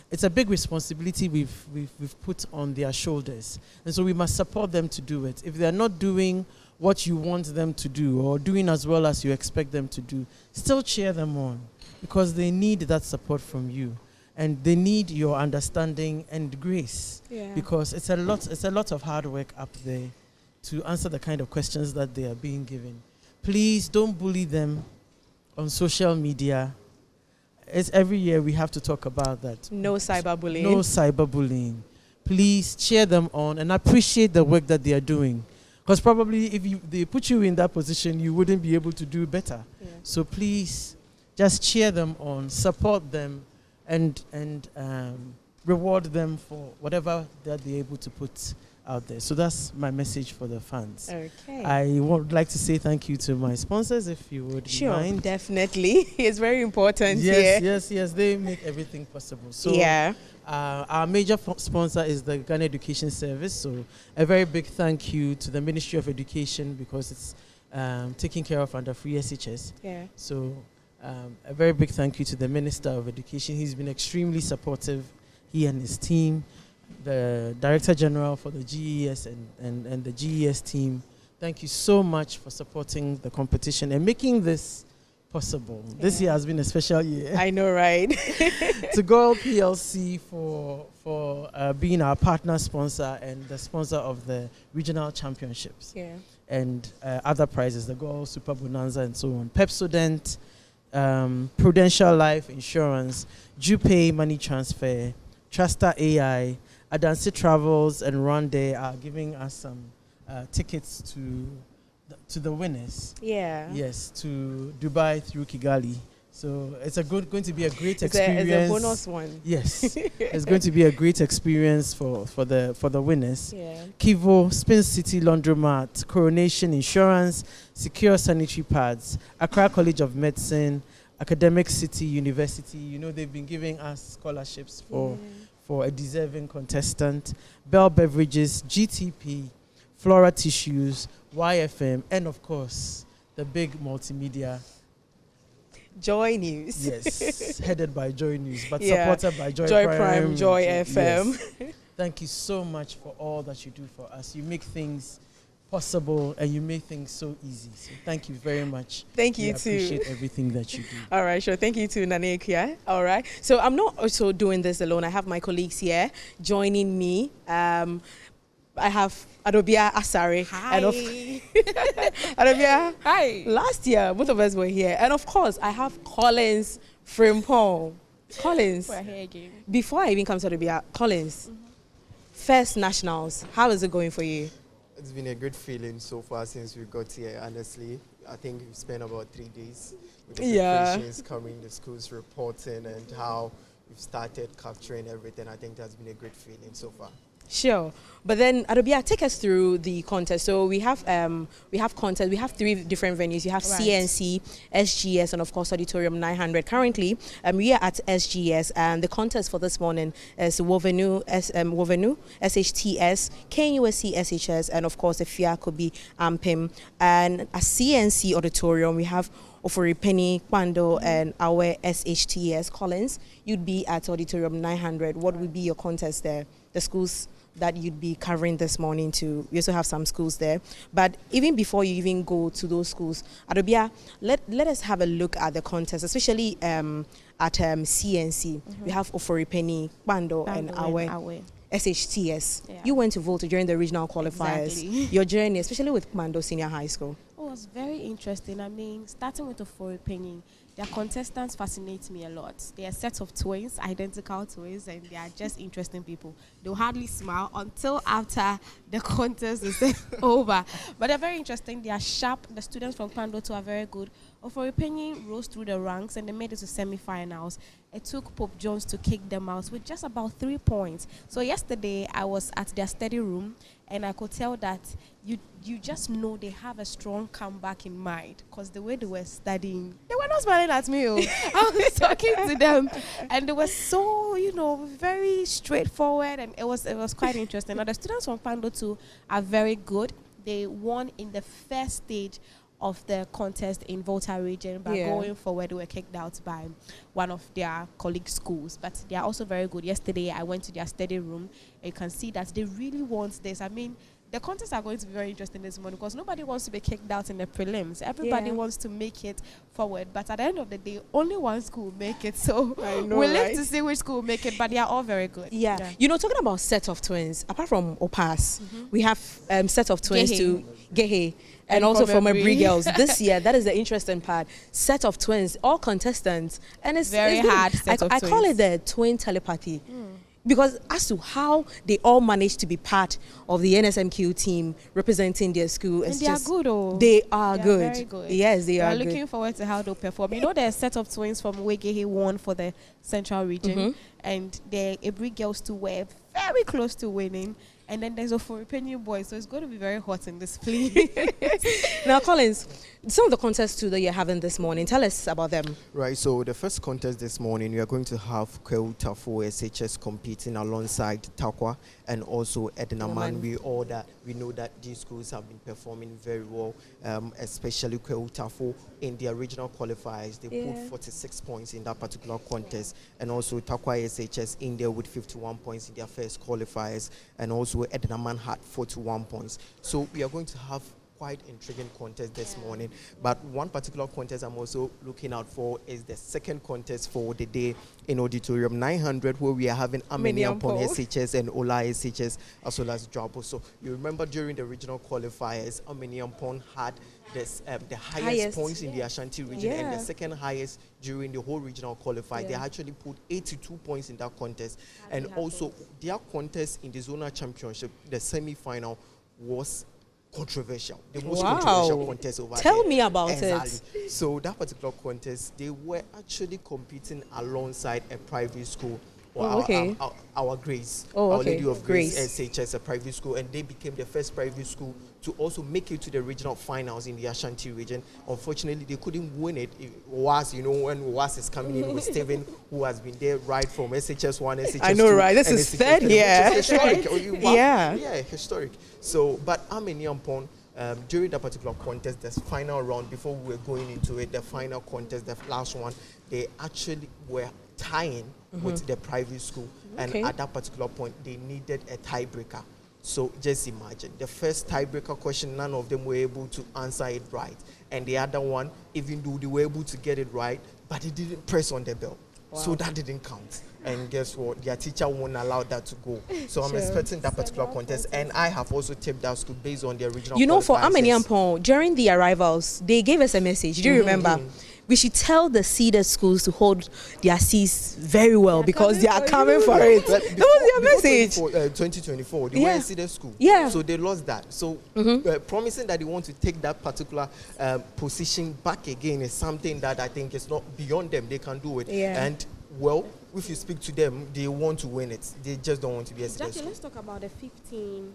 [SPEAKER 7] It's a big responsibility we've put on their shoulders. And so we must support them to do it. If they're not doing what you want them to do or doing as well as you expect them to do, still cheer them on, because they need that support from you. And they need your understanding and grace, because it's a lot of hard work up there to answer the kind of questions that they are being given. Please don't bully them on social media. It's every year we have to talk about that.
[SPEAKER 6] No cyberbullying.
[SPEAKER 7] No cyberbullying. Please cheer them on and appreciate the work that they are doing. Because probably if they put you in that position, you wouldn't be able to do better. Yeah. So please just cheer them on, support them, and reward them for whatever that they're able to put out there. So that's my message for the fans.
[SPEAKER 6] Okay.
[SPEAKER 7] I would like to say thank you to my sponsors, if you would mind.
[SPEAKER 6] Definitely. It's very important.
[SPEAKER 7] Yes. They make everything possible. So our major sponsor is the Ghana Education Service. So a very big thank you to the Ministry of Education, because it's taken care of under free SHS.
[SPEAKER 6] Yeah.
[SPEAKER 7] So a very big thank you to the Minister of Education. He's been extremely supportive, he and his team. The Director General for the GES and the GES team, thank you so much for supporting the competition and making this possible. Yeah. This year has been a special year.
[SPEAKER 6] I know, right?
[SPEAKER 7] To Gold PLC for being our partner sponsor and the sponsor of the regional championships.
[SPEAKER 6] Yeah.
[SPEAKER 7] And other prizes, the Gold Super Bonanza and so on. Pepsodent, Prudential Life Insurance, Jupay Money Transfer, Truster AI, Adansi Travels and Rwanda are giving us some tickets to the winners.
[SPEAKER 6] Yeah.
[SPEAKER 7] Yes, to Dubai through Kigali. So it's going to be a great experience.
[SPEAKER 6] It's a bonus one.
[SPEAKER 7] Yes, it's going to be a great experience for the winners.
[SPEAKER 6] Yeah.
[SPEAKER 7] Kivo, Spin City Laundromat, Coronation Insurance, Secure Sanitary Pads, Accra College of Medicine, Academic City University. You know, they've been giving us scholarships for a deserving contestant. Bell Beverages, GTP, Flora Tissues, YFM, and of course, the big multimedia.
[SPEAKER 6] Joy News.
[SPEAKER 7] Yes, headed by Joy News, but supported by Joy
[SPEAKER 6] Prime, Joy FM.
[SPEAKER 7] Yes. Thank you so much for all that you do for us. You make things possible and you make things so easy. So thank you very much.
[SPEAKER 6] Thank you too.
[SPEAKER 7] I appreciate everything that you do.
[SPEAKER 6] All right, sure. Thank you too, Nana Agyapong. All right. So I'm not also doing this alone. I have my colleagues here joining me. I have Adobia Asare.
[SPEAKER 8] Hi.
[SPEAKER 6] And Adobia.
[SPEAKER 8] Hi.
[SPEAKER 6] Last year, both of us were here. And of course, I have Collins Frimpong. Collins.
[SPEAKER 8] We're here again.
[SPEAKER 6] Before I even come to Adobia, Collins, first nationals, how is it going for you?
[SPEAKER 9] It's been a good feeling so far since we got here, honestly. I think we've spent about 3 days with the preparations, covering the schools, reporting, and how we've started capturing everything. I think that's been a great feeling so far.
[SPEAKER 6] Sure, but then Adobia, take us through the contest. So we have contest. We have 3 different venues. You have CNC, SGS, and of course Auditorium 900. Currently, we are at SGS, and the contest for this morning is Wovenu, SHTS, KUSC, SHS, and of course the FIA could be Ampim. And at CNC Auditorium, we have Ofori Kwando and our SHTS. Collins, you'd be at Auditorium 900. What would be your contest there? The schools that you'd be covering this morning too. We also have some schools there. But even before you even go to those schools, Adobia, let us have a look at the contest, especially at CNC. We have Ofori Kwando and our SHTS.
[SPEAKER 8] Yeah.
[SPEAKER 6] You went to Volta during the regional qualifiers.
[SPEAKER 8] Exactly.
[SPEAKER 6] Your journey, especially with Kwando Senior High School.
[SPEAKER 8] Oh, it was very interesting. I mean, starting with the Ofori, their contestants fascinate me a lot. They are a set of twins, identical twins, and they are just interesting people. They'll hardly smile until after the contest is over. But they're very interesting. They are sharp. The students from Kwando too are very good. Ofori rose through the ranks and they made it to semi-finals. It took Pope Jones to kick them out with just about 3 points. So yesterday I was at their study room and I could tell that you just know they have a strong comeback in mind, because the way they were studying, they were not smiling at me. I was talking to them and they were so, very straightforward, and it was quite interesting. Now the students from Kwando too are very good. They won in the first stage of the contest in Volta region, but going forward they were kicked out by one of their colleague schools. But they are also very good. Yesterday I went to their study room and you can see that they really want this. I mean, the contests are going to be very interesting this morning because nobody wants to be kicked out in the prelims. Everybody wants to make it forward. But at the end of the day, only one school will make it. So we'll live to see which school will make it, but they are all very good.
[SPEAKER 6] Yeah. Talking about set of twins, apart from Opas, we have set of twins to Gehe. And also from Abri girls. This year, that is the interesting part. Set of twins, all contestants. And it's
[SPEAKER 8] very hard set of twins.
[SPEAKER 6] I call it the twin telepathy. Because as to how they all managed to be part of the NSMQ team representing their school,
[SPEAKER 8] and they are good.
[SPEAKER 6] They are good.
[SPEAKER 8] Very good.
[SPEAKER 6] Yes, they are good.
[SPEAKER 8] We're looking forward to how they'll perform. There's a set of twins from Wegehe won for the Central region, and the Abri girls too were very close to winning. And then there's a Ofori boys, so it's going to be very hot in this place.
[SPEAKER 6] Now, Collins, some of the contests too that you're having this morning, tell us about them.
[SPEAKER 9] Right, so the first contest this morning, we are going to have Kweu Tafo SHS competing alongside Takwa and also Edinaman. We know that these schools have been performing very well, especially Kweu Tafo in their regional qualifiers. They put 46 points in that particular contest, and also Takwa SHS in there with 51 points in their first qualifiers, and also Edinaman had 41 points. So we are going to have quite intriguing contest this morning. But one particular contest I'm also looking out for is the second contest for the day in Auditorium 900, where we are having Ameniampong SHS and Ola SHS as well as Drabo. So you remember during the regional qualifiers, Ameniampong had this, the highest points in the Ashanti region and the second highest during the whole regional qualifier. They actually put 82 points in that contest. And also their contest in the Zonal Championship, the semi-final, was controversial. The most controversial contest over there.
[SPEAKER 6] Tell me about it.
[SPEAKER 9] So that particular contest, they were actually competing alongside a private school. Our Grace, Our Lady of Grace SHS, a private school, and they became the first private school to also make it to the regional finals in the Ashanti region. Unfortunately, they couldn't win it. Was, when Was is coming in with Steven, who has been there right from SHS 1, SHS 2.
[SPEAKER 6] I know, right? This is third year.
[SPEAKER 9] Historic. Yeah, historic. So, but Ameniampong, during that particular contest, the final round, before we were going into it, the final contest, the last one, they actually were tying with the private school, and at that particular point they needed a tiebreaker. So just imagine, the first tiebreaker question, none of them were able to answer it right, and the other one, even though they were able to get it right, but it didn't press on the bell. So that didn't count. And guess what? Their teacher won't allow that to go. So I'm expecting that particular contest. And I have also tipped that school based on the original.
[SPEAKER 6] You know, for Amaniampong, during the arrivals, they gave us a message. Do you remember? We should tell the seeded schools to hold their seats very well because they are coming for it. That was their message.
[SPEAKER 9] 2024, they were a seeded school.
[SPEAKER 6] Yeah.
[SPEAKER 9] So they lost that. So promising that they want to take that particular position back again is something that I think is not beyond them. They can do it.
[SPEAKER 6] Yeah.
[SPEAKER 9] And well, if you speak to them, they want to win it. They just don't want to be a seeded school.
[SPEAKER 8] Let's talk about the 15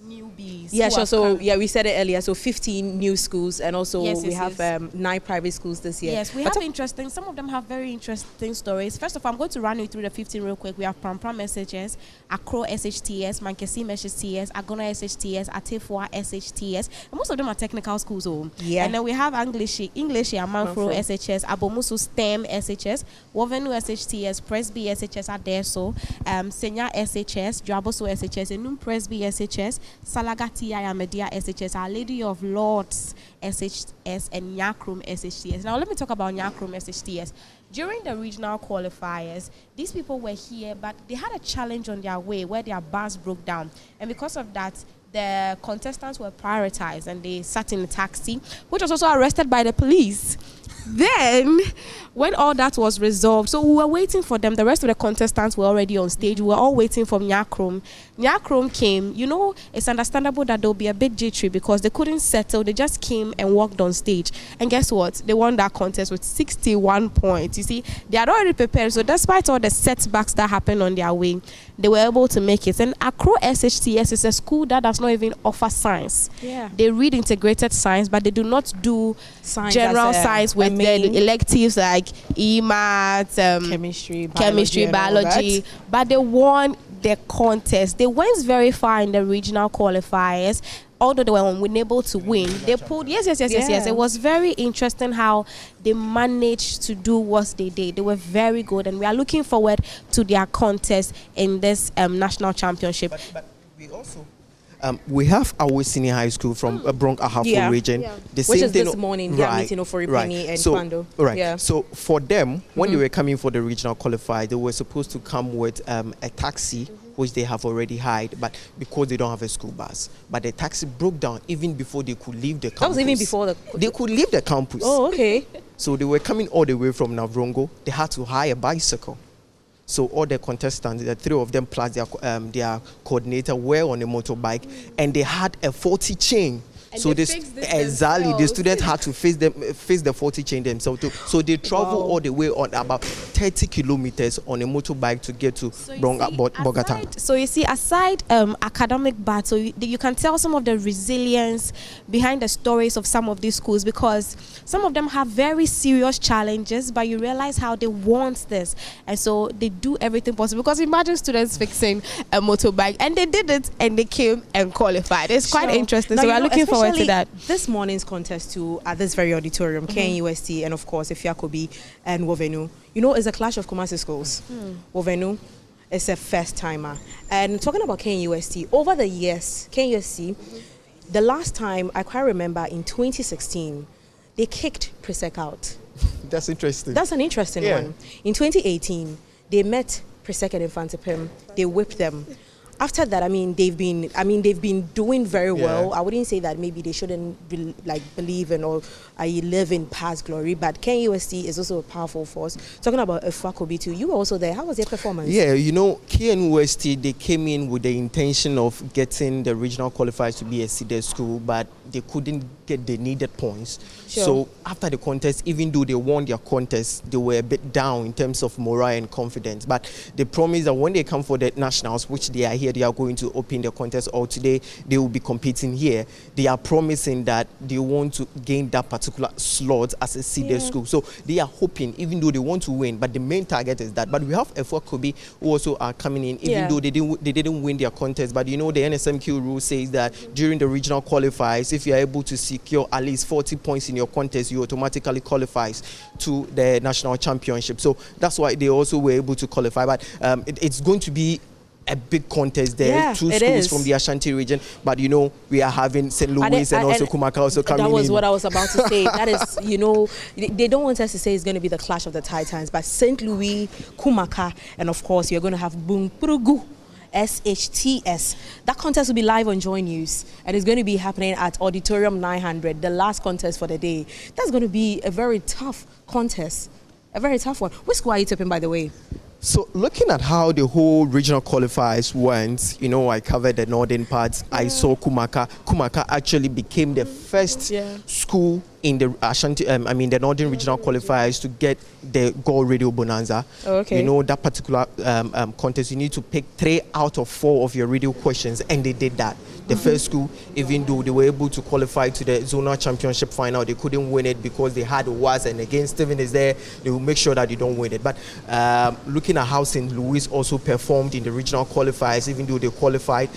[SPEAKER 8] newbies.
[SPEAKER 6] Yeah, sure. So we said it earlier. So 15 new schools, and also we have 9 private schools this year.
[SPEAKER 8] Yes, we have interesting. Some of them have very interesting stories. First of all, I'm going to run you through the 15 real quick. We have Pram SHS, Accra SHTS, Mankesim SHTS, Agona SHTS, Atefua SHTS, and most of them are technical schools.
[SPEAKER 6] Yeah.
[SPEAKER 8] And then we have English Amanfro SHS, Abomusu STEM SHS, Wovenu SHTS, Presby SHS Adeso, Senya SHS, Draboso SHS, Enum Presby SHS, Salagati Ayamedia SHS, Our Lady of Lords SHS, and Nyakrum SHTS. Now let me talk about Nyakrum SHTS. During the regional qualifiers, these people were here, but they had a challenge on their way where their bus broke down. And because of that, the contestants were prioritized and they sat in a taxi, which was also arrested by the police. Then, when all that was resolved, so we were waiting for them. The rest of the contestants were already on stage. We were all waiting for Nyakrum. Nyakrum came. You know, it's understandable that there'll be a bit jittery because they couldn't settle. They just came and walked on stage. And guess what? They won that contest with 61 points. You see, they had already prepared. So despite all the setbacks that happened on their way, they were able to make it. And Accra SHTS is a school that does not even offer science.
[SPEAKER 6] Yeah.
[SPEAKER 8] They read integrated science, but they do not do general science with the electives like EMAT, chemistry, biology. But they won the contest. They went very far in the regional qualifiers. Although they were unable to win, they pulled. Yes. It was very interesting how they managed to do what they did. They were very good, and we are looking forward to their contest in this national championship.
[SPEAKER 9] But we also. We have our senior high school from Bronx Ahafo region.
[SPEAKER 6] Yeah.
[SPEAKER 9] The
[SPEAKER 6] Which
[SPEAKER 9] same
[SPEAKER 6] is
[SPEAKER 9] thing,
[SPEAKER 6] this morning. They are meeting for Penny and Kwando.
[SPEAKER 9] Right.
[SPEAKER 6] Yeah.
[SPEAKER 9] So for them, when they were coming for the regional qualifier, they were supposed to come with a taxi, which they have already hired, but because they don't have a school bus. But the taxi broke down even before they could leave the campus.
[SPEAKER 6] That was even before
[SPEAKER 9] they could leave the campus.
[SPEAKER 6] Oh, okay.
[SPEAKER 9] So they were coming all the way from Navrongo. They had to hire a bicycle. So all the contestants, the 3 of them plus their coordinator, were on a motorbike, and they had a 40 chain.
[SPEAKER 8] And
[SPEAKER 9] so
[SPEAKER 8] they
[SPEAKER 9] exactly the students had to face the 40 chain themselves too. So they travel all the way on about 30 kilometers on a motorbike to get to Bogota.
[SPEAKER 8] So you see, aside academic battle, you can tell some of the resilience behind the stories of some of these schools, because some of them have very serious challenges, but you realize how they want this, and so they do everything possible. Because imagine students fixing a motorbike, and they did it, and they came and qualified. It's quite interesting.
[SPEAKER 6] Now,
[SPEAKER 8] so we are looking forward to that.
[SPEAKER 6] This morning's contest too at this very auditorium, KNUST, and of course Efiakobi and Wovenu. You know, it's a clash of Kumasi schools. Wovenu is a first timer. And talking about KNUST, over the years, KNUST, the last time I quite remember in 2016, they kicked Presec out.
[SPEAKER 9] That's interesting.
[SPEAKER 6] That's an interesting one. In 2018, they met Presec and Infantipim. They whipped them. After that, they've been doing very well. I wouldn't say that maybe they shouldn't believe in or live in past glory, but KNUST is also a powerful force. Talking about Efuakobi too, you were also there. How was their performance?
[SPEAKER 9] Yeah, you know, KNUST, they came in with the intention of getting the regional qualifiers to be a seeded school, but they couldn't get the needed points.
[SPEAKER 6] Sure.
[SPEAKER 9] So after the contest, even though they won their contest, they were a bit down in terms of morale and confidence. But they promised that when they come for the nationals, which they are here, they are going to open the contest, or today they will be competing here. They are promising that they want to gain that particular slot as a seeded school. So they are hoping, even though they want to win, but the main target is that. But we have Efuakobi who also are coming in, even though they didn't win their contest. But you know, the NSMQ rule says that during the regional qualifiers, if you are able to secure at least 40 points in your contest, you automatically qualifies to the national championship. So that's why they also were able to qualify. But it's going to be a big contest there.
[SPEAKER 6] Yeah,
[SPEAKER 9] Two
[SPEAKER 6] it
[SPEAKER 9] schools
[SPEAKER 6] is.
[SPEAKER 9] from the Ashanti region, but you know we are having St. Louis and also Kumaka also coming in.
[SPEAKER 6] That was what I was about to say. That is, you know, they don't want us to say it's going to be the clash of the Titans, but St. Louis, Kumaka, and of course you're going to have Bumprugu. SHTS. That contest will be live on Joy News and it's going to be happening at Auditorium 900, the last contest for the day. That's going to be a very tough contest, a very tough one. Which school are you tipping, by the way?
[SPEAKER 9] So looking at how the whole regional qualifiers went, you know, I covered the northern parts. I saw Kumaka. Kumaka actually became the first school in the Ashanti, the northern regional qualifiers to get the Gold Radio Bonanza.
[SPEAKER 6] Oh, okay.
[SPEAKER 9] You know, that particular contest, you need to pick 3 out of 4 of your radio questions, and they did that. The first school, even though they were able to qualify to the zonal championship final, they couldn't win it because they had was, and again, Stephen is there, they will make sure that they don't win it. But looking at how St. Louis also performed in the regional qualifiers, even though they qualified,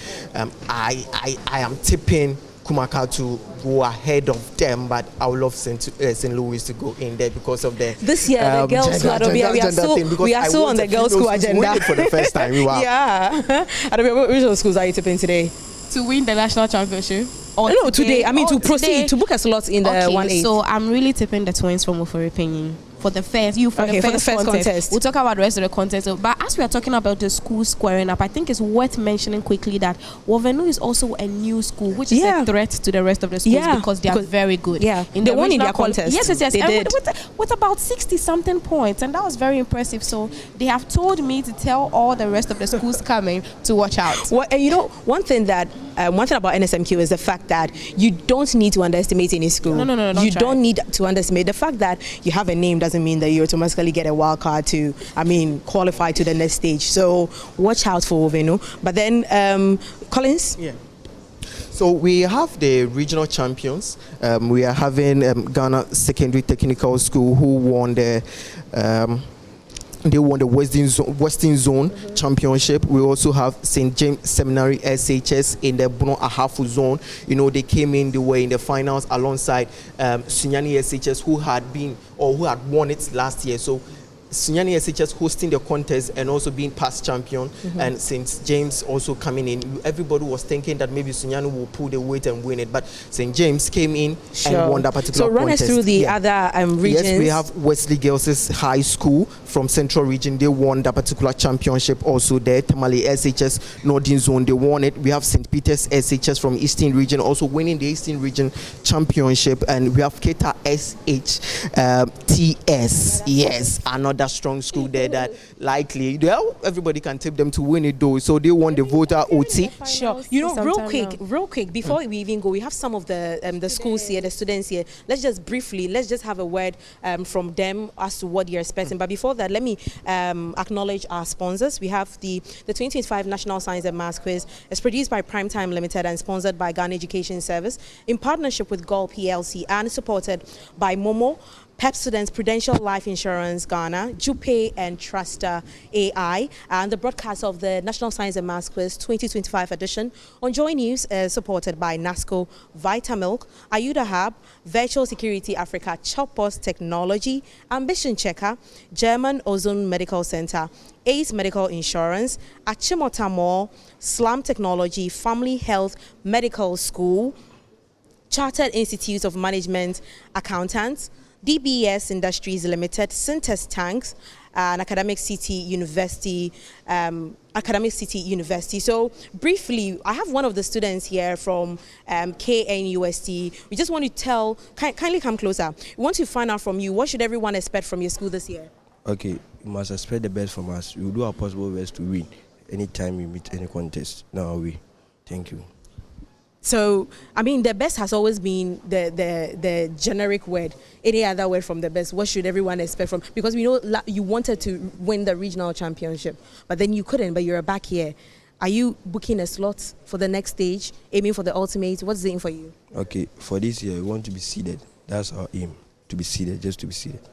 [SPEAKER 9] I am tipping Kumaka to go ahead of them, but I would love St. Louis to go in there because of the
[SPEAKER 6] this year the girls' school. We are so on the girls' school agenda
[SPEAKER 9] for the first time.
[SPEAKER 6] Yeah. I don't know which schools are you tipping today?
[SPEAKER 8] To win the national championship?
[SPEAKER 6] No, today. I mean, to proceed, to book a slot in the 1-8.
[SPEAKER 8] So I'm really tipping the twins from Oforipenyin for the first contest. We'll talk about the rest of the contest. But as we are talking about the school squaring up, I think it's worth mentioning quickly that Wovenu is also a new school, which is a threat to the rest of the schools because they are very good.
[SPEAKER 6] Yeah,
[SPEAKER 8] they
[SPEAKER 6] won in their contest.
[SPEAKER 8] Yes.
[SPEAKER 6] They did.
[SPEAKER 8] With about 60-something points, and that was very impressive. So they have told me to tell all the rest of the schools coming to watch out.
[SPEAKER 6] Well, you know, one thing about NSMQ is the fact that you don't need to underestimate any school.
[SPEAKER 8] No.
[SPEAKER 6] You don't need to underestimate the fact that you have a name doesn't mean that you automatically get a wild card to, qualify to the next stage. So watch out for Ovenu. But then, Collins?
[SPEAKER 9] Yeah. So we have the regional champions. We are having Ghana Secondary Technical School who won the Western Zone Championship. We also have St. James Seminary SHS in the Bono Ahafu Zone. You know, they came in, they were in the finals alongside Sunyani SHS who had won it last year. So Sunyani SHS hosting the contest and also being past champion, and St. James also coming in. Everybody was thinking that maybe Sunyani will pull the weight and win it, but St. James came in and won that particular contest.
[SPEAKER 6] So run us through the other regions.
[SPEAKER 9] Yes, we have Wesley Girls High School from Central Region. They won that particular championship also there. Tamale SHS Northern Zone, they won it. We have St. Peter's SHS from Eastern Region also winning the Eastern Region Championship, and we have Keta SHTS. Yes, another strong school there that likely everybody can tip them to win it though. So they won the voter OT.
[SPEAKER 6] Sure. You know, real quick, before we even go, we have some of the schools here, the students here. Let's just have a word from them as to what you're expecting. But before that, let me acknowledge our sponsors. We have the 2025 National Science and Maths Quiz. It's produced by Primetime Limited and sponsored by Ghana Education Service in partnership with Gol PLC and supported by Momo, PEP Students, Prudential Life Insurance Ghana, Jupe and Truster AI, and the broadcast of the National Science and Maths Quiz 2025 edition on Joy News is supported by NASCO, Vitamilk, Ayuda Hub, Virtual Security Africa, Chopos Technology, Ambition Checker, German Ozone Medical Center, Ace Medical Insurance, Achimota Mall, Slam Technology, Family Health Medical School, Chartered Institute of Management Accountants, DBS Industries Limited, Synthes Tanks, and Academic City University. So briefly, I have one of the students here from KNUST. We just want to kindly come closer. We want to find out from you, what should everyone expect from your school this year?
[SPEAKER 10] Okay, you must expect the best from us. We will do our possible best to win anytime we meet any contest. Now we. Thank you.
[SPEAKER 6] So, the best has always been the generic word. Any other word from the best? What should everyone expect from? Because we know you wanted to win the regional championship, but then you couldn't, but you're back here. Are you booking a slot for the next stage, aiming for the ultimate? What's the aim for you?
[SPEAKER 10] Okay, for this year, we want to be seeded. That's our aim, to be seeded, just to be seeded.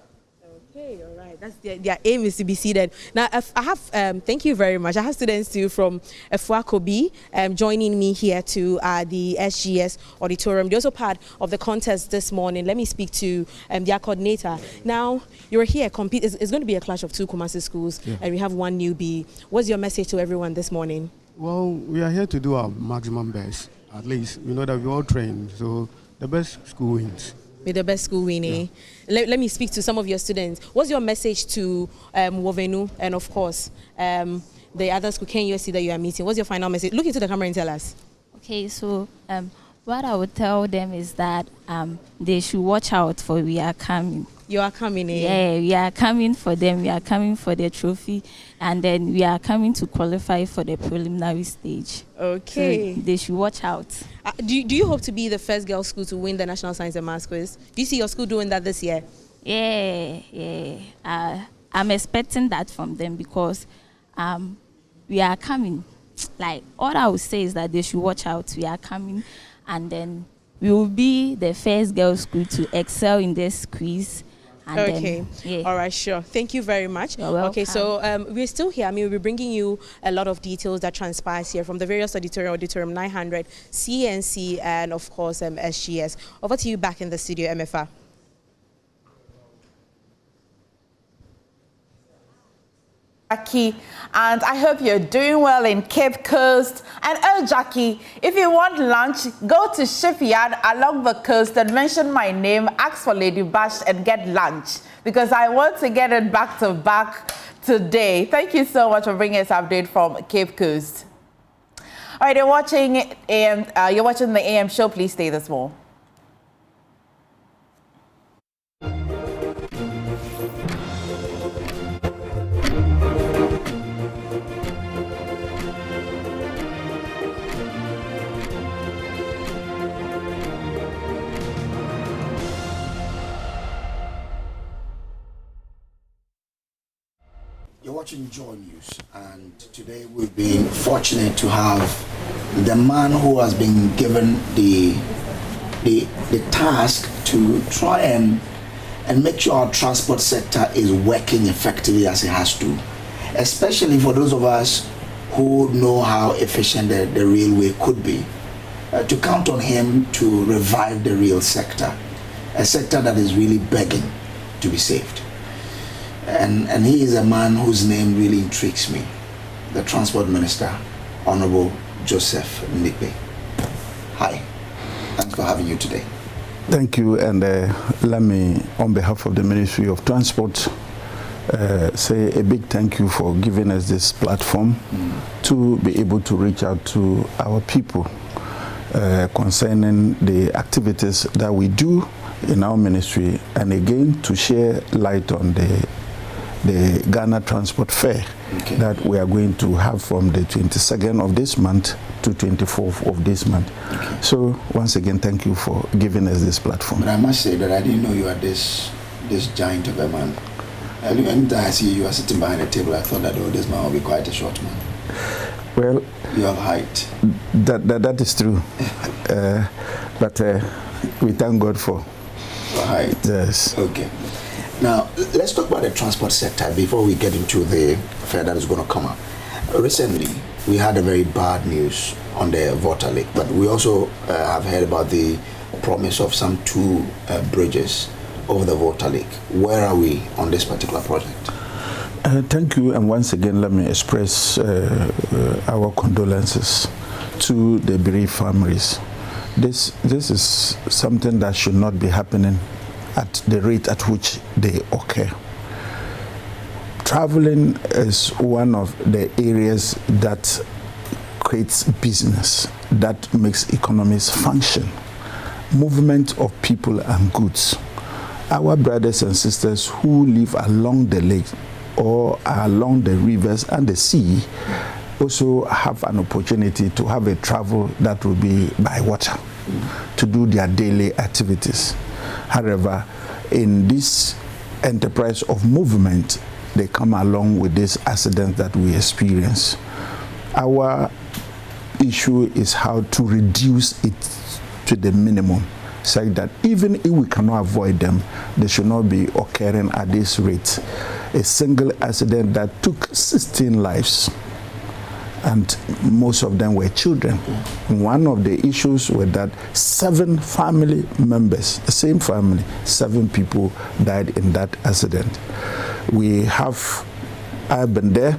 [SPEAKER 6] Okay, all right. Right, that's their aim is to be seated. Now, I have, thank you very much. I have students too from Efuakobi joining me here to the SGS auditorium. They're also part of the contest this morning. Let me speak to their coordinator. Now, you're here, compete. It's going to be a clash of two Kumasi schools, and we have one newbie. What's your message to everyone this morning?
[SPEAKER 11] Well, we are here to do our maximum best. At least, we know that we all train, so the best school wins.
[SPEAKER 6] With the best school winning. Yeah. Let me speak to some of your students. What's your message to Wovenu and, of course, the other school, KNUST, that you are meeting? What's your final message? Look into the camera and tell us.
[SPEAKER 12] Okay, so what I would tell them is that they should watch out for we are coming.
[SPEAKER 6] You are coming, eh?
[SPEAKER 12] Yeah, we are coming for them. We are coming for the trophy. And then we are coming to qualify for the preliminary stage.
[SPEAKER 6] Okay.
[SPEAKER 12] So they should watch out.
[SPEAKER 6] Do you hope to be the first girls' school to win the National Science and Maths quiz? Do you see your school doing that this year?
[SPEAKER 12] Yeah. I'm expecting that from them because we are coming. Like, all I would say is that they should watch out. We are coming. And then we will be the first girls' school to excel in this quiz. And
[SPEAKER 6] okay.
[SPEAKER 12] Then,
[SPEAKER 6] All right, sure. Thank you very much.
[SPEAKER 12] You're welcome.
[SPEAKER 6] Okay, so we're still here. I mean, we'll be bringing you a lot of details that transpires here from the various auditorium 900, CNC, and of course SGS. Over to you back in the studio, MFR.
[SPEAKER 1] Jackie, and I hope you're doing well in Cape Coast. And oh, Jackie, if you want lunch, go to Shipyard along the coast and mention my name, ask for Lady Bash and get lunch, because I want to get it back to back today. Thank you so much for bringing us an update from Cape Coast. All right, you're watching the AM show. Please stay this more.
[SPEAKER 20] You're watching Joy News, and today we've been fortunate to have the man who has been given the task to try and make sure our transport sector is working effectively as it has to, especially for those of us who know how efficient the railway could be, to count on him to revive the rail sector, a sector that is really begging to be saved. And he is a man whose name really intrigues me, the Transport Minister, Honorable Joseph Nikbe. Hi, thanks for having you today.
[SPEAKER 13] Thank you, and let me, on behalf of the Ministry of Transport, say a big thank you for giving us this platform to be able to reach out to our people concerning the activities that we do in our ministry, and again to share light on the Ghana Transport Fair that we are going to have from the 22nd of this month to 24th of this month. So once again, thank you for giving us this platform.
[SPEAKER 20] But I must say that I didn't know you are this giant of a man. Anytime I see you are sitting behind a table, I thought that, oh, this man will be quite a short man.
[SPEAKER 13] Well,
[SPEAKER 20] you have height.
[SPEAKER 13] That is true. But we thank God for
[SPEAKER 20] height.
[SPEAKER 13] Yes.
[SPEAKER 20] Okay. Now, let's talk about the transport sector before we get into the fair that is going to come up. Recently, we had a very bad news on the Water Lake, but we also have heard about the promise of some 2 bridges over the Water Lake. Where are we on this particular project?
[SPEAKER 13] Thank you, and once again, let me express our condolences to the bereaved families. This is something that should not be happening at the rate at which they occur. Traveling is one of the areas that creates business, that makes economies function, movement of people and goods. Our brothers and sisters who live along the lake or along the rivers and the sea also have an opportunity to have a travel that will be by water to do their daily activities. However, in this enterprise of movement, they come along with this accident that we experience. Our issue is how to reduce it to the minimum, so that even if we cannot avoid them, they should not be occurring at this rate. a single accident that took 16 lives. And most of them were children. One of the issues was that 7 family members, the same family, 7 people died in that accident. I've been there.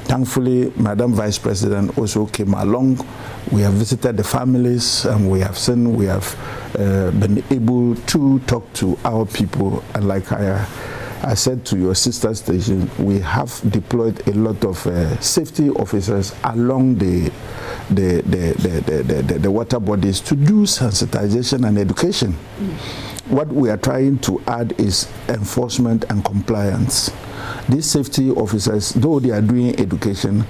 [SPEAKER 13] Thankfully, Madam Vice President also came along. We have visited the families and we have been able to talk to our people. And like I said to your sister station, we have deployed a lot of safety officers along the water bodies to do sensitization and education. What we are trying to add is enforcement and compliance. These safety officers, though they are doing education,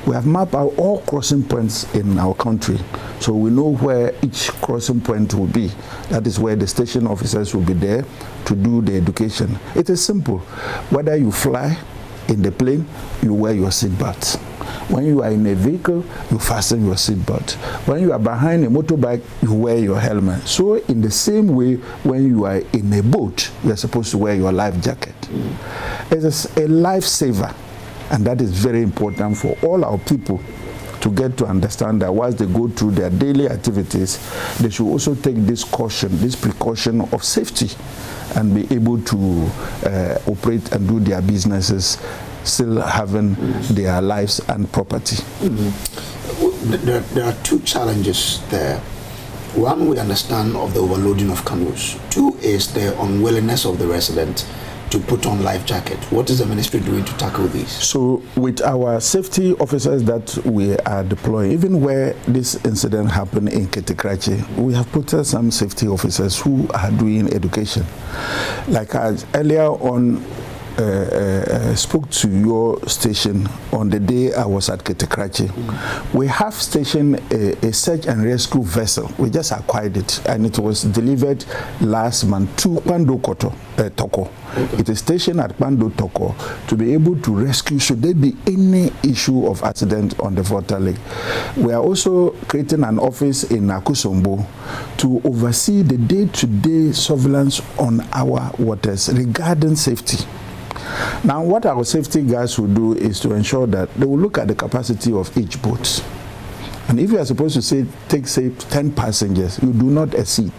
[SPEAKER 13] we have mapped out all crossing points in our country. So we know where each crossing point will be. That is where the station officers will be there to do the education. It is simple. Whether you fly in the plane, you wear your seatbelt. When you are in a vehicle, you fasten your seatbelt. When you are behind a motorbike, you wear your helmet. So in the same way, when you are in a boat, you are supposed to wear your life jacket. It is a lifesaver, and that is very important for all our people to get to understand that once they go through their daily activities, they should also take this caution, this precaution of safety, and be able to operate and do their businesses, still having their lives and property.
[SPEAKER 20] There are 2 challenges there. One, we understand of the overloading of canoes. 2 is the unwillingness of the resident to put on life jacket. What is the ministry doing to tackle these? So
[SPEAKER 13] with our safety officers that we are deploying, even where this incident happened in Kitikrachi, we have put some safety officers who are doing education. Like earlier on, spoke to your station on the day I was at Kitikrachi. We have stationed a search and rescue vessel. We just acquired it, and it was delivered last month to Pando Toko. It is stationed at Pando Toko to be able to rescue should there be any issue of accident on the Volta Lake. We are also creating an office in Nakusombo to oversee the day-to-day surveillance on our waters regarding safety. Now, what our safety guys will do is to ensure that they will look at the capacity of each boat. And if you are supposed to take 10 passengers, you do not exceed.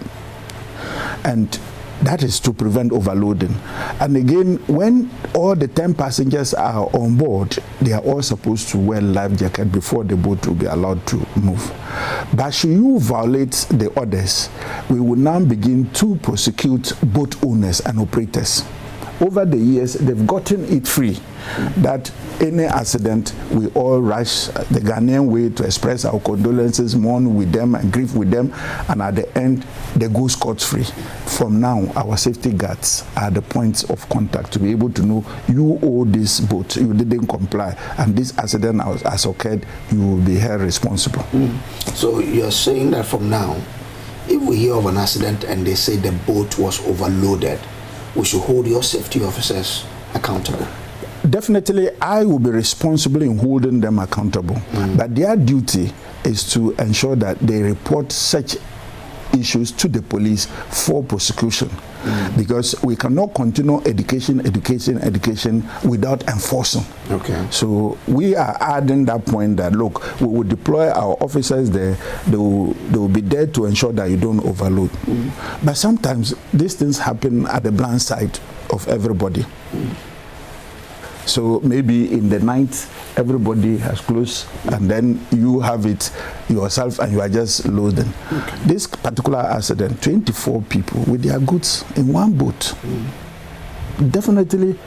[SPEAKER 13] And that is to prevent overloading. And again, when all the 10 passengers are on board, they are all supposed to wear life jacket before the boat will be allowed to move. But should you violate the orders, we will now begin to prosecute boat owners and operators. Over the years, they've gotten it free that any accident, we all rush the Ghanaian way to express our condolences, mourn with them and grieve with them, and at the end, they go scot-free. From now, our safety guards are the points of contact to be able to know you owe this boat, you didn't comply, and this accident has occurred, you will be held responsible.
[SPEAKER 20] So you're saying that from now, if we hear of an accident and they say the boat was overloaded, we should hold your safety officers accountable?
[SPEAKER 13] Definitely, I will be responsible in holding them accountable. But their duty is to ensure that they report such issues to the police for prosecution. Because we cannot continue education without enforcing. Okay. So we are adding that point that, look, we will deploy our officers there. They will be there to ensure that you don't overload. But sometimes these things happen at the blind side of everybody. So maybe in the night, everybody has closed, and then you have it yourself and you are just loading. This particular accident, 24 people with their goods in one boat. Definitely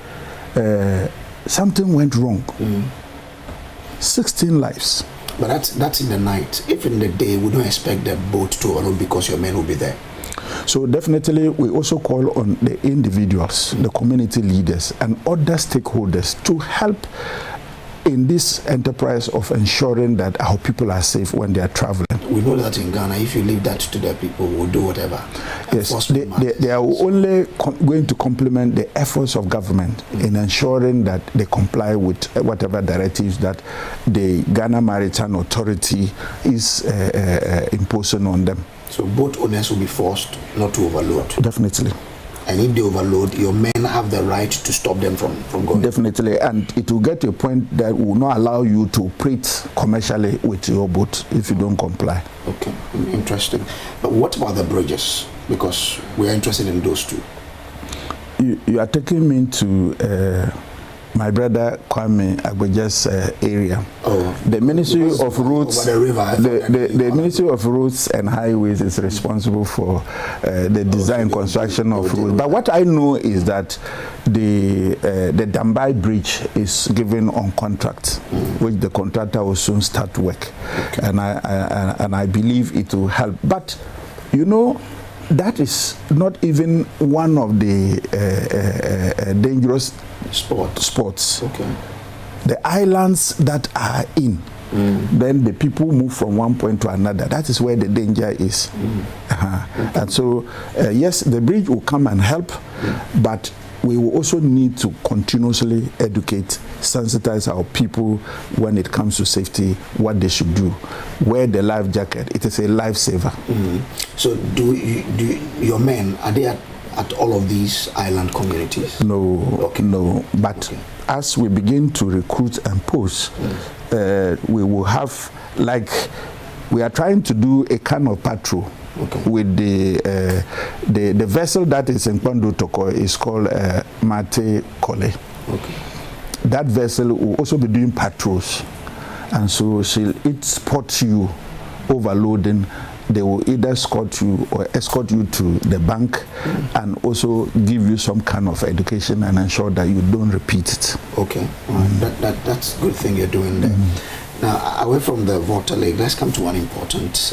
[SPEAKER 13] something went wrong. 16 lives.
[SPEAKER 20] But that's in the night. If in the day, we don't expect the boat to overload because your men will be there.
[SPEAKER 13] So definitely we also call on the individuals, the community leaders and other stakeholders to help in this enterprise of ensuring that our people are safe when they are traveling.
[SPEAKER 20] We know that in Ghana, if you leave that to the people, will do whatever.
[SPEAKER 13] Yes, they are only going to complement the efforts of government in ensuring that they comply with whatever directives that the Ghana Maritime Authority is imposing on them.
[SPEAKER 20] So boat owners will be forced not to overload.
[SPEAKER 13] Definitely.
[SPEAKER 20] And if they overload, your men have the right to stop them from going.
[SPEAKER 13] Definitely, and it will get to a point that will not allow you to operate commercially with your boat if you don't comply.
[SPEAKER 20] Okay, interesting. But what about the bridges? Because we are interested in those two.
[SPEAKER 13] You are taking me to my brother Kwame Agbaja's area.
[SPEAKER 20] Oh,
[SPEAKER 13] the Ministry of Roads,
[SPEAKER 20] the river.
[SPEAKER 13] The Ministry of Roads and Highways is responsible for the design, construction of roads. But what I know is that the Dambai Bridge is given on contract, which the contractor will soon start work, and I believe it will help. But you know, that is not even one of the dangerous spots.
[SPEAKER 20] Okay.
[SPEAKER 13] The islands that are in, then the people move from one point to another. That is where the danger is. And so, yes, the bridge will come and help, but we will also need to continuously educate, sensitize our people when it comes to safety, what they should do. Wear the life jacket. It is a lifesaver.
[SPEAKER 20] So do your men, are they at all of these island communities?
[SPEAKER 13] No, no. But as we begin to recruit and post, we will have, like, we are trying to do a kind of patrol. With the vessel that is in Kwandu Toko is called Mate Kole. That vessel will also be doing patrols, and so it spots you overloading. They will either escort you or escort you to the bank, and also give you some kind of education and ensure that you don't repeat it.
[SPEAKER 20] Okay, that's a good thing you're doing there. Now, away from the water lake, let's come to one important,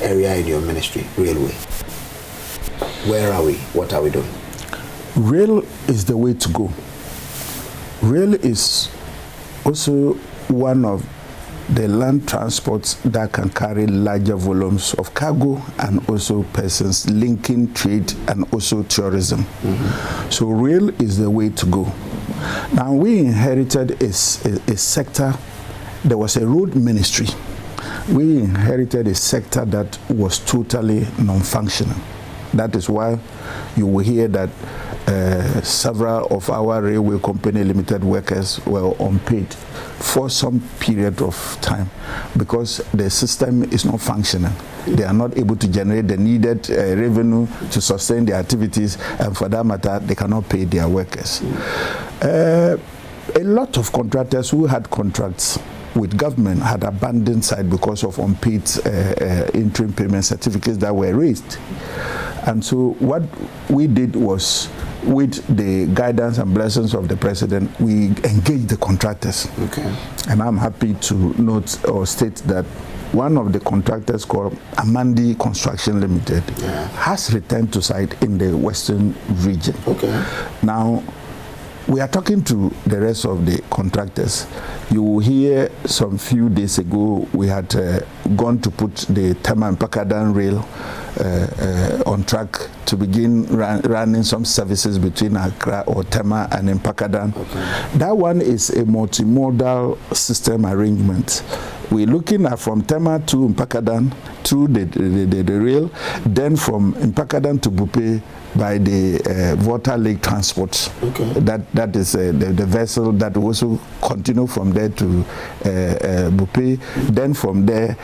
[SPEAKER 20] area in your ministry, railway. Where are we? What are we doing?
[SPEAKER 13] Rail is the way to go. Rail is also one of the land transports that can carry larger volumes of cargo and also persons, linking trade and also tourism. So rail is the way to go. Now, we inherited a sector. There was a road ministry. We inherited a sector that was totally non-functional. That is why you will hear that several of our railway company limited workers were unpaid for some period of time because the system is not functioning. They are not able to generate the needed revenue to sustain their activities, and for that matter, they cannot pay their workers. A lot of contractors who had contracts with government had abandoned site because of unpaid interim payment certificates that were raised. And so what we did was, with the guidance and blessings of the president, we engaged the contractors. And I'm happy to note or state that one of the contractors, called Amandi Construction Limited, has returned to site in the western region. Now, we are talking to the rest of the contractors. You will hear some few days ago we had gone to put the Tema and Pakadan rail on track to begin running some services between Accra or Tema and Mpakadan. That one is a multimodal system arrangement. We're looking at from Tema to Mpakadan through the rail, then from Mpakadan to Bupe by the water lake transport. That is the vessel that will also continue from there to Bupe. Then from there,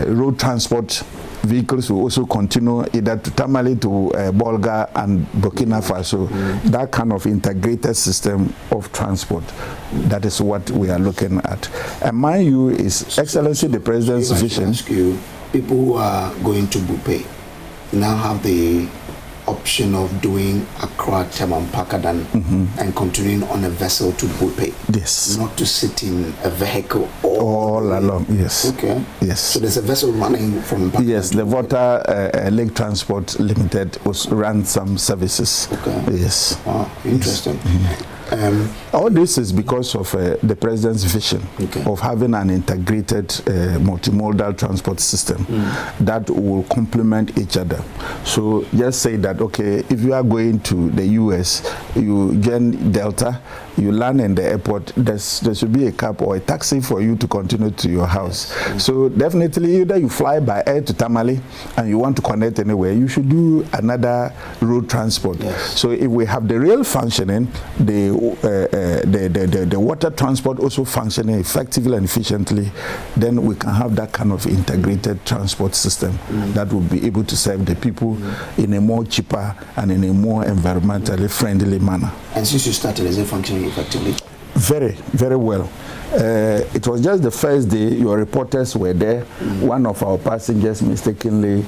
[SPEAKER 13] road transport vehicles will also continue either to Tamale, to Bolga and Burkina Faso. That kind of integrated system of transport. That is what we are looking at. And mind you, is Excellency the President's vision.
[SPEAKER 20] People who are going to Bupe now have the option of doing Accra, Tema, Pakadan, and continuing on a vessel to Bupe.
[SPEAKER 13] Yes.
[SPEAKER 20] Not to sit in a vehicle all
[SPEAKER 13] along. Yes. Yes.
[SPEAKER 20] So there's a vessel running from Pakadan.
[SPEAKER 13] Yes, the Water Lake Transport Limited was run some services. Yes.
[SPEAKER 20] Interesting.
[SPEAKER 13] All this is because of the president's vision of having an integrated multimodal transport system that will complement each other. So just say that, okay, if you are going to the US, you join Delta, you land in the airport, there should be a cab or a taxi for you to continue to your house. So definitely either you fly by air to Tamale and you want to connect anywhere, you should do another road transport. So if we have the rail functioning, the water transport also functioning effectively and efficiently, then we can have that kind of integrated transport system that will be able to serve the people in a more cheaper and in a more environmentally friendly manner.
[SPEAKER 20] And since you started, is it functioning effectively?
[SPEAKER 13] Very, very well. It was just the first day your reporters were there. One of our passengers mistakenly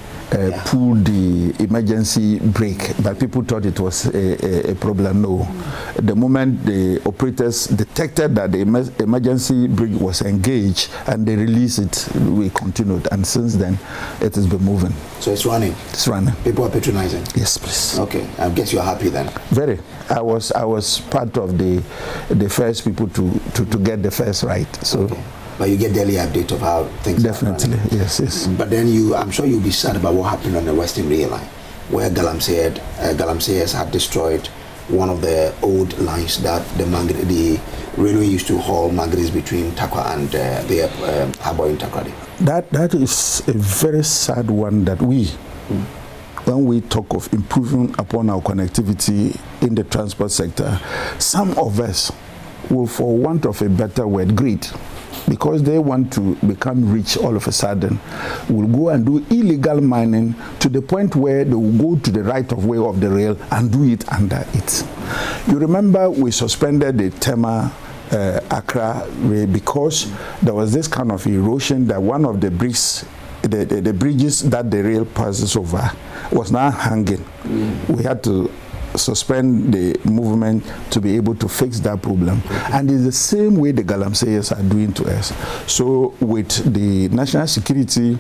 [SPEAKER 13] pulled the emergency brake, but people thought it was a problem. No. The moment the operators detected that the emergency brake was engaged and they released it, we continued. And since then, it has been moving.
[SPEAKER 20] So it's running?
[SPEAKER 13] It's running.
[SPEAKER 20] People are patronizing?
[SPEAKER 13] Yes, please.
[SPEAKER 20] Okay. I guess you're happy then?
[SPEAKER 13] Very. I was part of the first people to get the first right. So,
[SPEAKER 20] okay. But you get daily update of how things
[SPEAKER 13] definitely,
[SPEAKER 20] are running.
[SPEAKER 13] yes.
[SPEAKER 20] But then I'm sure you'll be sad about what happened on the Western Rail Line, where Galamseyers had destroyed one of the old lines that the railway used to haul manganese between Takwa and the harbour in Takrady.
[SPEAKER 13] That is a very sad one that when we talk of improving upon our connectivity in the transport sector, some of us will, for want of a better word, greed, because they want to become rich all of a sudden, will go and do illegal mining to the point where they will go to the right of way of the rail and do it under it. You remember we suspended the Tema Accra rail because there was this kind of erosion that one of the bricks, the bridges that the rail passes over was now hanging. We had to suspend the movement to be able to fix that problem. And it's the same way the Galamseyers are doing to us. So with the national security,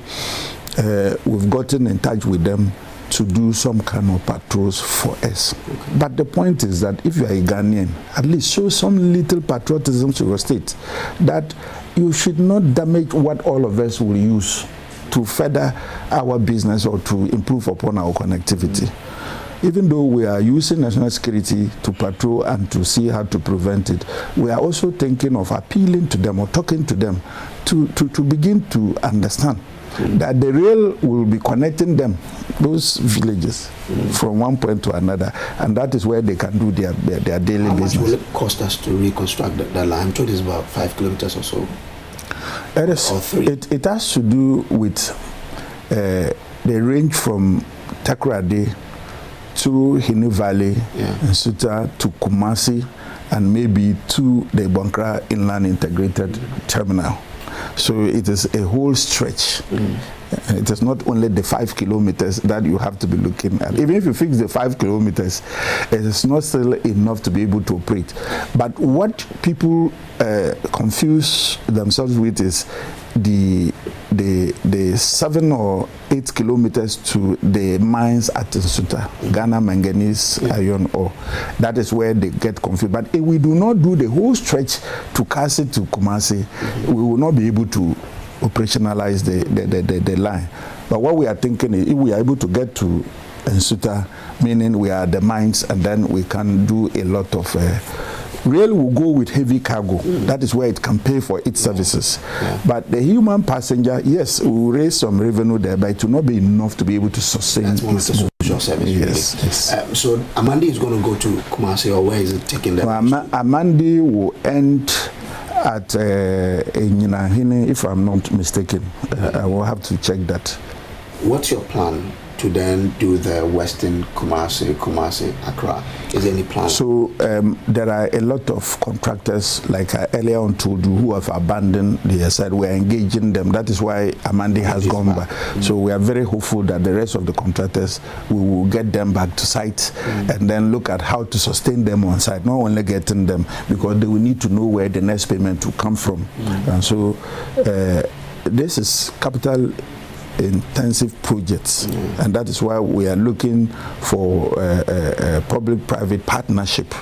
[SPEAKER 13] we've gotten in touch with them to do some kind of patrols for us. But the point is that if you are a Ghanaian, at least show some little patriotism to your state, that you should not damage what all of us will use to further our business or to improve upon our connectivity. Even though we are using national security to patrol and to see how to prevent it, we are also thinking of appealing to them or talking to them to begin to understand that the rail will be connecting them, those villages, from one point to another, and that is where they can do their daily business.
[SPEAKER 20] How much will it cost us to reconstruct that line? I'm told it's about 5 kilometers or so.
[SPEAKER 13] It has to do with the range from Takrady to Hinu Valley, and Suta to Kumasi, and maybe to the Bankra Inland Integrated Terminal. So it is a whole stretch. It is not only the 5 kilometers that you have to be looking at. Even if you fix the 5 kilometers, it is not still enough to be able to operate. But what people confuse themselves with is the 7 or 8 kilometers to the mines at Nsuta, Ghana Manganese Iron Ore. That is where they get confused. But if we do not do the whole stretch to Kasi to Kumasi, we will not be able to operationalize the line. But what we are thinking is if we are able to get to Nsuta, meaning we are at the mines, and then we can do a lot of rail will go with heavy cargo. That is where it can pay for its services. But the human passenger, yes, we will raise some revenue there, but it will not be enough to be able to sustain its
[SPEAKER 20] social service.
[SPEAKER 13] Yes.
[SPEAKER 20] So Amandi is going to go to Kumasi, or where is it taking them?
[SPEAKER 13] Amandi will end at Nyinahini, if I'm not mistaken. I will have to check that.
[SPEAKER 20] What's your plan to then do the Western Kumasi, Accra? Is there any plan?
[SPEAKER 13] So there are a lot of contractors, like I earlier on told you, who have abandoned the side. We are engaging them. That is why Amandi has gone back. So we are very hopeful that the rest of the contractors, we will get them back to site and then look at how to sustain them on site, not only getting them, because they will need to know where the next payment will come from. And so this is capital intensive projects, and that is why we are looking for a public-private partnership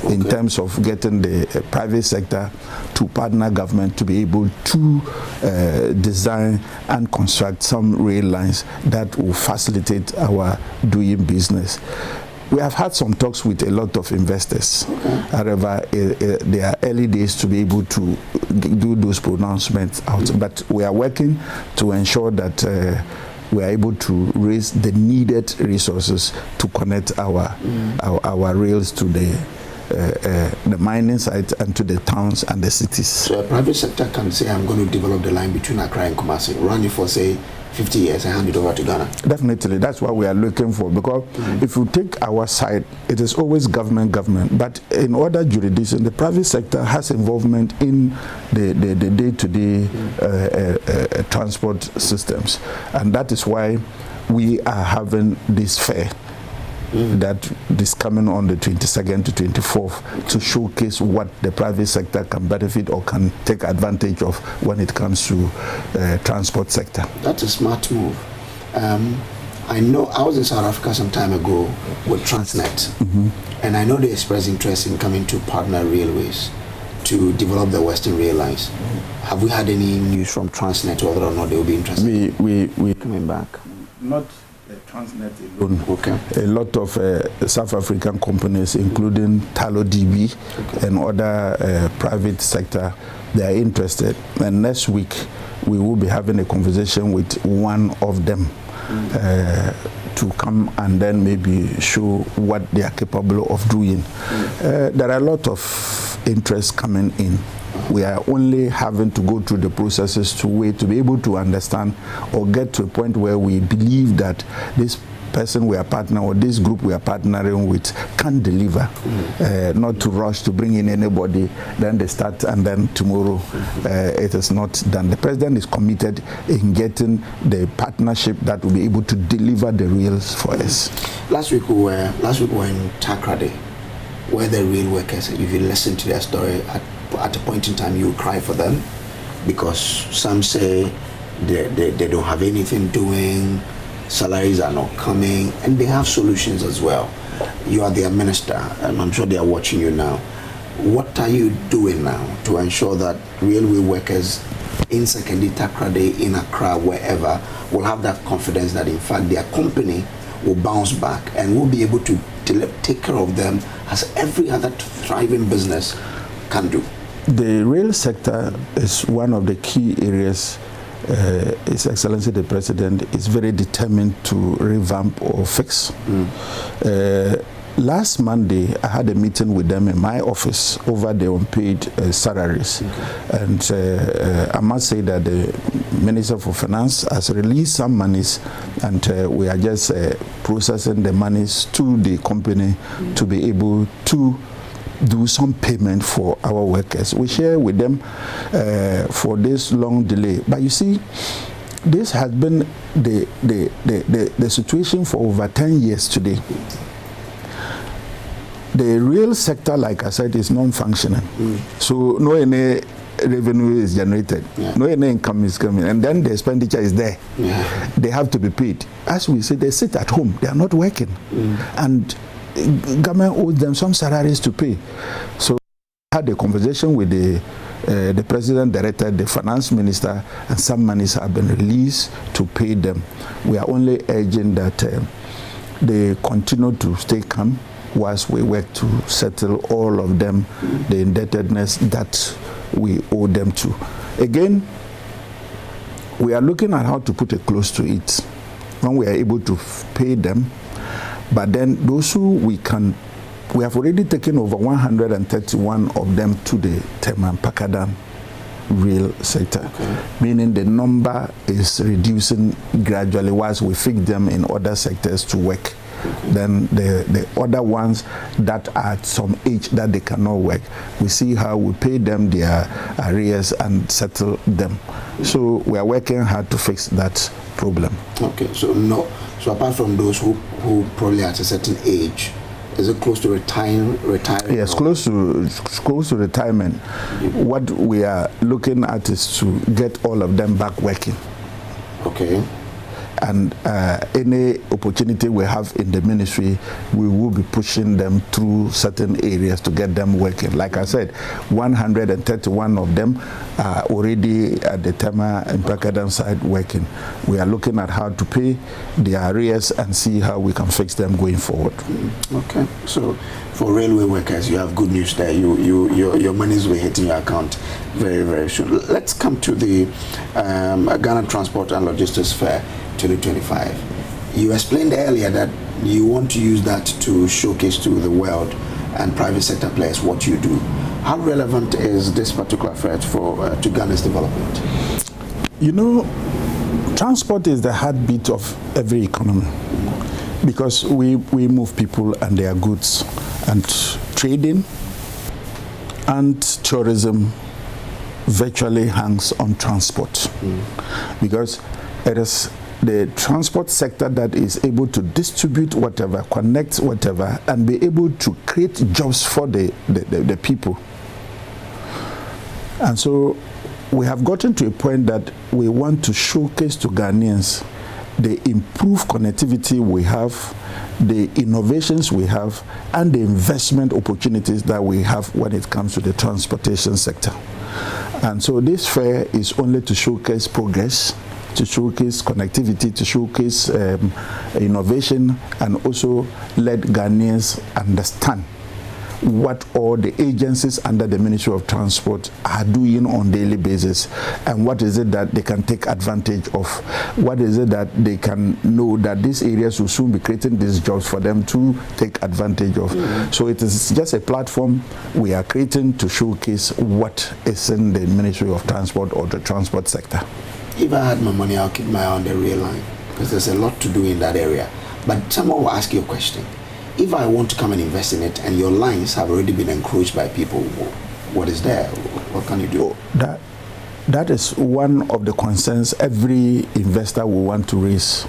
[SPEAKER 13] in terms of getting the private sector to partner government to be able to design and construct some rail lines that will facilitate our doing business. We have had some talks with a lot of investors. However, they are early days to be able to do those pronouncements out. But we are working to ensure that we are able to raise the needed resources to connect our rails to the mining sites and to the towns and the cities.
[SPEAKER 20] So a private sector can say, I'm going to develop the line between Accra and Kumasi, run it for, say, 50 years and hand it over to Ghana.
[SPEAKER 13] Definitely, that's what we are looking for, because if you take our side, it is always government, but in other jurisdictions, the private sector has involvement in the day-to-day transport systems, and that is why we are having this fair that is coming on the 22nd to 24th to showcase what the private sector can benefit or can take advantage of when it comes to transport sector.
[SPEAKER 20] That's a smart move. I know I was in South Africa some time ago with Transnet, and I know they expressed interest in coming to partner railways to develop the Western Rail lines. Have we had any news from Transnet whether or not they will be interested?
[SPEAKER 13] We
[SPEAKER 20] coming back.
[SPEAKER 13] Not Transnet alone. A lot of South African companies, including Talo DB and other private sector, they are interested. And next week, we will be having a conversation with one of them to come and then maybe show what they are capable of doing. There are a lot of interest coming in. We are only having to go through the processes to wait to be able to understand or get to a point where we believe that this person we are partnering or this group we are partnering with can deliver, not to rush to bring in anybody, then they start and then tomorrow it is not done. The president is committed in getting the partnership that will be able to deliver the rails for us.
[SPEAKER 20] Last week we were in Accra Day, where the rail workers, if you listen to their story, at a point in time you will cry for them, because some say they don't have anything doing, salaries are not coming, and they have solutions as well. You are their minister, and I'm sure they are watching you now. What are you doing now to ensure that railway workers in Secondary Takrade, in Accra, wherever, will have that confidence that in fact their company will bounce back and will be able to take care of them as every other thriving business can do?
[SPEAKER 13] The rail sector is one of the key areas His Excellency the President is very determined to revamp or fix. Last Monday, I had a meeting with them in my office over the unpaid salaries. And I must say that the Minister for Finance has released some monies, and we are just processing the monies to the company to be able to do some payment for our workers. We share with them for this long delay. But you see, this has been the situation for over 10 years today. The real sector, like I said, is non-functioning. So no any revenue is generated, no any income is coming, and then the expenditure is there. They have to be paid. As we say, they sit at home, they are not working. And government owes them some salaries to pay. So I had a conversation with the president, director, the finance minister, and some monies have been released to pay them. We are only urging that they continue to stay calm whilst we work to settle all of them, the indebtedness that we owe them to. Again, we are looking at how to put a close to it when we are able to pay them. But then those who we have already taken over 131 of them to the Tema Pakadan rail sector, meaning the number is reducing gradually whilst we fix them in other sectors to work. Then the other ones that are at some age that they cannot work, we see how we pay them their arrears and settle them. So we are working hard to fix that problem.
[SPEAKER 20] Okay, so apart from those who probably at a certain age, is it close to retiring?
[SPEAKER 13] Yes, close to retirement. What we are looking at is to get all of them back working.
[SPEAKER 20] Okay.
[SPEAKER 13] And any opportunity we have in the ministry, we will be pushing them through certain areas to get them working. Like I said, 131 of them are already at the Tema and Prakadam side working. We are looking at how to pay the arrears and see how we can fix them going forward.
[SPEAKER 20] Okay, so for railway workers, you have good news there. Your monies will hit in your account very, very soon. Let's come to the Ghana Transport and Logistics Fair 2025. You explained earlier that you want to use that to showcase to the world and private sector players what you do. How relevant is this particular fair to Ghana's development?
[SPEAKER 13] You know, transport is the heartbeat of every economy because we move people and their goods, and trading and tourism virtually hangs on transport because it is the transport sector that is able to distribute whatever, connect whatever, and be able to create jobs for the people. And so we have gotten to a point that we want to showcase to Ghanaians the improved connectivity we have, the innovations we have, and the investment opportunities that we have when it comes to the transportation sector. And so this fair is only to showcase progress, to showcase connectivity, to showcase innovation, and also let Ghanaians understand what all the agencies under the Ministry of Transport are doing on a daily basis, and what is it that they can take advantage of, what is it that they can know that these areas will soon be creating these jobs for them to take advantage of. So it is just a platform we are creating to showcase what is in the Ministry of Transport or the transport sector.
[SPEAKER 20] If I had my money, I'll keep my eye on the rail line because there's a lot to do in that area. But someone will ask you a question. If I want to come and invest in it and your lines have already been encroached by people, what is there? What can you do?
[SPEAKER 13] That is one of the concerns every investor will want to raise.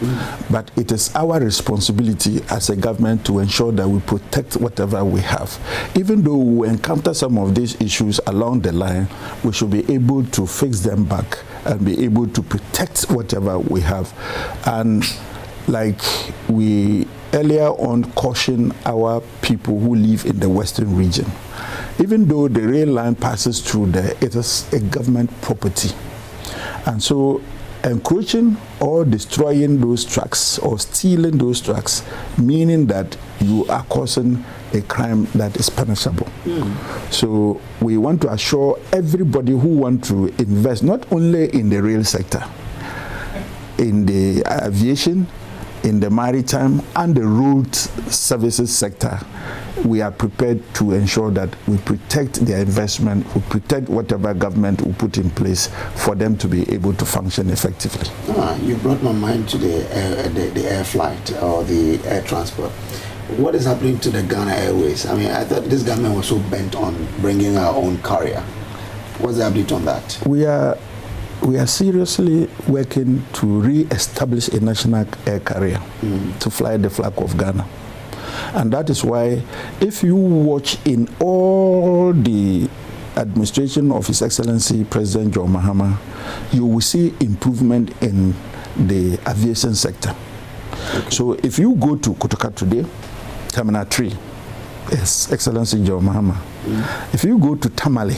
[SPEAKER 13] But it is our responsibility as a government to ensure that we protect whatever we have. Even though we encounter some of these issues along the line, we should be able to fix them back and be able to protect whatever we have. And like we earlier on caution our people who live in the western region. Even though the rail line passes through there, it is a government property. And so encroaching or destroying those tracks or stealing those tracks, meaning that you are causing a crime that is punishable. So we want to assure everybody who wants to invest, not only in the rail sector, in the aviation, in the maritime and the road services sector, we are prepared to ensure that we protect their investment, we protect whatever government will put in place for them to be able to function effectively.
[SPEAKER 20] You brought my mind to the air flight or the air transport. What is happening to the Ghana Airways? I mean, I thought this government was so bent on bringing our own carrier. What's the update on that?
[SPEAKER 13] We are seriously working to re-establish a national air carrier to fly the flag of Ghana. And that is why if you watch in all the administration of His Excellency President John Mahama, you will see improvement in the aviation sector. So if you go to Kotoka today, Terminal 3, His Excellency John Mahama. If you go to Tamale,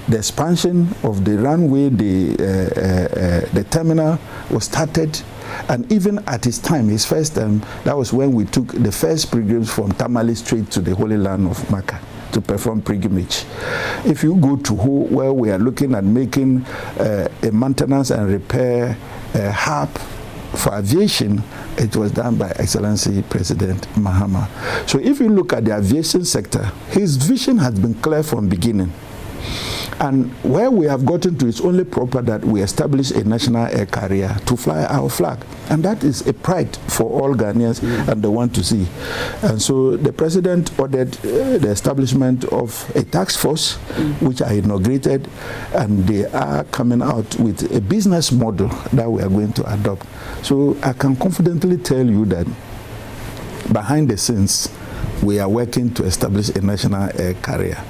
[SPEAKER 13] the expansion of the runway, the terminal was started, and even at his time, his first time, that was when we took the first pilgrims from Tamale straight to the Holy Land of Mecca to perform pilgrimage. If you go to Ho, where we are looking at making a maintenance and repair hub for aviation, it was done by Excellency President Mahama. So if you look at the aviation sector, his vision has been clear from beginning. And where we have gotten to, it's only proper that we establish a national air carrier to fly our flag. And that is a pride for all Ghanaians and they want to see. And so the president ordered the establishment of a task force, which I inaugurated, and they are coming out with a business model that we are going to adopt. So I can confidently tell you that behind the scenes, we are working to establish a national air carrier.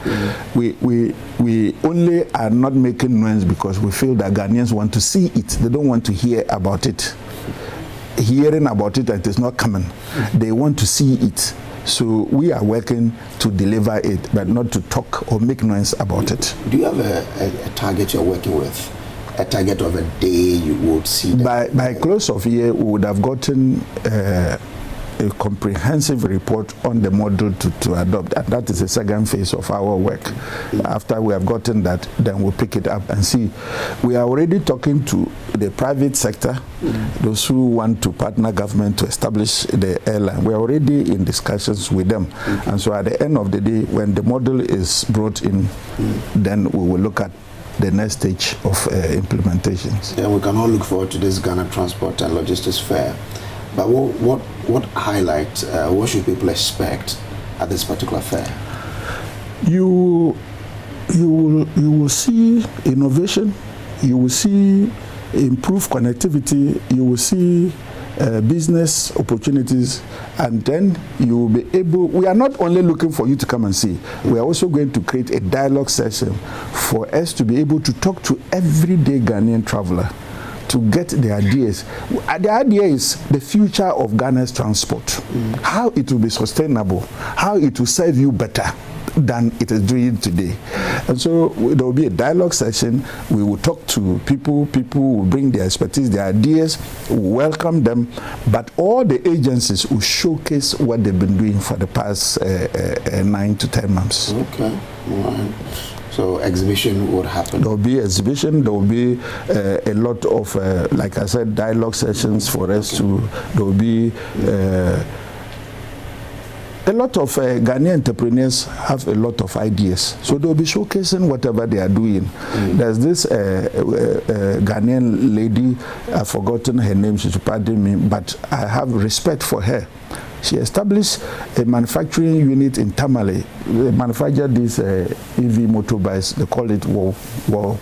[SPEAKER 13] We only are not making noise because we feel that Ghanaians want to see it. They don't want to hear about it. hearing about it and it is not coming. They want to see it. So we are working to deliver it, but not to talk or make noise about it.
[SPEAKER 20] Do you have a target you're working with? A target of a day you would see?
[SPEAKER 13] By close of year, we would have gotten a comprehensive report on the model to adopt, and that is the second phase of our work. After we have gotten that, then we'll pick it up and see. We are already talking to the private sector, those who want to partner government to establish the airline. We are already in discussions with them, and so at the end of the day, when the model is brought in, then we will look at the next stage of implementations.
[SPEAKER 20] Then we can all look forward to this Ghana Transport and Logistics Fair. But what highlight, what should people expect at this particular fair?
[SPEAKER 13] You will see innovation, you will see improved connectivity, you will see business opportunities, and then you will be able, we are not only looking for you to come and see, we are also going to create a dialogue session for us to be able to talk to everyday Ghanaian traveler to get the ideas. The idea is the future of Ghana's transport, how it will be sustainable, how it will serve you better than it is doing today. And so there will be a dialogue session. We will talk to people will bring their expertise, their ideas, we'll welcome them, but all the agencies will showcase what they've been doing for the past 9 to 10 months.
[SPEAKER 20] Okay, all right. So exhibition would happen?
[SPEAKER 13] There will be exhibition, there will be a lot of, like I said, dialogue sessions for us to, there will be a lot of Ghanaian entrepreneurs have a lot of ideas. So they'll be showcasing whatever they are doing. There's this Ghanaian lady, I've forgotten her name, she should pardon me, but I have respect for her. She established a manufacturing unit in Tamale. They manufacture these EV motorbikes, they call it WOW.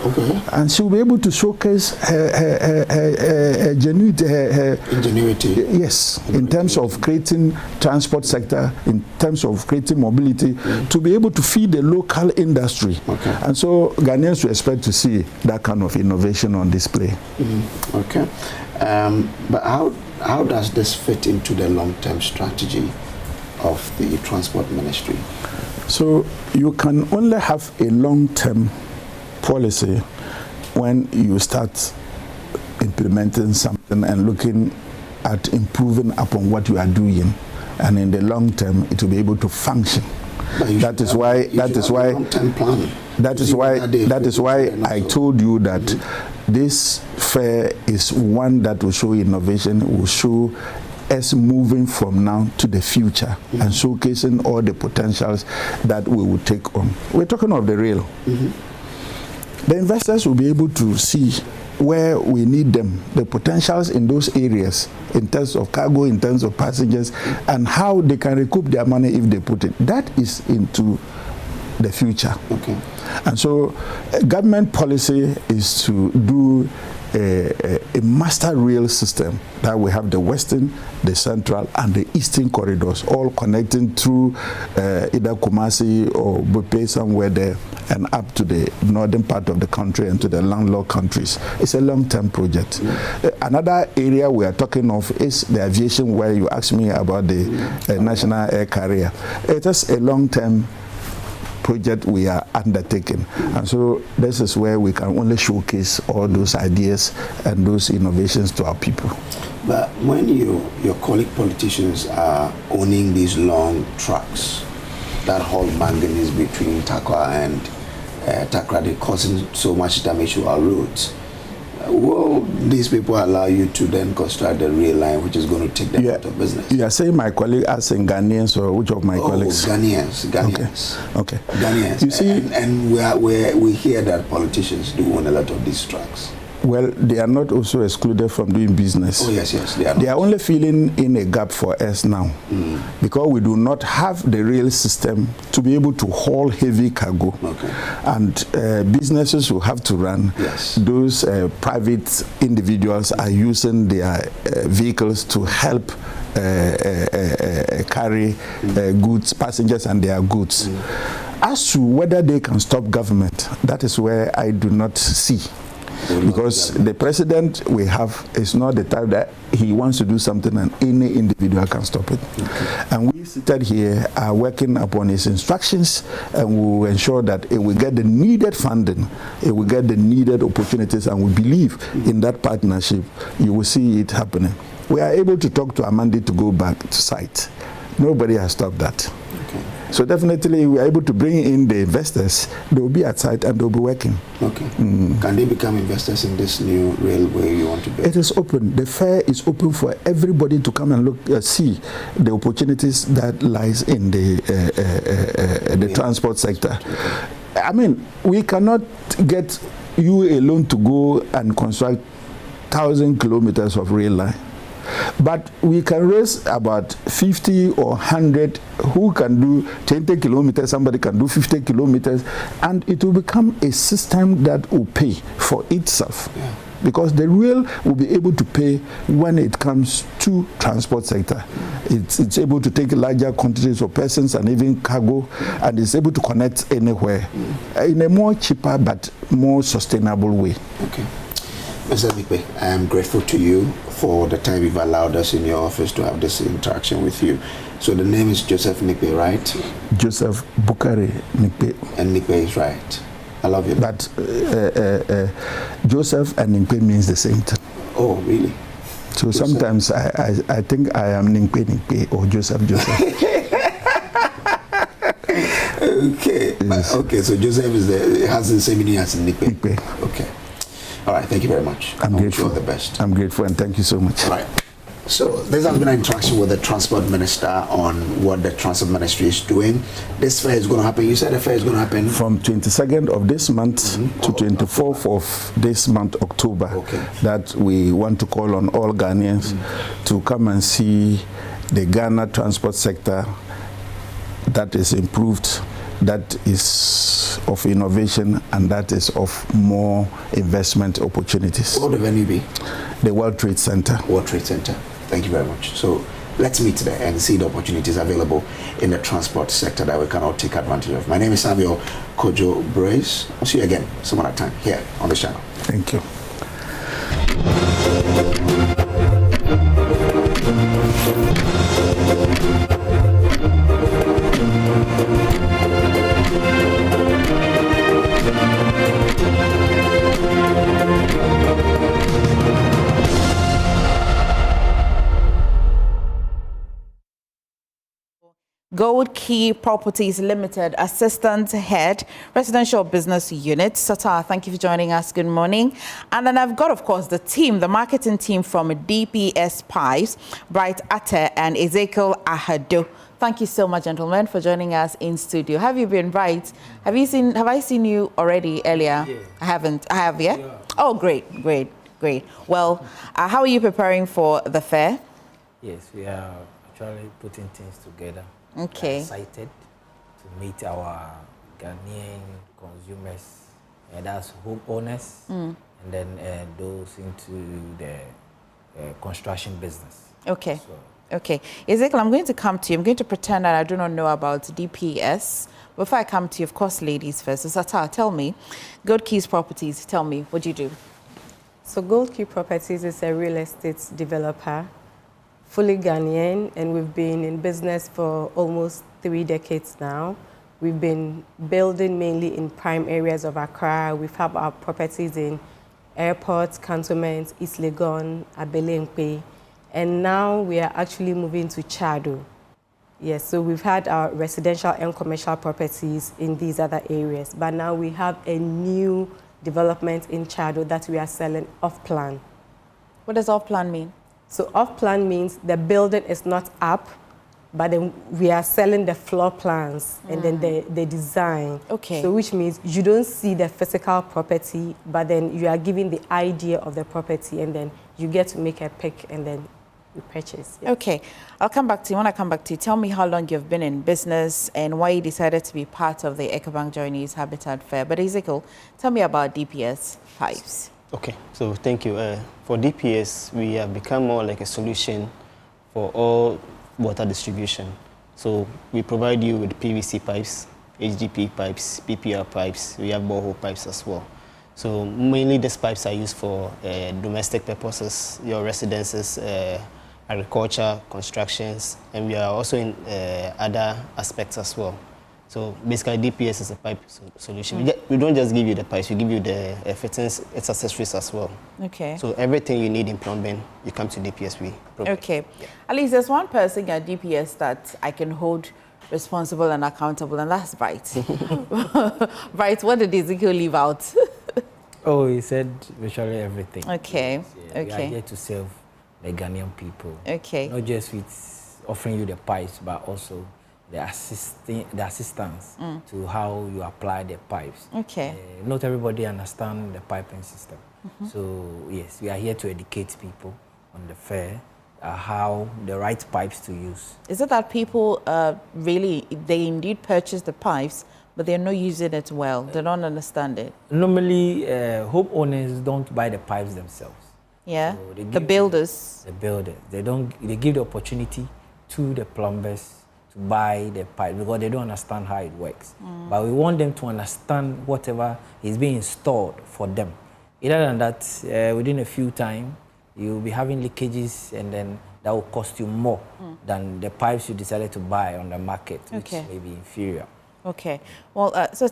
[SPEAKER 13] Okay. And she'll be able to showcase her ingenuity. Yes, in terms of creating transport sector, in terms of creating mobility, to be able to feed the local industry. Okay. And so Ghanaians will expect to see that kind of innovation on display.
[SPEAKER 20] Okay. But how does this fit into the long-term strategy of the transport ministry?
[SPEAKER 13] So you can only have a long-term policy when you start implementing something and looking at improving upon what you are doing, and in the long term it will be able to function. That is why I told you that this fair is one that will show innovation, will show us moving from now to the future and showcasing all the potentials that we will take on. We're talking of the rail. The investors will be able to see where we need them, the potentials in those areas, in terms of cargo, in terms of passengers, and how they can recoup their money if they put it. That is into the future. Okay. And so government policy is to do a master rail system that we have the western, the central, and the eastern corridors, all connecting through either Kumasi or Bupe, somewhere there, and up to the northern part of the country and to the landlocked countries. It's a long-term project. Another area we are talking of is the aviation, where you asked me about the national air carrier. It is a long-term project we are undertaking, and so this is where we can only showcase all those ideas and those innovations to our people.
[SPEAKER 20] But when your colleague politicians are owning these long trucks that haul manganese between Takwa and Takrady, causing so much damage to our roads, will these people allow you to then construct the rail line, which is going to take them out of business? You
[SPEAKER 13] are saying my colleague as in Ghanaians, or which of my colleagues?
[SPEAKER 20] Ghanaians.
[SPEAKER 13] Okay.
[SPEAKER 20] Ghanaians. You see, and we hear that politicians do own a lot of these trucks.
[SPEAKER 13] Well, they are not also excluded from doing business.
[SPEAKER 20] Oh, yes, they are not.
[SPEAKER 13] They are only filling in a gap for us now, because we do not have the rail system to be able to haul heavy cargo. Okay. And businesses will have to run. Yes. Those private individuals are using their vehicles to help carry goods, passengers and their goods. As to whether they can stop government, that is where I do not see. Because the president we have is not the type that he wants to do something and any individual can stop it. And we seated here are working upon his instructions, and we will ensure that it will get the needed funding, it will get the needed opportunities, and we believe in that partnership. You will see it happening. We are able to talk to Amandi to go back to site. Nobody has stopped that. So definitely we are able to bring in the investors. They will be at site and they will be working.
[SPEAKER 14] Okay. Can they become investors in this new railway you want to build?
[SPEAKER 13] It is open. The fair is open for everybody to come and look, see the opportunities that lies in the transport sector. I mean, we cannot get you alone to go and construct 1,000 kilometers of rail line. But we can raise about 50 or 100 who can do 20 kilometers, somebody can do 50 kilometers, and it will become a system that will pay for itself. Yeah. Because the rail will be able to pay when it comes to transport sector. It's able to take larger quantities of persons and even cargo, and it's able to connect anywhere in a more cheaper but more sustainable way.
[SPEAKER 14] Okay. Mr. Nikpe, I am grateful to you for the time you've allowed us in your office to have this interaction with you. So the name is Joseph Nikpe, right?
[SPEAKER 13] Joseph Bukari Nikpe.
[SPEAKER 14] And Nikpe is right. I love you.
[SPEAKER 13] But Joseph and Nikpe means the same thing.
[SPEAKER 14] Oh, really?
[SPEAKER 13] So Joseph. Sometimes I think I am Nikpe or Joseph.
[SPEAKER 14] Okay. Yes. Okay, so Joseph has the same meaning as Nikpe. Okay. All right, thank you very much.
[SPEAKER 13] I'm grateful.
[SPEAKER 14] All the best.
[SPEAKER 13] I'm grateful and thank you so much.
[SPEAKER 14] All right. So this has been an interaction with the Transport Minister on what the Transport Ministry is doing. This fair is going to happen. You said the fair is going to happen
[SPEAKER 13] from 22nd of this month to 24th of this month, October. Okay. That we want to call on all Ghanaians to come and see the Ghana transport sector that is improved, that is of innovation, and that is of more investment opportunities.
[SPEAKER 14] What would the venue be?
[SPEAKER 13] The World Trade Center.
[SPEAKER 14] World Trade Center. Thank you very much. So let's meet there and see the opportunities available in the transport sector that we can all take advantage of. My name is Samuel Kojo Brace. I'll see you again some other time here on the channel.
[SPEAKER 13] Thank you.
[SPEAKER 1] Gold Key Properties Limited, Assistant Head, Residential Business Unit. Sata, thank you for joining us. Good morning. And then I've got, of course, the team, the marketing team from DPS Pipes, brightest, and Ezekiel Ahado. Thank you so much, gentlemen, for joining us in studio. Have you been right? Have I seen you already earlier? Yeah. I haven't. I have, yeah? Oh, great. Well, how are you preparing for the fair?
[SPEAKER 15] Yes, we are actually putting things together.
[SPEAKER 1] Okay.
[SPEAKER 15] We are excited to meet our Ghanaian consumers, that's homeowners, and then those into the construction business.
[SPEAKER 1] Okay. Okay. Ezekiel, I'm going to come to you. I'm going to pretend that I do not know about DPS. Before I come to you, of course, ladies first. So, Sata, tell me, Gold Keys Properties, tell me, what do you do?
[SPEAKER 16] So, Gold Key Properties is a real estate developer, fully Ghanaian, and we've been in business for almost 3 decades now. We've been building mainly in prime areas of Accra. We've had our properties in airports, cantonments, East Legon, Abelenkpe, and now we are actually moving to Chado. Yes, so we've had our residential and commercial properties in these other areas, but now we have a new development in Chado that we are selling off-plan.
[SPEAKER 1] What does off-plan mean?
[SPEAKER 16] So off-plan means the building is not up, but then we are selling the floor plans and then the design.
[SPEAKER 1] Okay.
[SPEAKER 16] So which means you don't see the physical property, but then you are giving the idea of the property, and then you get to make a pick and then you purchase. Yeah.
[SPEAKER 1] Okay. I'll come back to you. When I come back to you, tell me how long you've been in business and why you decided to be part of the EcoBank Journeys Habitat Fair. But Ezekiel, tell me about DPS Pipes.
[SPEAKER 17] Okay, so thank you. For DPS, we have become more like a solution for all water distribution. So we provide you with PVC pipes, HDP pipes, PPR pipes. We have borehole pipes as well. So mainly these pipes are used for domestic purposes, your residences, agriculture, constructions, and we are also in other aspects as well. So basically DPS is a pipe solution. We don't just give you the pipes, we give you the fittings, its accessories as well.
[SPEAKER 1] Okay.
[SPEAKER 17] So everything you need in plumbing, you come to DPS, we provide.
[SPEAKER 1] Okay. Yeah. At least there's one person at DPS that I can hold responsible and accountable, and that's Bright. Bright, what did Ezekiel leave out?
[SPEAKER 15] Oh, he said virtually everything.
[SPEAKER 1] Okay.
[SPEAKER 15] Yeah,
[SPEAKER 1] Okay.
[SPEAKER 15] We are here to serve the Ghanaian people.
[SPEAKER 1] Okay.
[SPEAKER 15] Not just with offering you the pipes, but also the assistance to how you apply the pipes.
[SPEAKER 1] Okay.
[SPEAKER 15] Not everybody understands the piping system. So yes, we are here to educate people on the fair, how the right pipes to use.
[SPEAKER 1] Is it that people really, they indeed purchase the pipes, but they're not using it well? They don't understand it?
[SPEAKER 15] Normally, homeowners don't buy the pipes themselves.
[SPEAKER 1] Yeah,
[SPEAKER 15] So they
[SPEAKER 1] the
[SPEAKER 15] give
[SPEAKER 1] builders.
[SPEAKER 15] The builders. They give the opportunity to the plumbers to buy the pipe because they don't understand how it works. But we want them to understand whatever is being installed for them. Other than that, within a few time, you'll be having leakages, and then that will cost you more than the pipes you decided to buy on the market, which may be inferior.
[SPEAKER 1] Okay. Well, so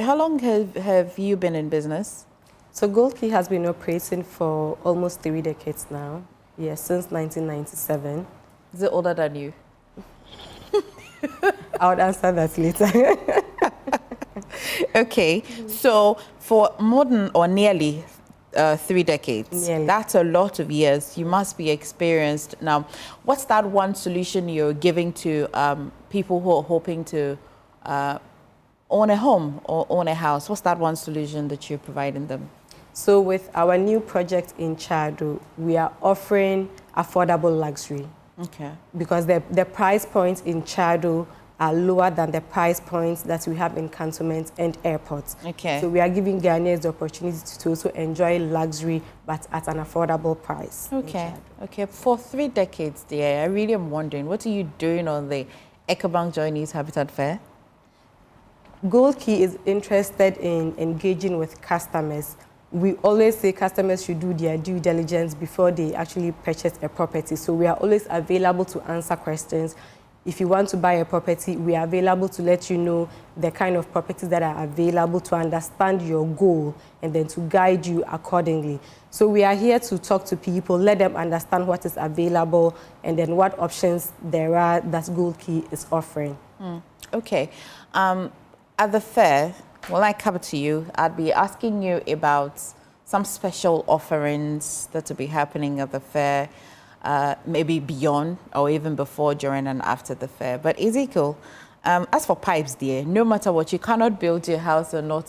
[SPEAKER 1] how long have you been in business?
[SPEAKER 16] So Gold Key has been operating for almost 3 decades now. Yes, since 1997.
[SPEAKER 1] Is it older than you?
[SPEAKER 16] I would answer that later.
[SPEAKER 1] Okay. So for more than or nearly 3 decades, that's a lot of years. You must be experienced. Now, what's that one solution you're giving to people who are hoping to own a home or own a house? What's that one solution that you're providing them?
[SPEAKER 16] So with our new project in Chado, we are offering affordable luxury.
[SPEAKER 1] Okay.
[SPEAKER 16] Because the price points in Chado are lower than the price points that we have in cantonments and airports.
[SPEAKER 1] Okay.
[SPEAKER 16] So we are giving Ghanaians the opportunity to also enjoy luxury, but at an affordable price.
[SPEAKER 1] Okay. Okay. For 3 decades, dear, I really am wondering, what are you doing on the EcoBank Journeys Habitat Fair?
[SPEAKER 16] Gold Key is interested in engaging with customers. We always say customers should do their due diligence before they actually purchase a property. So we are always available to answer questions. If you want to buy a property, we are available to let you know the kind of properties that are available, to understand your goal and then to guide you accordingly. So we are here to talk to people, let them understand what is available and then what options there are that Gold Key is offering.
[SPEAKER 1] Okay. At the fair, when I come to you, I'd be asking you about some special offerings that will be happening at the fair, maybe beyond or even before, during, and after the fair. But Ezekiel, as for pipes, dear, no matter what, you cannot build your house or not,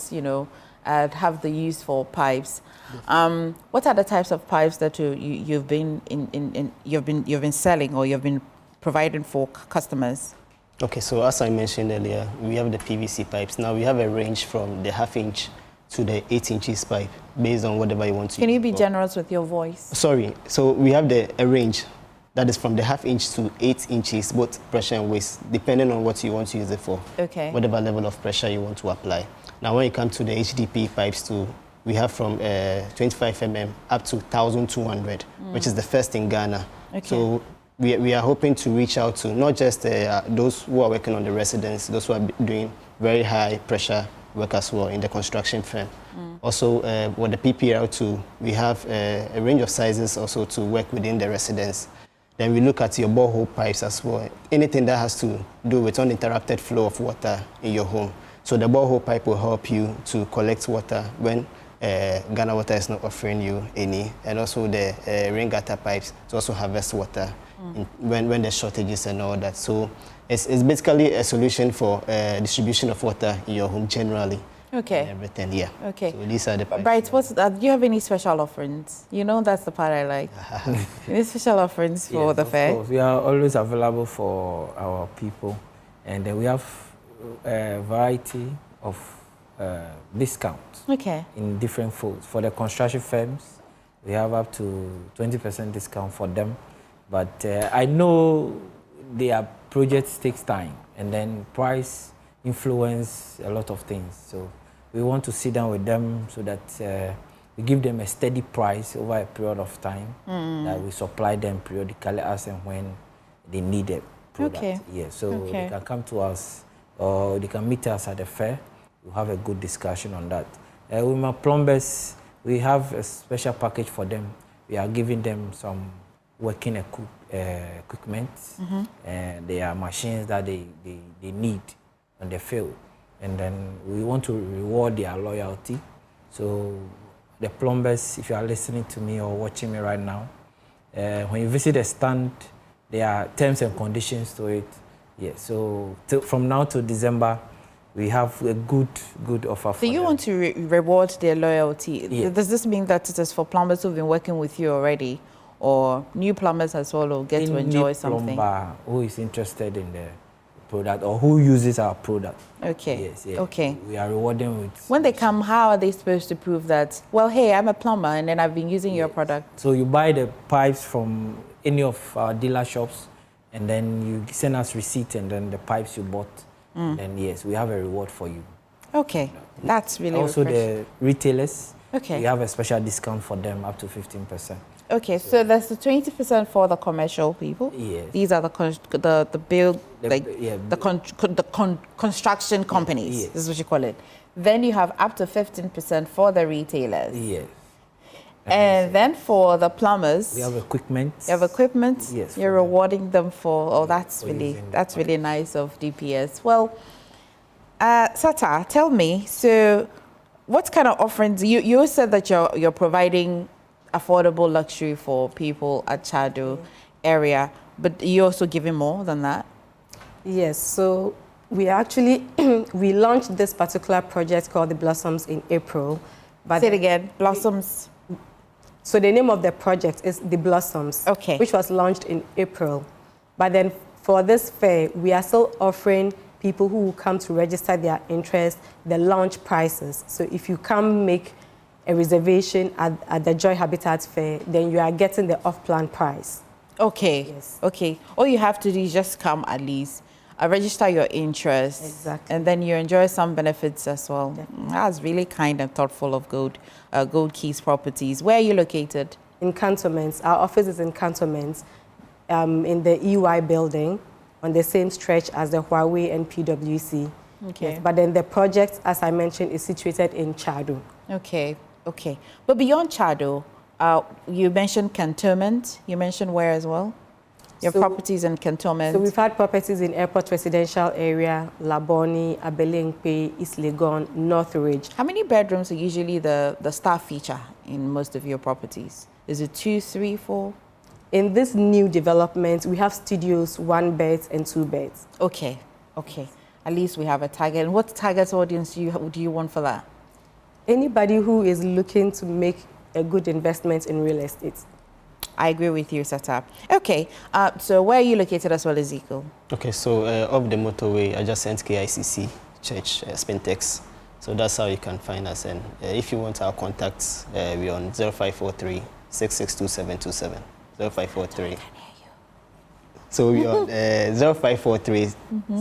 [SPEAKER 1] have the use for pipes. What are the types of pipes that you've been selling or you've been providing for customers?
[SPEAKER 17] Okay, so as I mentioned earlier, we have the PVC pipes. Now we have a range from the 1/2 inch to the 8 inches pipe, based on whatever you want to use.
[SPEAKER 1] Can you be generous with your voice?
[SPEAKER 17] Sorry, so we have a range that is from the 1/2 inch to 8 inches, both pressure and waste, depending on what you want to use it for.
[SPEAKER 1] Okay.
[SPEAKER 17] Whatever level of pressure you want to apply. Now when you come to the HDP pipes too, we have from 25 mm up to 1,200, which is the first in Ghana.
[SPEAKER 1] Okay.
[SPEAKER 17] So we are hoping to reach out to not just those who are working on the residence, those who are doing very high pressure work as well in the construction firm. Also, with the PPL too, we have a range of sizes also to work within the residence. Then we look at your borehole pipes as well, anything that has to do with uninterrupted flow of water in your home. So the borehole pipe will help you to collect water when Ghana Water is not offering you any, and also the rain gutter pipes to also harvest water when there's shortages and all that. So it's basically a solution for distribution of water in your home generally.
[SPEAKER 1] Okay.
[SPEAKER 17] And everything, yeah.
[SPEAKER 1] Okay.
[SPEAKER 17] So these are the pipes.
[SPEAKER 1] Bright, do you have any special offerings? That's the part I like. Any special offerings for the fair?
[SPEAKER 15] Of course. We are always available for our people, and we have a variety of discounts.
[SPEAKER 1] Okay.
[SPEAKER 15] In different folds. For the construction firms, we have up to 20% discount for them. But I know their projects takes time, and then price influence a lot of things. So we want to sit down with them so that we give them a steady price over a period of time, that we supply them periodically as and when they need a product.
[SPEAKER 1] Okay.
[SPEAKER 15] Yeah, so they can come to us or they can meet us at the fair. We'll have a good discussion on that. With my plumbers, we have a special package for them. We are giving them some working equipment, and they are machines that they need on the field. And then we want to reward their loyalty. So the plumbers, if you are listening to me or watching me right now, when you visit a stand, there are terms and conditions to it. Yeah, so from now to December, we have a good offer for them.
[SPEAKER 1] So you want to reward their loyalty.
[SPEAKER 15] Yeah.
[SPEAKER 1] Does this mean that it is for plumbers who've been working with you already, or new plumbers as well will get to enjoy something?
[SPEAKER 15] Plumber who is interested in the product or who uses our product.
[SPEAKER 1] Okay.
[SPEAKER 15] Yes, yeah.
[SPEAKER 1] Okay.
[SPEAKER 15] We are rewarding with...
[SPEAKER 1] When they come, how are they supposed to prove that, well, hey, I'm a plumber and then I've been using your product?
[SPEAKER 15] So you buy the pipes from any of our dealer shops, and then you send us receipt, and then the pipes you bought, then yes, we have a reward for you.
[SPEAKER 1] Okay, that's really
[SPEAKER 15] Also
[SPEAKER 1] refreshing.
[SPEAKER 15] the retailers,
[SPEAKER 1] Okay.
[SPEAKER 15] we have a special discount for them up to 15%.
[SPEAKER 1] Okay, so there's the 20% for the commercial people.
[SPEAKER 15] Yes.
[SPEAKER 1] These are the
[SPEAKER 15] The
[SPEAKER 1] construction companies.
[SPEAKER 15] Yes.
[SPEAKER 1] This is what you call it. Then you have up to 15% for the retailers.
[SPEAKER 15] Yes.
[SPEAKER 1] And then for the plumbers,
[SPEAKER 15] We have equipment.
[SPEAKER 1] you have equipment.
[SPEAKER 15] Yes,
[SPEAKER 1] You're rewarding them for. Oh, that's really nice of DPS. Well, Sata, tell me. So, what kind of offerings? You said that you're providing affordable luxury for people at Chado area, but you're also giving more than that.
[SPEAKER 16] Yes, so we actually we launched this particular project called the Blossoms in April. But
[SPEAKER 1] Say it again, Blossoms.
[SPEAKER 16] So the name of the project is the Blossoms,
[SPEAKER 1] okay,
[SPEAKER 16] which was launched in April. But then for this fair, we are still offering people who will come to register their interest the launch prices. So if you come make a reservation at the Joy Habitat Fair, then you are getting the off-plan price.
[SPEAKER 1] Okay.
[SPEAKER 16] Yes.
[SPEAKER 1] Okay. All you have to do is just come at least, register your interest.
[SPEAKER 16] Exactly.
[SPEAKER 1] And then you enjoy some benefits as well. That's really kind and thoughtful of Gold Keys Properties. Where are you located?
[SPEAKER 16] In Cantonments. Our office is in Cantonments, in the EY building, on the same stretch as the Huawei and PwC.
[SPEAKER 1] Okay.
[SPEAKER 16] Yes, but then the project, as I mentioned, is situated in Chado.
[SPEAKER 1] Okay. Okay. But beyond Chado, you mentioned cantonment. You mentioned where as well? Your properties in cantonment.
[SPEAKER 16] So we've had properties in Airport Residential Area, Laboni, Abelinkpe, East Legon, North Ridge.
[SPEAKER 1] How many bedrooms are usually the staff feature in most of your properties? Is it 2, 3, 4?
[SPEAKER 16] In this new development, we have studios, 1 bed and 2 beds.
[SPEAKER 1] Okay. Okay. At least we have a target. And what target audience do you want for that?
[SPEAKER 16] Anybody who is looking to make a good investment in real estate.
[SPEAKER 1] I agree with you, Sata. Okay, so where are you located as well, Ezekiel?
[SPEAKER 17] Okay, so off the motorway, adjacent KICC Church, Spintex. So that's how you can find us. And if you want our contacts, we're on 0543 662727. 0543. So we're on 0543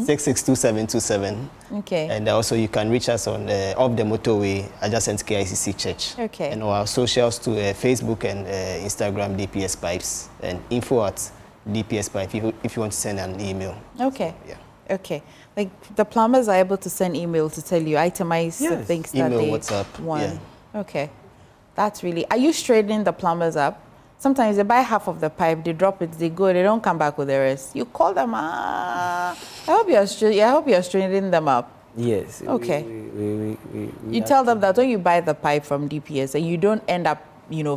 [SPEAKER 17] 662727.
[SPEAKER 1] Okay.
[SPEAKER 17] And also you can reach us on off the motorway, adjacent KICC Church.
[SPEAKER 1] Okay.
[SPEAKER 17] And our socials to Facebook and Instagram, DPS Pipes, and info at DPS Pipe if you want to send an email.
[SPEAKER 1] Okay.
[SPEAKER 17] Yeah.
[SPEAKER 1] Okay. Like the plumbers are able to send email to tell you, itemize the things that they
[SPEAKER 17] WhatsApp,
[SPEAKER 1] want.
[SPEAKER 17] yeah.
[SPEAKER 1] Okay. That's really, are you straightening the plumbers up? Sometimes they buy half of the pipe, they drop it, they go, they don't come back with the rest. You call them, I hope you're straightening them up.
[SPEAKER 15] Yes.
[SPEAKER 1] Okay.
[SPEAKER 15] We
[SPEAKER 1] You tell them that when you buy the pipe from DPS and you don't end up,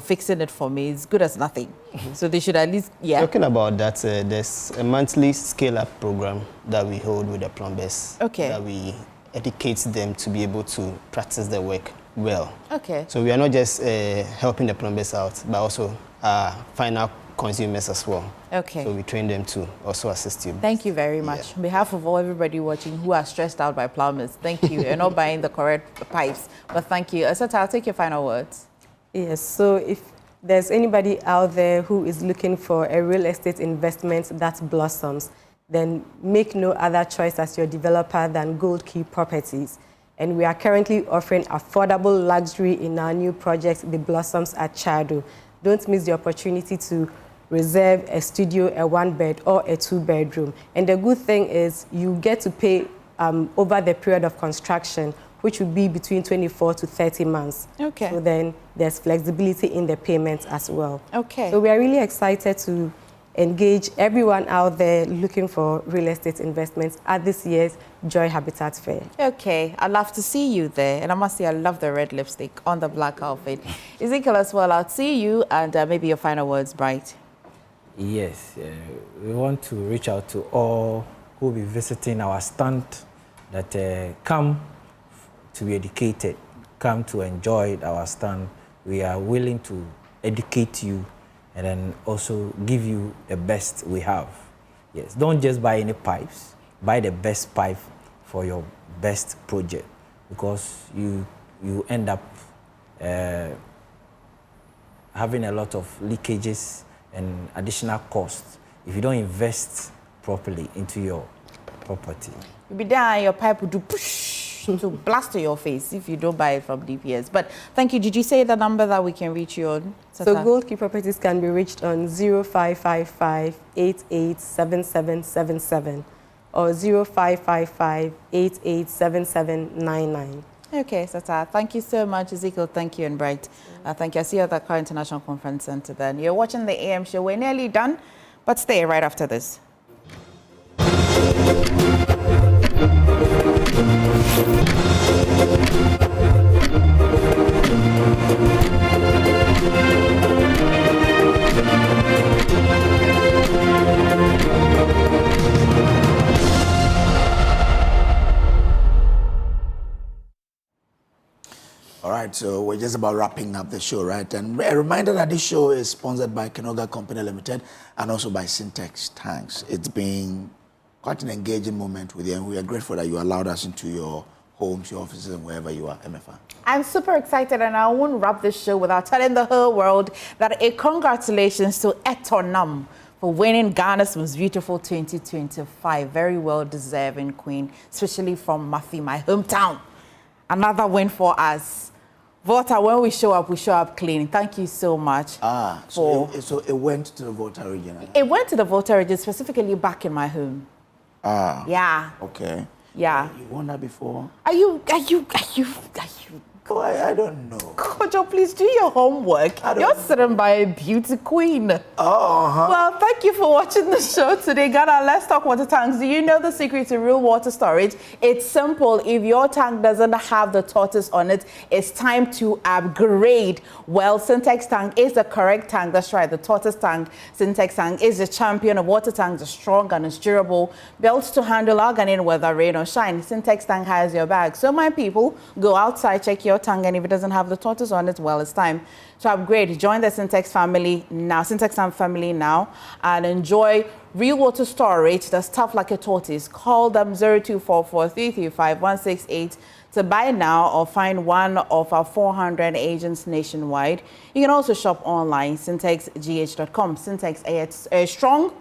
[SPEAKER 1] fixing it for me, it's good as nothing. So they should at least,
[SPEAKER 17] Talking about that, there's a monthly scale-up program that we hold with the plumbers.
[SPEAKER 1] Okay.
[SPEAKER 17] That we educate them to be able to practice their work well.
[SPEAKER 1] Okay.
[SPEAKER 17] So we are not just helping the plumbers out, but also final consumers as well.
[SPEAKER 1] Okay.
[SPEAKER 17] So we train them to also assist you.
[SPEAKER 1] Thank you very much. On behalf of everybody watching who are stressed out by plumbers, thank you. You're not buying the correct pipes, but thank you. Asata, I'll take your final words.
[SPEAKER 16] Yes, so if there's anybody out there who is looking for a real estate investment that blossoms, then make no other choice as your developer than Gold Key Properties. And we are currently offering affordable luxury in our new project, The Blossoms at Chado. Don't miss the opportunity to reserve a studio, a 1-bed or a 2-bedroom. And the good thing is you get to pay over the period of construction, which will be between 24 to 30 months.
[SPEAKER 1] Okay.
[SPEAKER 16] So then there's flexibility in the payments as well.
[SPEAKER 1] Okay.
[SPEAKER 16] So we are really excited to engage everyone out there looking for real estate investments at this year's Joy Habitat Fair.
[SPEAKER 1] Okay, I'd love to see you there. And I must say, I love the red lipstick on the black outfit. Ezekiel as well, I'll see you and maybe your final words, Bright.
[SPEAKER 15] Yes, we want to reach out to all who will be visiting our stand, that come to be educated, come to enjoy our stand. We are willing to educate you and then also give you the best we have. Yes, don't just buy any pipes, buy the best pipe for your best project, because you end up having a lot of leakages and additional costs if you don't invest properly into your property.
[SPEAKER 1] You'll be there and your pipe will do push to blast to your face if you don't buy it from DPS. But thank you. Did you say the number that we can reach you on?
[SPEAKER 16] So Gold Key Properties can be reached on 0555-887777 or 0555-887799.
[SPEAKER 1] Okay, Sata. Thank you so much, Ezekiel. Thank you, and Bright. Thank you. I see you at the Accra International Conference Center then. You're watching the AM show. We're nearly done, but stay right after this.
[SPEAKER 20] All right, so we're just about wrapping up the show, right? And a reminder that this show is sponsored by Kenoga Company Limited and also by Syntex Tanks. It's been quite an engaging moment with you, and we are grateful that you allowed us into your homes, your offices, and wherever you are, MFR. I'm
[SPEAKER 1] super excited, and I won't wrap this show without telling the whole world that a congratulations to Etonam for winning Ghana's Most Beautiful 2025. Very well-deserving queen, especially from Mafi, my hometown. Another win for us. Voter, when we show up clean. Thank you so much.
[SPEAKER 20] So it went to the voter region?
[SPEAKER 1] It went to the voter region, specifically back in my home. Yeah.
[SPEAKER 20] Okay.
[SPEAKER 1] Yeah.
[SPEAKER 20] You won that before?
[SPEAKER 1] Are you?
[SPEAKER 20] Oh, I don't know.
[SPEAKER 1] Kojo, please do your homework. You're sitting by a beauty queen. Well, thank you for watching the show today. Ghana, let's talk water tanks. Do you know the secret to real water storage? It's simple. If your tank doesn't have the tortoise on it, it's time to upgrade. Well, Syntex tank is the correct tank. That's right. The tortoise tank, Syntex tank, is the champion of water tanks. It's strong and it's durable. Built to handle organic whether rain or shine. Syntex tank has your bag. So my people, go outside, check your tank, and if it doesn't have the tortoise on it, well, it's time to upgrade. Join the Syntex family now, Syntex tank family now, and enjoy real water storage that's tough like a tortoise. Call them 0244-335-168 to buy now or find one of our 400 agents nationwide. You can also shop online, syntexgh.com. Syntex, a strong,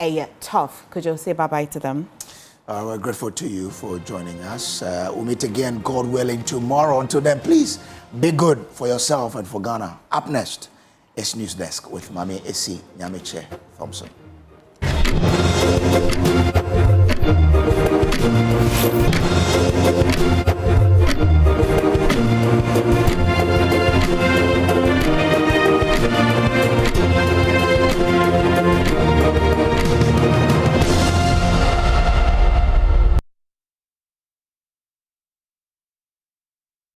[SPEAKER 1] a tough. Could you say bye-bye to them?
[SPEAKER 20] We're grateful to you for joining us. We'll meet again, God willing, tomorrow. Until then, please be good for yourself and for Ghana. Up next is News Desk with Mami Esi Nyamiche Thompson.